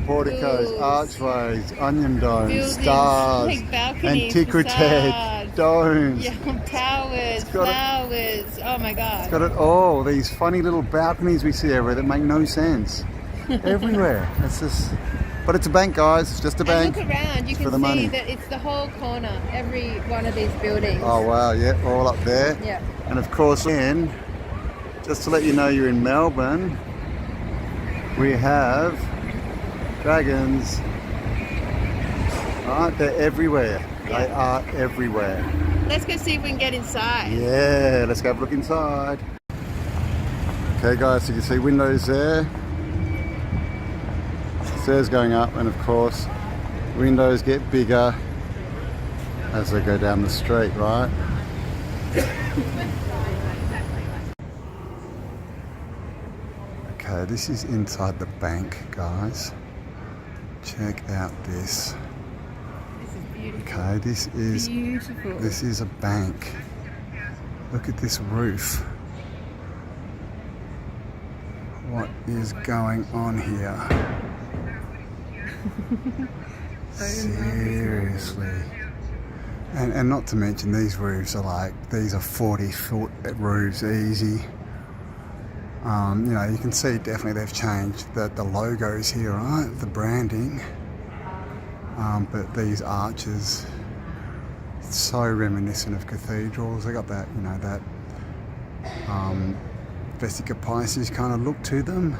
porticos, ghouls, archways, onion domes, buildings, stars, like balconies, Antiquitech, domes. yeah, towers, flowers. Oh my God! It's got it all. These funny little balconies we see everywhere that make no sense. Everywhere. It's just, but it's a bank, guys. It's just a bank. And look around. You can see money. that it's the whole corner. Every one of these buildings. Oh wow! Yeah, all up there. Yeah. And of course, just to let you know you're in Melbourne, we have dragons. Right, they're everywhere. Yeah. They are everywhere. Let's go see if we can get inside. Yeah, let's go have a look inside. Okay guys, so you can see windows there. Stairs going up, and of course, windows get bigger as they go down the street, right? Okay, this is inside the bank, guys. Check out this. This is beautiful. Okay, this is Beautiful. this is a bank. Look at this roof. What is going on here? Seriously. And not to mention these roofs are like, these are 40-foot roofs, easy. You know, you can see definitely they've changed the logos here, right? The branding. But these arches, it's so reminiscent of cathedrals. They got that, you know, that Vesica Pisces kind of look to them.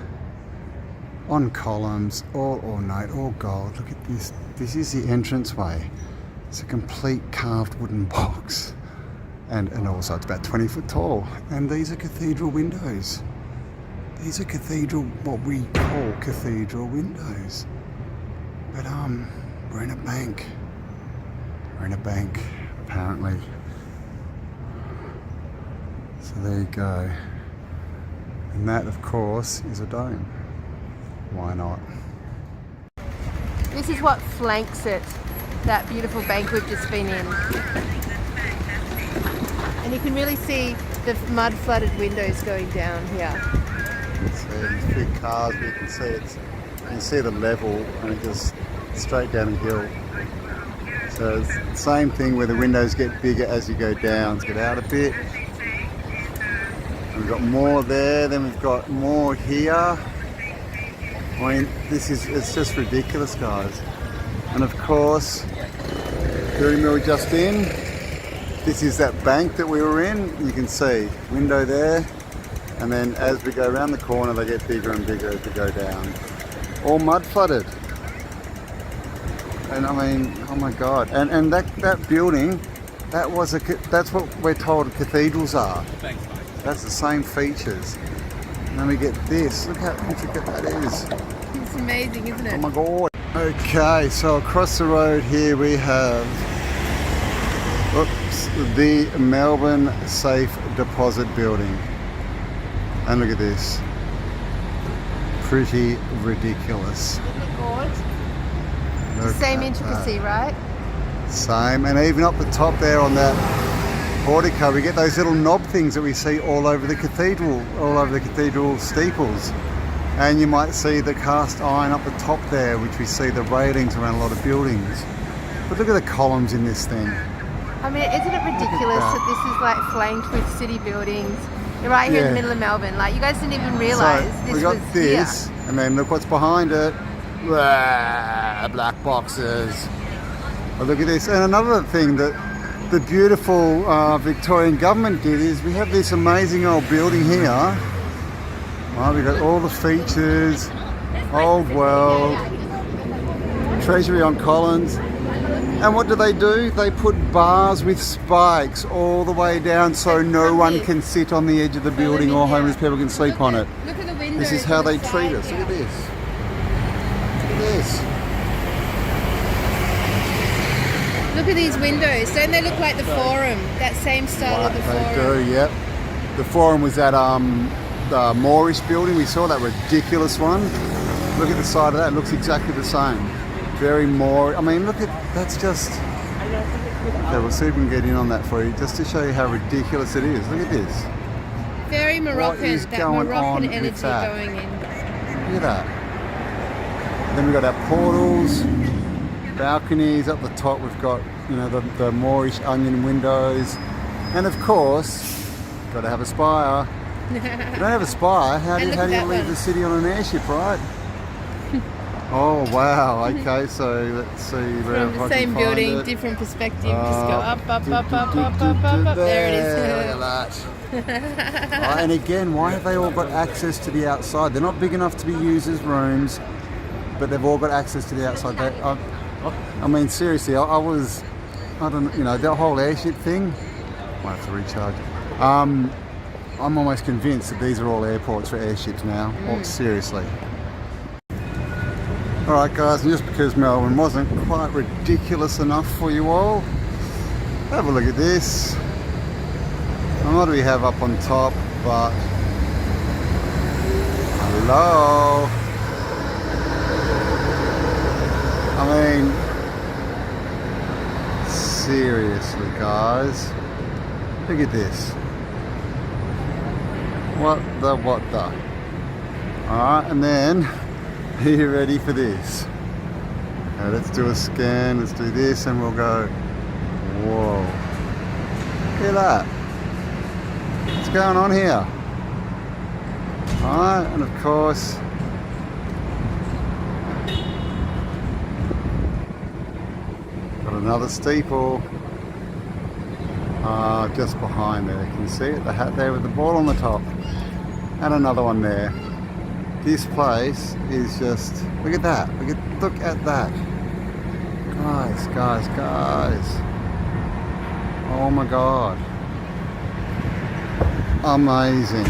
On columns, all ornate, all gold. Look at this. This is the entranceway. It's a complete carved wooden box. And also it's about 20 foot tall. And these are cathedral windows. These are what we call cathedral windows. But we're in a bank. We're in a bank, apparently. So there you go. And that, of course, is a dome. Why not? This is what flanks it, that beautiful bank we've just been in. And you can really see the mud flooded windows going down here. You can see these big cars, but you can see you can see the level, and it goes straight down the hill. So it's the same thing where the windows get bigger as you go down. Let's get out a bit. And we've got more there, then we've got more here. I mean, it's just ridiculous, guys. And of course, the room we were just in, this is that bank that we were in. You can see, window there. And then as we go around the corner, they get bigger and bigger as we go down. All mud flooded. And I mean, oh my God. And that building, that's what we're told cathedrals are. That's the same features. And then we get this. Look how intricate that is. It's amazing, isn't it? Oh my God. Okay, so across the road here we have the Melbourne Safe Deposit Building. And look at this. Pretty ridiculous. Isn't it gorgeous? Look Same at intricacy, right? that. Same, and even up the top there on that portico, we get those little knob things that we see all over the cathedral steeples. And you might see the cast iron up the top there, which we see the railings around a lot of buildings. But look at the columns in this thing. I mean, isn't it ridiculous that this is like flanked with city buildings? You're right here in the middle of Melbourne. Like, you guys didn't even realise this we got was this, here. and then look what's behind it. Blah, black boxes. But look at this. And another thing that the beautiful Victorian government did is we have this amazing old building here. Right, we've got all the features, old world, Treasury on Collins. And what do? They put bars with spikes all the way down so no one can sit on the edge of the building or homeless people can sleep on it. Look at the windows. This is how they treat us. Look at this. Look at this. Look at these windows. Don't they look like the Forum? That same style of the Forum. They do, yep. The Forum was that the Moorish building. We saw that ridiculous one. Look at the side of that. It looks exactly the same. Very Moorish. I mean, look at, that's just... Okay, we'll see if we can get in on that for you, just to show you how ridiculous it is. Look at this. Very Moroccan, that Moroccan energy that? going in. Look at that. Then we've got our portals, balconies. Up the top we've got, you know, the Moorish onion windows. And of course, got to have a spire. If you don't have a spire, how do you leave the city on an airship, right? Oh wow, okay, so let's see where From the same building, different perspective, just go up. There it is. Look at that. And again, why have they all got access to the outside? They're not big enough to be used as rooms, but they've all got access to the outside. I mean, seriously, I don't, you know, that whole airship thing, might have to recharge. I'm almost convinced that these are all airports for airships now. Oh, seriously. Alright guys, and just because Melbourne wasn't quite ridiculous enough for you all, have a look at this. And what do we have up on top but a Hello. I mean, seriously, guys, look at this. What the? Alright, and then, are you ready for this? Now let's do a scan, let's do this, and we'll go, whoa. Look at that. What's going on here? Alright, and of course, got another steeple just behind there. Can you see it? The hat there with the ball on the top. And another one there. This place is just, look at that. Look at that. Guys. Oh my God. Amazing.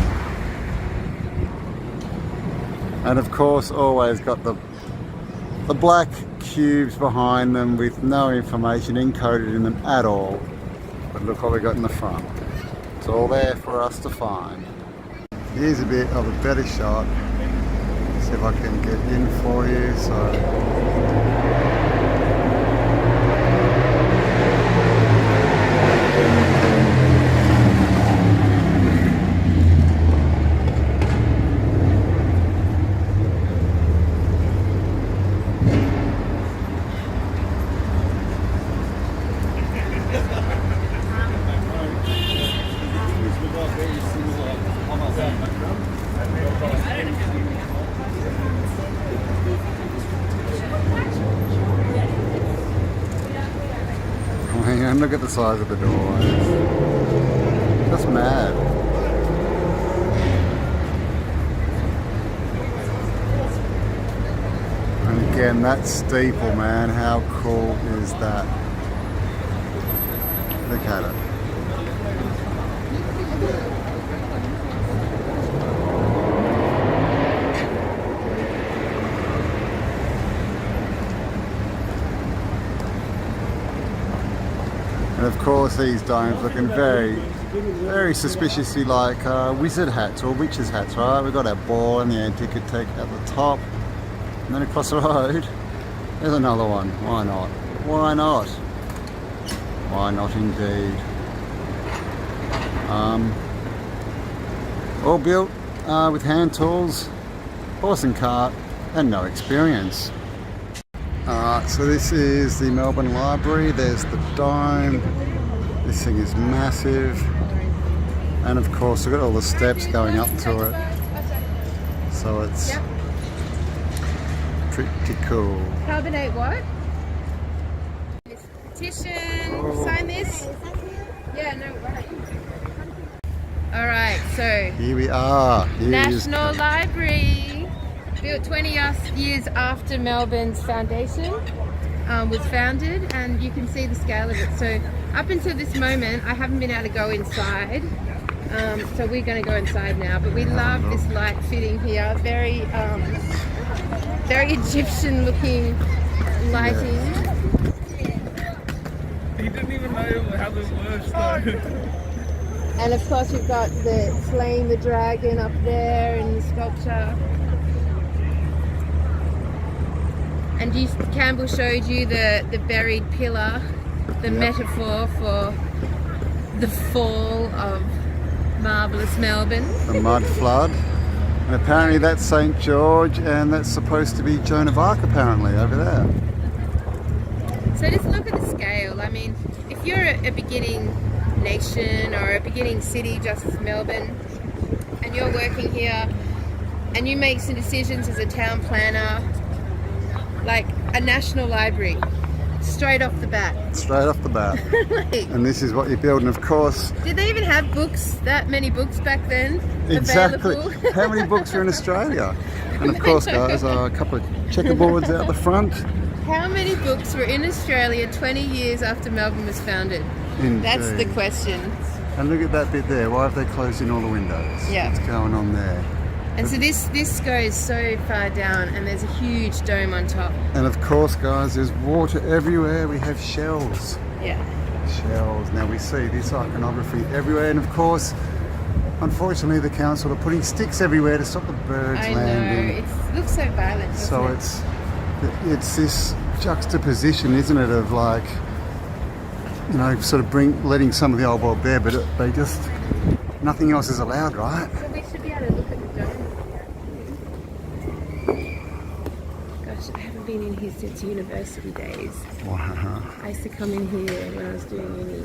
And of course, always got the black cubes behind them with no information encoded in them at all. But look what we got in the front. It's all there for us to find. Here's a bit of a better shot. See if I can get in for you. And look at the size of the door. It's just mad. And again, that steeple, man, how cool is that? Look at it. And of course these domes looking very, very suspiciously like wizard hats or witches hats, right? We've got our ball and the Antiquitech at the top. And then across the road, there's another one. Why not? Why not? Why not indeed? All built with hand tools, horse and cart, and no experience. So this is the Melbourne Library. There's the dome. This thing is massive. And of course, we've got all the steps going up to it. So it's pretty cool. Carbonate what? This petition. Sign this. Yeah, no worries. All right, so Here we are. National Library. Built 20 years after Melbourne's foundation was founded, and you can see the scale of it. So up until this moment, I haven't been able to go inside. So we're going to go inside now. But we love this light fitting here. Very, very Egyptian-looking lighting. He didn't even know how this works, though. And of course, we've got the slaying the dragon up there in the sculpture. And Cambell showed you the buried pillar, the metaphor for the fall of marvellous Melbourne. The mud flood. And apparently that's St. George, and that's supposed to be Joan of Arc apparently over there. So just look at the scale. I mean, if you're a beginning nation or a beginning city just as Melbourne, and you're working here, and you make some decisions as a town planner, like a national library, straight off the bat. Straight off the bat. And this is what you build, and of course... Did they even have books, that many books back then? Exactly. Available? How many books are in Australia? And of course, guys, a couple of checkerboards out the front. How many books were in Australia 20 years after Melbourne was founded? Indeed. That's the question. And look at that bit there. Why have they closed in all the windows? Yeah. What's going on there? And so this goes so far down, and there's a huge dome on top. And of course, guys, there's water everywhere. We have shells. Yeah. Shells. Now we see this iconography everywhere, and of course, unfortunately, the council are putting sticks everywhere to stop the birds landing. It looks so violent. doesn't So it? it's this juxtaposition, isn't it, of like, you know, sort of letting some of the old world there, but they just, nothing else is allowed, right? So we should be able to look at the dome. Gosh, I haven't been in here since university days. Wow. I used to come in here when I was doing uni.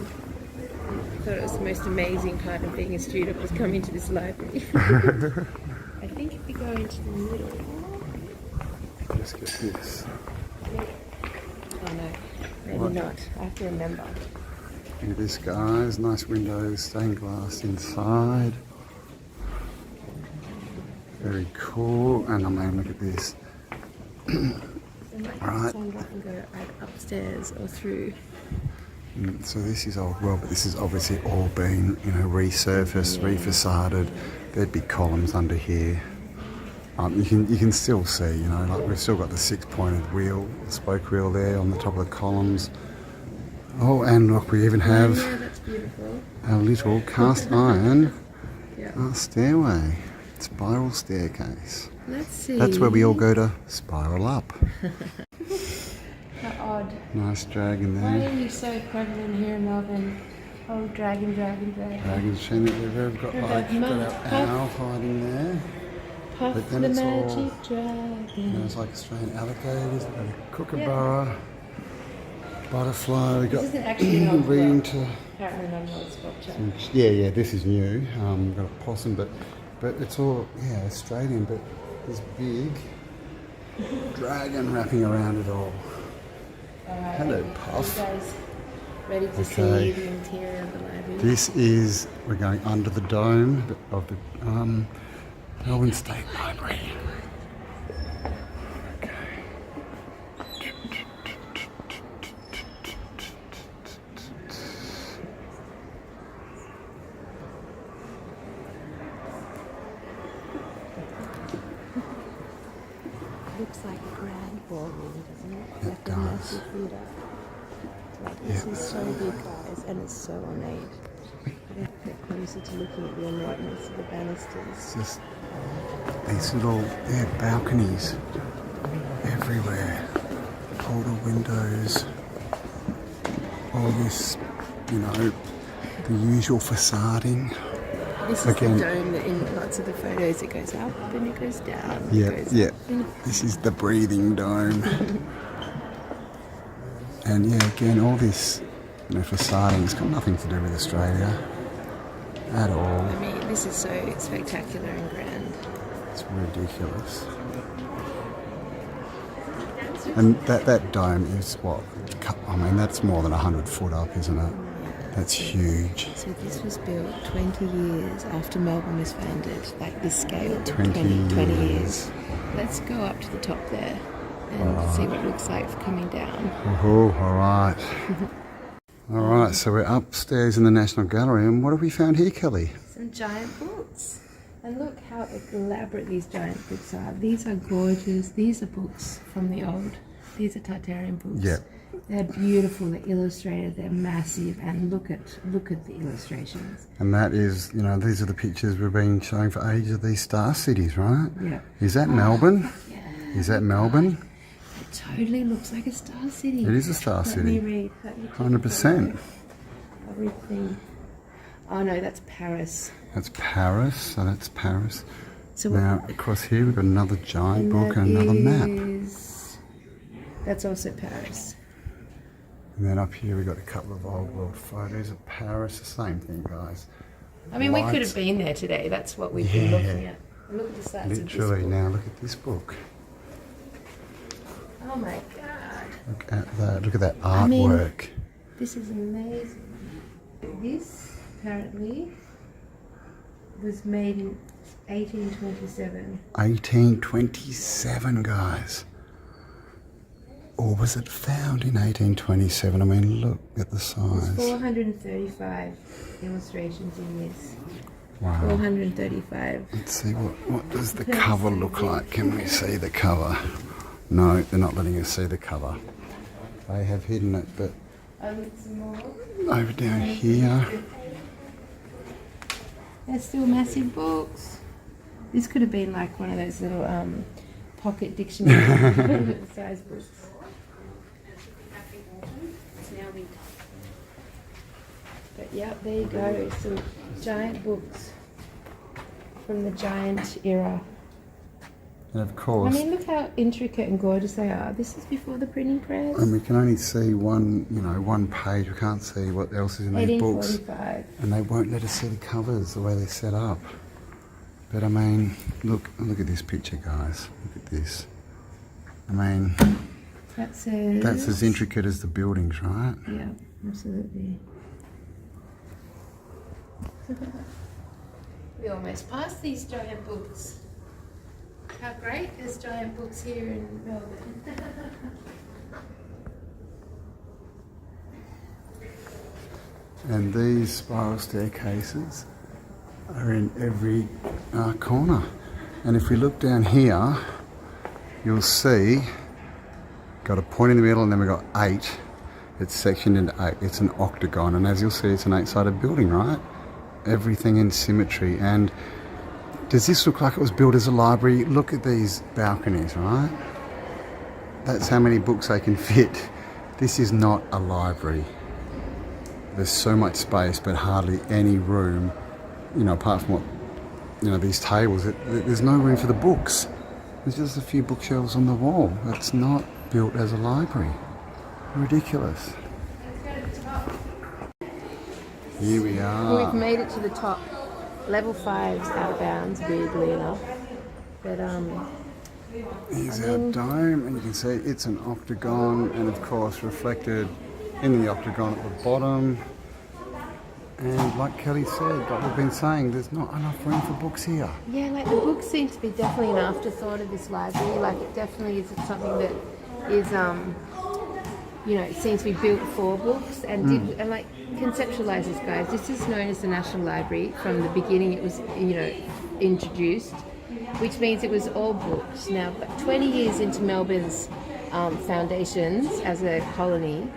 I thought it was the most amazing part of being a student was coming to this library. I think if we go into the middle. Let's get this. Oh no, maybe not. I have to remember. Look at this, guys. Nice windows, stained glass inside. Very cool. And I'm going to look at this. Right. So I can go either upstairs or through. So this is old world, but this has obviously all been, you know, resurfaced, refacaded. There'd be columns under here. You can still see, you know, like we've still got the 6-pointed wheel, the spoke wheel there on the top of the columns. Oh, and look, we even have That's beautiful. a little cast iron Yeah. stairway, spiral staircase. Let's see. That's where we all go to spiral up. How odd. Nice dragon Why there. are you so prevalent here in Melbourne? Oh, dragon. Dragon's chin that we've got, like, got our owl hiding there. Puff But then the it's all- magic dragon. There's like Australian alligators, we've got a kookaburra, butterfly, we've got This isn't actually an old reading sculpture. Apparently not an old sculpture. Yeah, this is new. We've got a possum, but it's all, Australian, but this big dragon wrapping around it all. Alright, Hello, are you Puff. guys ready to Okay. see the interior of the library? This is, we're going under the dome of the Melbourne State Library. Looks like a grand ballroom, doesn't it? It Like a does. massive theatre. Like, this is so big, guys, and it's so ornate. I don't get closer to looking at the ornateness of the banisters. It's just these little balconies everywhere. Hotel Windows. All this, you know, the usual facading. This is Again. the dome that in lots of the photos it goes up and it goes down. Yeah, it goes yeah. up and This is the breathing dome. And yeah, again, all this, you know, facading has got nothing to do with Australia at all. I mean, this is so spectacular and grand. It's ridiculous. And that dome is what? I mean, that's more than 100 foot up, isn't it? That's huge. So this was built 20 years after Melbourne was founded, like this scale, 20 years. Let's go up to the top there and see what it looks like for coming down. Oh, all right. All right, so we're upstairs in the National Gallery, and what have we found here, Kelly? Some giant books. And look how elaborate these giant books are. These are gorgeous. These are books from the old. These are Tartarian books. Yeah. They're beautiful, they're illustrated, they're massive, and look at the illustrations. And that is, you know, these are the pictures we've been showing for ages of these star cities, right? Yeah. Is that Melbourne? Yeah. Is that Melbourne? It totally looks like a star city. It is a star Let city. me read. Let me take a 100%. photo. Everything. Oh no, that's Paris. That's Paris, so that's Paris. So Now, across here we've got another giant and book that and another map. That's also Paris. And then up here we've got a couple of old world photos of Paris. The same thing, guys. I mean, we could Lights. have been there today. That's what we've been looking at. Look at the size Literally, of this book. now look at this book. Oh my god. Look at that. Look at that I mean- artwork. This is amazing. This apparently was made in 1827. 1827, guys. Or was it found in 1827? I mean, look at the There's size. 435 illustrations in this. Wow. 435. Let's see, what does the cover look like? Can we see the cover? No, they're not letting us see the cover. They have hidden it, but Some more. over down here. They're still massive books. This could have been like one of those little pocket dictionary size books. It's now winter. But yeah, there you go. Some giant books from the giant era. And of I course, mean, look how intricate and gorgeous they are. This is before the printing press. and we can only see one page. We can't see what else is in these books. 1845. And they won't let us see the covers the way they're set up. But I mean, look at this picture, guys. Look at this. I mean, That's as intricate as the buildings, right? Yeah, absolutely. We almost passed these giant books. How great, there's giant books here in Melbourne. And these spiral staircases are in every corner. And if we look down here, you'll see, got a point in the middle and then we've got 8. It's sectioned into 8. It's an octagon. And as you'll see, it's an 8-sided building, right? Everything in symmetry. And does this look like it was built as a library? Look at these balconies, right? That's how many books they can fit. This is not a library. There's so much space, but hardly any room, apart from these tables. There's no room for the books. There's just a few bookshelves on the wall. It's not built as a library. Ridiculous. Let's go to the top. Here we are. We've made it to the top. Level 5's out of bounds, weirdly enough. But Here's our dome, and you can see it's an octagon, and of course reflected in the octagon at the bottom. And like Kelly said, like we've been saying, there's not enough room for books here. yeah, like the books seem to be definitely an afterthought of this library. Like it definitely isn't something that is, it seems to be built for books and like conceptualize this, guys. This is known as the National Library from the beginning. It was, introduced, which means it was all books. Now, but 20 years into Melbourne's foundations as a colony,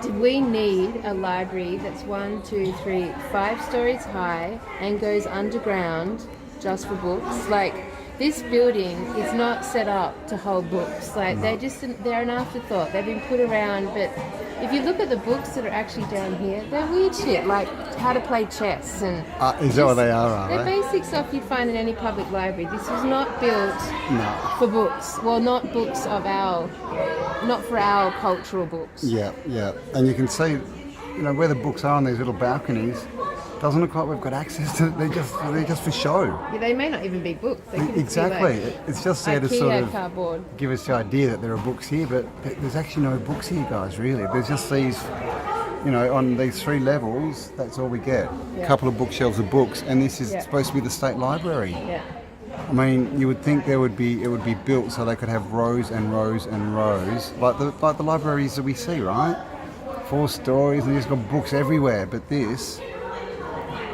did we need a library that's 1, 2, 3, 5 stories high and goes underground just for books? Like, this building is not set up to hold books. Like, they're an afterthought. They've been put around, but if you look at the books that are actually down here, they're weird shit, like how to play chess and... Is that what they are They're they? basic stuff you'd find in any public library. This was not built for books. Well, not books of not for our cultural books. Yeah. And you can see, where the books are on these little balconies. Doesn't look like we've got access to. They're just for show. Yeah, they may not even be books. They could Exactly. Be like it's just there to IKEA sort of cardboard. give us the idea that there are books here, but there's actually no books here, guys. Really, there's just these. On these 3 levels, that's all we get. Yeah. A couple of bookshelves of books, and this is supposed to be the state library. Yeah. I mean, you would think it would be built so they could have rows and rows and rows, like the libraries that we see, right? 4 stories, and you've got books everywhere. But this,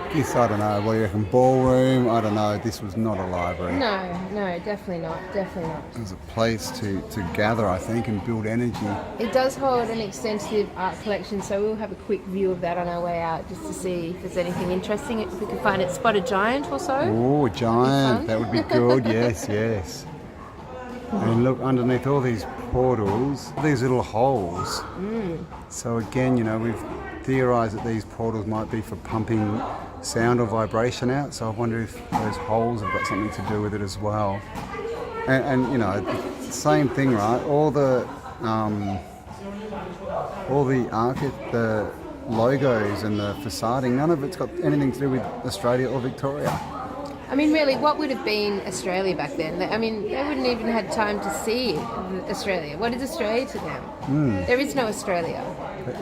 I don't know. What do you reckon? Ballroom? I don't know. This was not a library. No, definitely not. Definitely not. It was a place to gather, I think, and build energy. It does hold an extensive art collection, so we'll have a quick view of that on our way out just to see if there's anything interesting. If we can find it, spot a giant or so. Oh, a giant. That would be good. Yes. And look, underneath all these portals, these little holes. So again, we've theorised that these portals might be for pumping sound or vibration out. So I wonder if those holes have got something to do with it as well. And same thing, right? All the the logos and the facading, none of it's got anything to do with Australia or Victoria. I mean, really, what would have been Australia back then? I mean, they wouldn't even had time to see Australia. What is Australia to them? There is no Australia.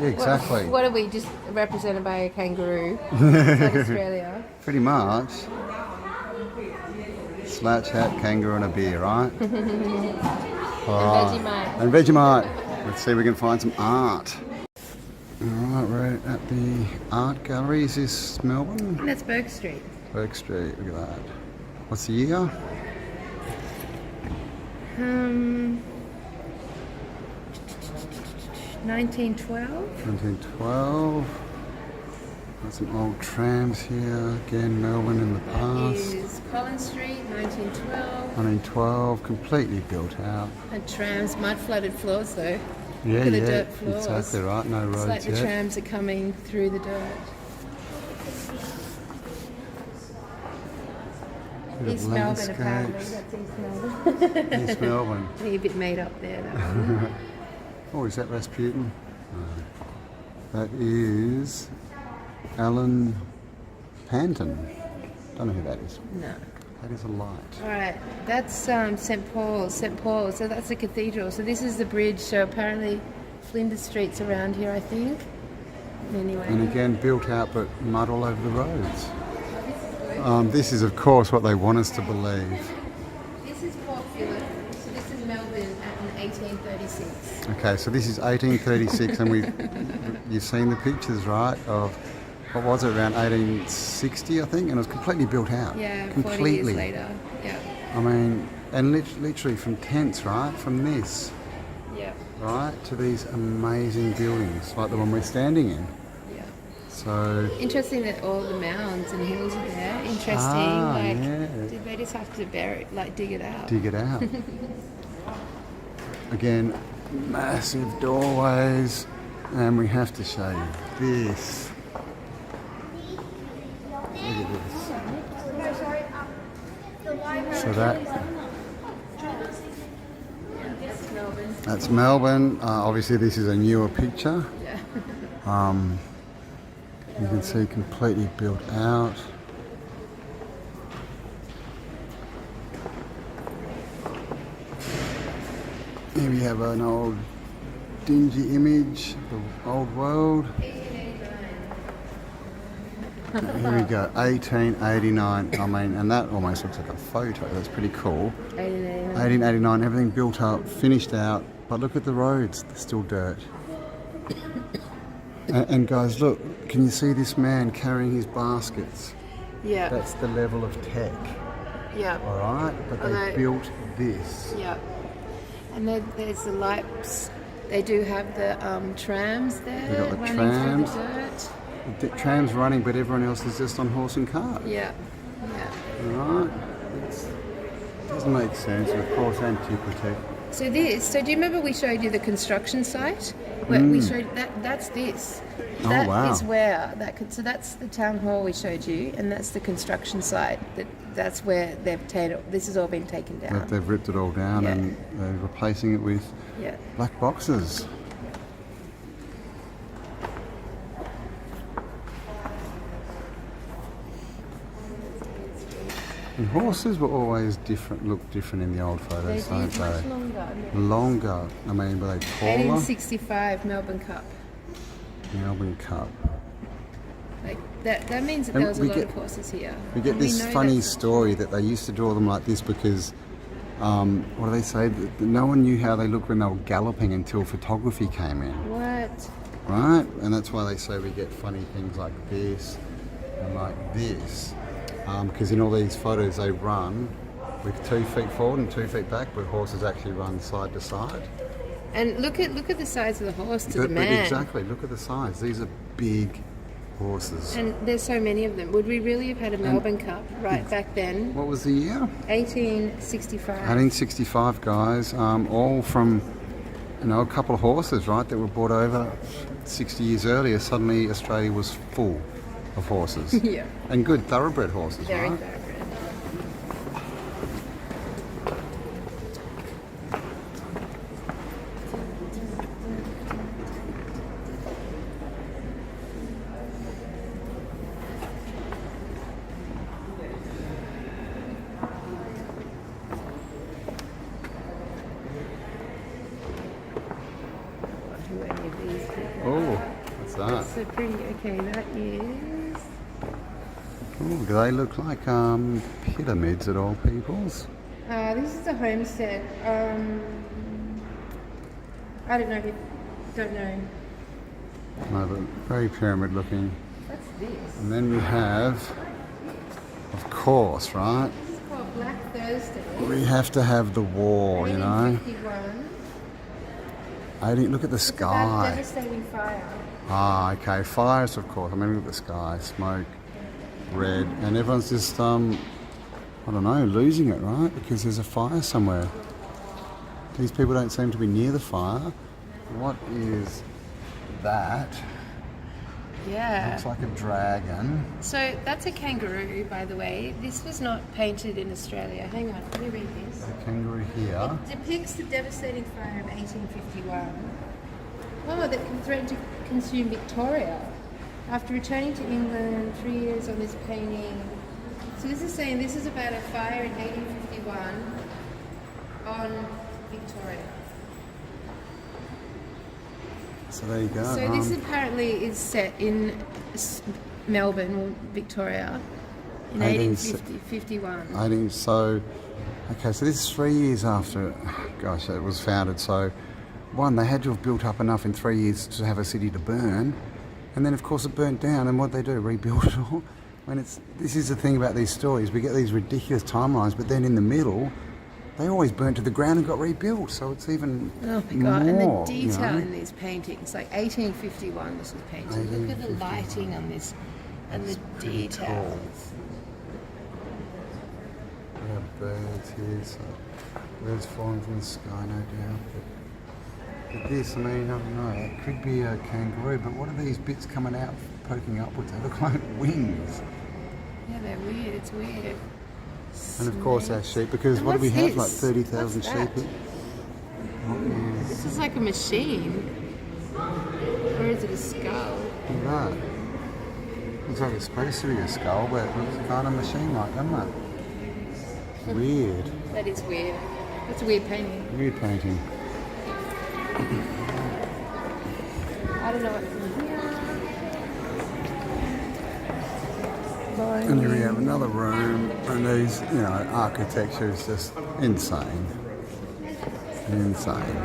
Exactly. What are we, just represented by a kangaroo? Like Australia. Pretty much. Slouch hat, kangaroo and a beer, right? Vegemite. And Vegemite. Let's see if we can find some art. Alright, we're at the art gallery. Is this Melbourne? That's Bourke Street. Bourke Street, look at that. What's the year? 1912. 1912. Got some old trams here. Again, Melbourne in the That past. is Collins Street, 1912. 1912, completely built out. And trams, mud flooded floors though. Yeah, Look at the yeah, dirt floors. exactly right. No roads It's like the yet. trams are coming through the dirt. Bit of East Melbourne apparently, landscapes. that's East Melbourne. East Melbourne. A bit made up there, that one. Oh, is that Rasputin? No. That is Alan Panton. Don't know who that is. No. That is a light. All right, that's St. Paul's. St. Paul's, so that's the cathedral. So this is the bridge. So apparently Flinders Street's around here, I think. Anyway. And again, built out but mud all over the roads. This is, of course, what they want us to believe. This is Port Phillip. So this is Melbourne in 1836. Okay, so this is 1836, and you've seen the pictures, right? Of what was it, around 1860, I think, and it was completely built out. Yeah, 40 completely. years later. Yeah. I mean, and literally from tents, right, from this, Yeah. right, to these amazing buildings, like the one we're standing in. Yeah. So, Interesting that all the mounds and hills are there. Interesting. yeah. Did they just have to bury, dig it out? dig it out. Again, massive doorways, and we have to show you this. Look at this. So that's Melbourne. Obviously, this is a newer picture. Yeah. You can see completely built out. Here we have an old dingy image of the old world. Here we go, 1889. I mean, and that almost looks like a photo. That's pretty cool. 1889, everything built up, finished out. But look at the roads, they're still dirt. And guys, look, can you see this man carrying his baskets? Yeah. That's the level of tech, Yeah. all right? But they Although- built this. Yeah. And then there's the lights. They do have the trams there They got the running trams. through the dirt. The tram's running, but everyone else is just on horse and cart. Yeah. Yeah. All right? Doesn't make sense, and of course, antiquity. So do you remember we showed you the construction site? Where we showed that's this. Oh, That wow. is where so that's the town hall we showed you, and that's the construction site. That's where this has all been taken down. But they've ripped it all down Yeah. and they're replacing it with Yeah. black boxes. And horses were always different, look different in the old They photos, did don't much they? longer. Longer. I mean, were they taller? 1865 Melbourne Cup. Melbourne Cup. Like that means that And there was a we lot get- of horses here. We get And this know funny that's- story that they used to draw them like this because, what do they say? That no one knew how they looked when they were galloping until photography came in, What? right? And that's why they say we get funny things like this and like this. Because in all these photos they run with 2 feet forward and 2 feet back, but horses actually run side to side. And look at the size of the horse to the But man. exactly, look at the size. These are big horses. And there's so many of them. Would we really have had a Melbourne Cup right back then? What was the year? 1865. 1865, guys. All from, a couple of horses, right, that were brought over 60 years earlier. Suddenly Australia was full of horses. Yeah. And good thoroughbred horses, Very right? thoroughbred. Who any of these people Oh, are. what's that? So pretty. Okay, that is. Oh, do they look like pyramids at all peoples? This is the homestead. I don't know. Don't know. No, but very pyramid looking. What's this? And then we have, of course, right? This is called Black Thursday. We have to have the war, you know. 1851. Look at the It's about sky. devastating fire. Ah, okay. Fires, of course. I mean, look at the sky. Smoke, red. And everyone's just, I don't know, losing it, right? Because there's a fire somewhere. These people don't seem to be near the fire. What is that? Yeah. Looks like a dragon. So that's a kangaroo, by the way. This was not painted in Australia. Hang on, let me read this. A kangaroo here. It depicts the devastating fire of 1851. Oh, that threatened to consume Victoria. After returning to England, 3 years on this painting. So this is saying this is about a fire in 1851 on Victoria. So there you go. So this apparently is set in Melbourne, Victoria, in 1851. So, okay, so this is 3 years after, gosh, it was founded. So, one, they had to have built up enough in 3 years to have a city to burn. And then, of course, it burnt down. And what they do, rebuild it all. This is the thing about these stories. We get these ridiculous timelines, but then in the middle, they always burnt to the ground and got rebuilt. So it's even Oh my God, and the more, detail in these paintings, like 1851 this was painted. Look at the 1851. lighting on this and the details. We have birds here, so birds falling from the sky, no doubt. But this, I mean, I don't know, it could be a kangaroo, but what are these bits coming out, poking upwards? They look like wings. Yeah, they're weird, it's weird. And of course our sheep, because And what do we what's have, this? like 30,000 What's sheep that? here? What is This is like a machine. Or is it a skull? that? Looks like it's supposed to be a skull, but it looks kind of machine-like, doesn't it? Weird. That is weird. That's a weird painting. Weird painting. I don't know what's in here. And here we have another room, and these, you know, architecture is just insane. Insane.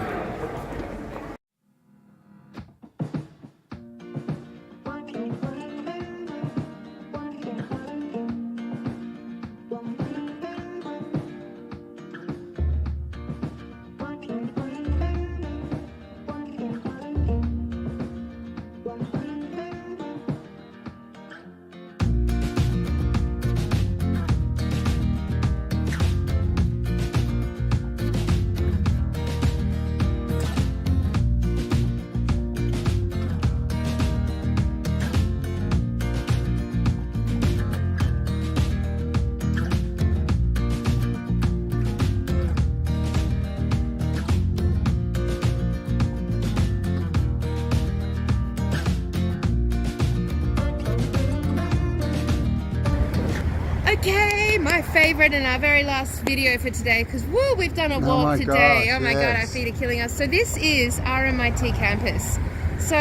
Okay, my favourite and our very last video for today, because woo, we've done a walk my today. gosh, Oh my God, our yes. feet are killing us. So this is RMIT campus. So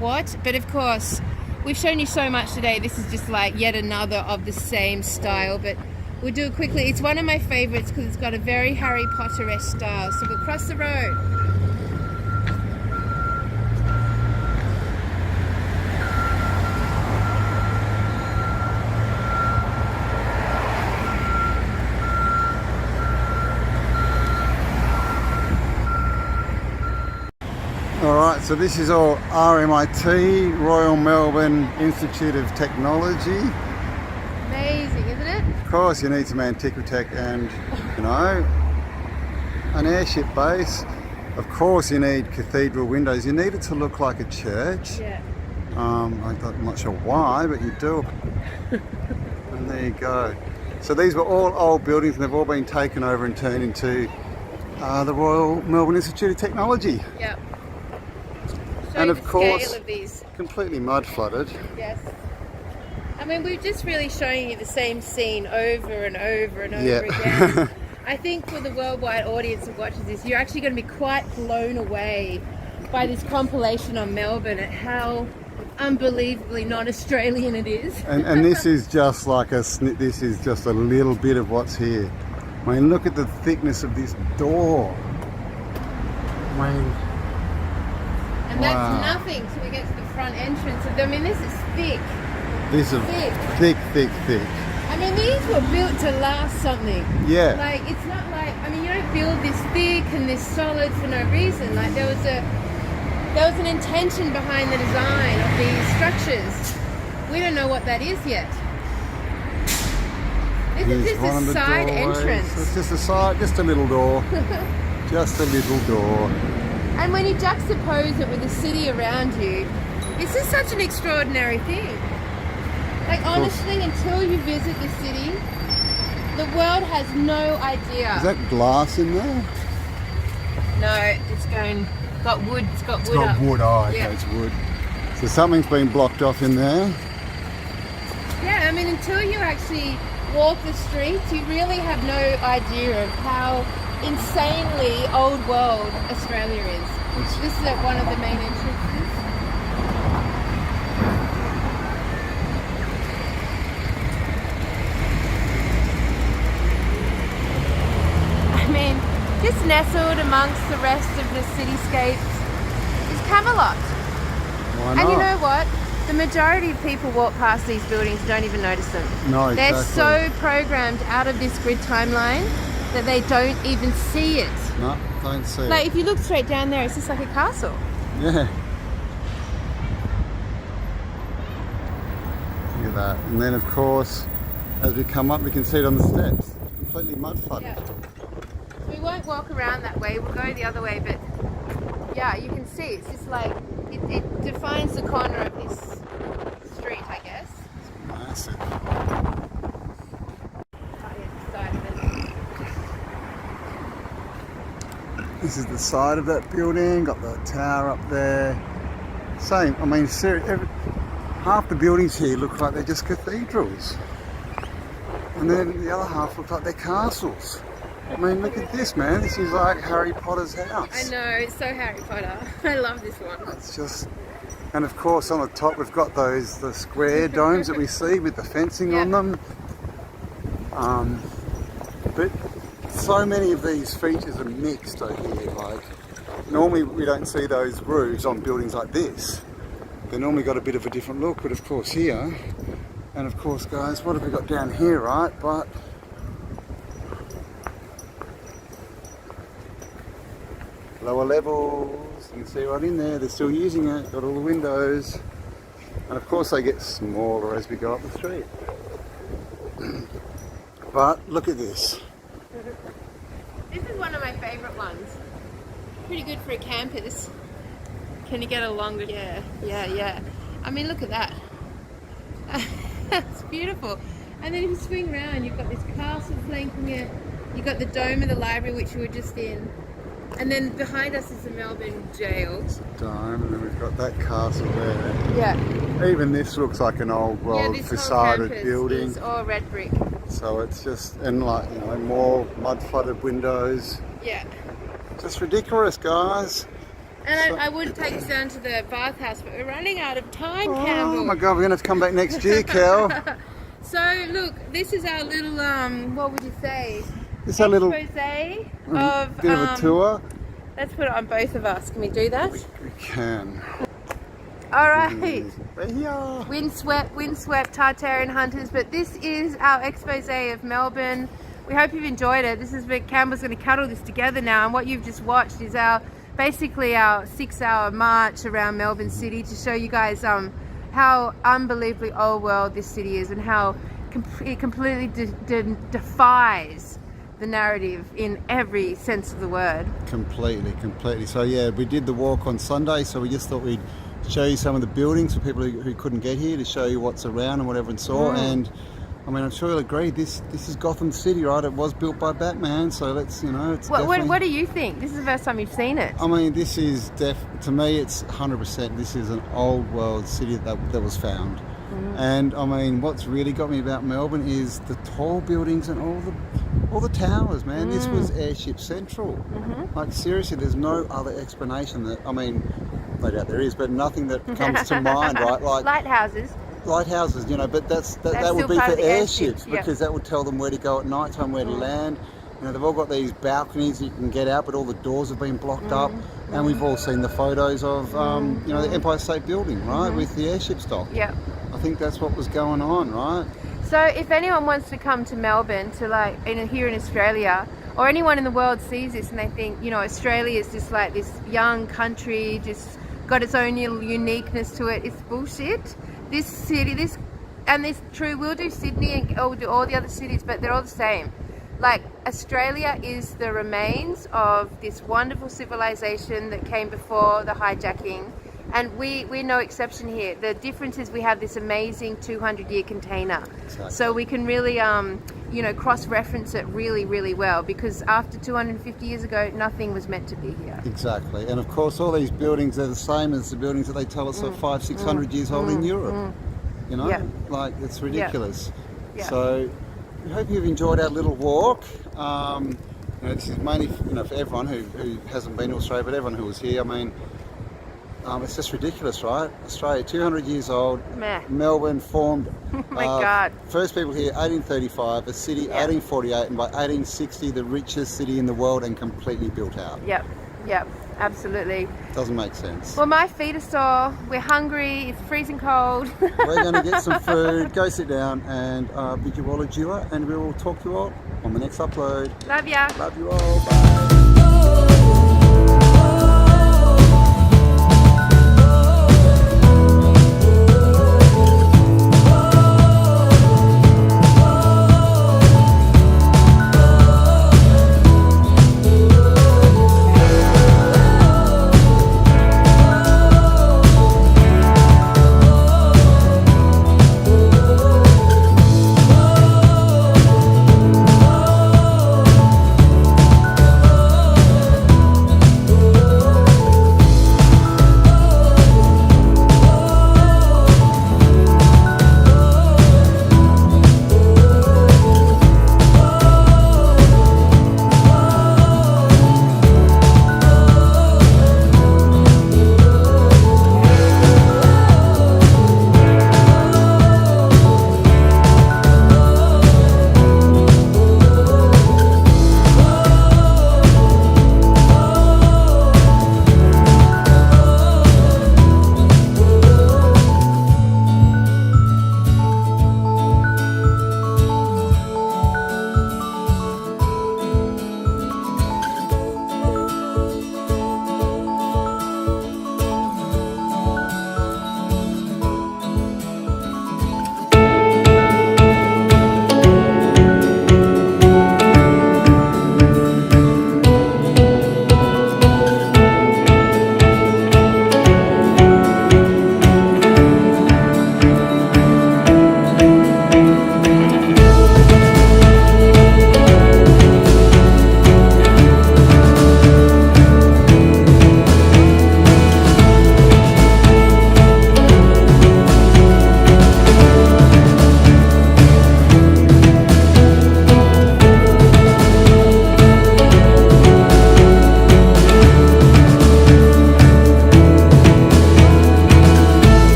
what? But of course, we've shown you so much today. This is just like yet another of the same style, but we'll do it quickly. It's one of my favourites because it's got a very Harry Potter-esque style. So we'll cross the road. Alright, so this is all RMIT, Royal Melbourne Institute of Technology. Amazing, isn't it? Of course you need some antiquitech and, you know, an airship base. Of course you need cathedral windows. You need it to look like a church. Yeah. I'm not sure why, but you do. And there you go. So these were all old buildings and they've all been taken over and turned into the Royal Melbourne Institute of Technology. Yeah. And of course, scale of these. completely mud flooded. Yes. I mean, we're just really showing you the same scene over and over and over Yeah. again. I think for the worldwide audience that watches this, you're actually going to be quite blown away by this compilation on Melbourne and how unbelievably non-Australian it is. And this is just like this is just a little bit of what's here. I mean, look at the thickness of this door. I mean, And wow. that's nothing till we get to the front entrance. I mean, this is thick. this is Thick. thick. I mean, these were built to last something. Yeah. Like, it's not like, I mean, you don't build this thick and this solid for no reason. Like there was an intention behind the design of these structures. We don't know what that is yet. This is just a side entrance. It's just a side, just a little door. Just a little door. And when you juxtapose it with the city around you, this is such an extraordinary thing. Like honestly, until you visit the city, the world has no idea. Is that glass in there? No, it's got wood. It's got It's wood got up. wood. Oh, okay, Yeah. it's wood. So something's been blocked off in there. Yeah, I mean, until you actually walk the streets, you really have no idea of how insanely old world Australia is. This is at one of the main entrances. I mean, just nestled amongst the rest of the cityscapes is Camelot. Why not? And you know what? The majority of people walk past these buildings and don't even notice them. No, They're exactly. so programmed out of this grid timeline that they don't even see it. No, don't see Like it. if you look straight down there, it's just like a castle. Yeah. Look at that. And then of course, as we come up, we can see it on the steps. Completely mud flooded. Yeah. We won't walk around that way, we'll go the other way, but yeah, you can see it's just like, it defines the corner of this street, I guess. Massive. Oh, yeah, the side of it. This is the side of that building, got the tower up there. Same, I mean, half the buildings here look like they're just cathedrals. And then the other half look like they're castles. I mean, look at this, man. This is like Harry Potter's house. I know, it's so Harry Potter. I love this one. It's just, and of course on the top we've got the square domes that we see with the fencing on them. But so many of these features are mixed over here. Like normally we don't see those roofs on buildings like this. They normally got a bit of a different look, but of course here, and of course guys, what have we got down here, right? But lower levels, you can see right in there, they're still using it, got all the windows, and of course they get smaller as we go up the street. But look at this. This is one of my favourite ones. Pretty good for a campus. Can you get a longer? Yeah. I mean, look at that. That's beautiful. And then if you swing around, you've got this castle flanking it. You've got the dome of the library, which we were just in. And then behind us is the Melbourne jail. Dome, and then we've got that castle there. Yeah. Even this looks like an old world This whole facaded campus building. is all red brick. So it's just, and like, you know, more mud flooded windows. Yeah. Just ridiculous, guys. And I would take us down to the bathhouse, but we're running out of time, Campbell. Oh my God, we're going to have to come back next year, Cal. So look, this is our little what would you say? It's a little Expose of bit of a tour. Let's put it on both of us. Can we do that? We can. All right. Yeah. Windswept Tartarian hunters, but this is our expose of Melbourne. We hope you've enjoyed it. This is where Campbell's going to cut all this together now, and what you've just watched is basically our 6-hour march around Melbourne City to show you guys how unbelievably old world this city is and how it completely defies the narrative in every sense of the word. Completely. So yeah, we did the walk on Sunday, so we just thought we'd show you some of the buildings for people who couldn't get here, to show you what's around and what everyone saw. And I mean, I'm sure you'll agree, this is Gotham City, right? It was built by Batman, so let's, you know, it's what do you think? This is the first time you've seen it. I mean, this is to me, it's 100%. This is an old world city that was found. And I mean, what's really got me about Melbourne is the tall buildings and all the towers, man. This was Airship Central. Like seriously, there's no other explanation that, I mean, no doubt there is, but nothing that comes to mind, right? Like lighthouses, you know, but that would be for airships, because that would tell them where to go at night time, where to land. You know, they've all got these balconies you can get out, but all the doors have been blocked up. And we've all seen the photos of, you know, the Empire State Building, right, with the airship stock. Yeah. I think that's what was going on, right? So if anyone wants to come to Melbourne to here in Australia, or anyone in the world sees this and they think, you know, Australia is just like this young country, just got its own uniqueness to it. It's bullshit. This city, this true, we'll do Sydney and we'll do all the other cities, but they're all the same. Like, Australia is the remains of this wonderful civilization that came before the hijacking, and we're no exception here. The difference is we have this amazing 200-year container. Exactly. So we can really you know, cross-reference it really, really well, because after 250 years ago, nothing was meant to be here. Exactly. And of course, all these buildings are the same as the buildings that they tell us are 500-600 years old in Europe. You know, Yeah. like, it's ridiculous. Yeah. So we hope you've enjoyed our little walk. You know, this is mainly for everyone who hasn't been to Australia, but everyone who was here. I mean, it's just ridiculous, right? Australia, 200 years old. Meh. Melbourne formed. Oh my God. First people here, 1835. A city, Yeah. 1848, and by 1860, the richest city in the world and completely built out. Yep, absolutely. Doesn't make sense. Well, my feet are sore, we're hungry, it's freezing cold. We're going to get some food, go sit down, and bid you all adieu, and we will talk to you all on the next upload. Love ya. Love you all. Bye.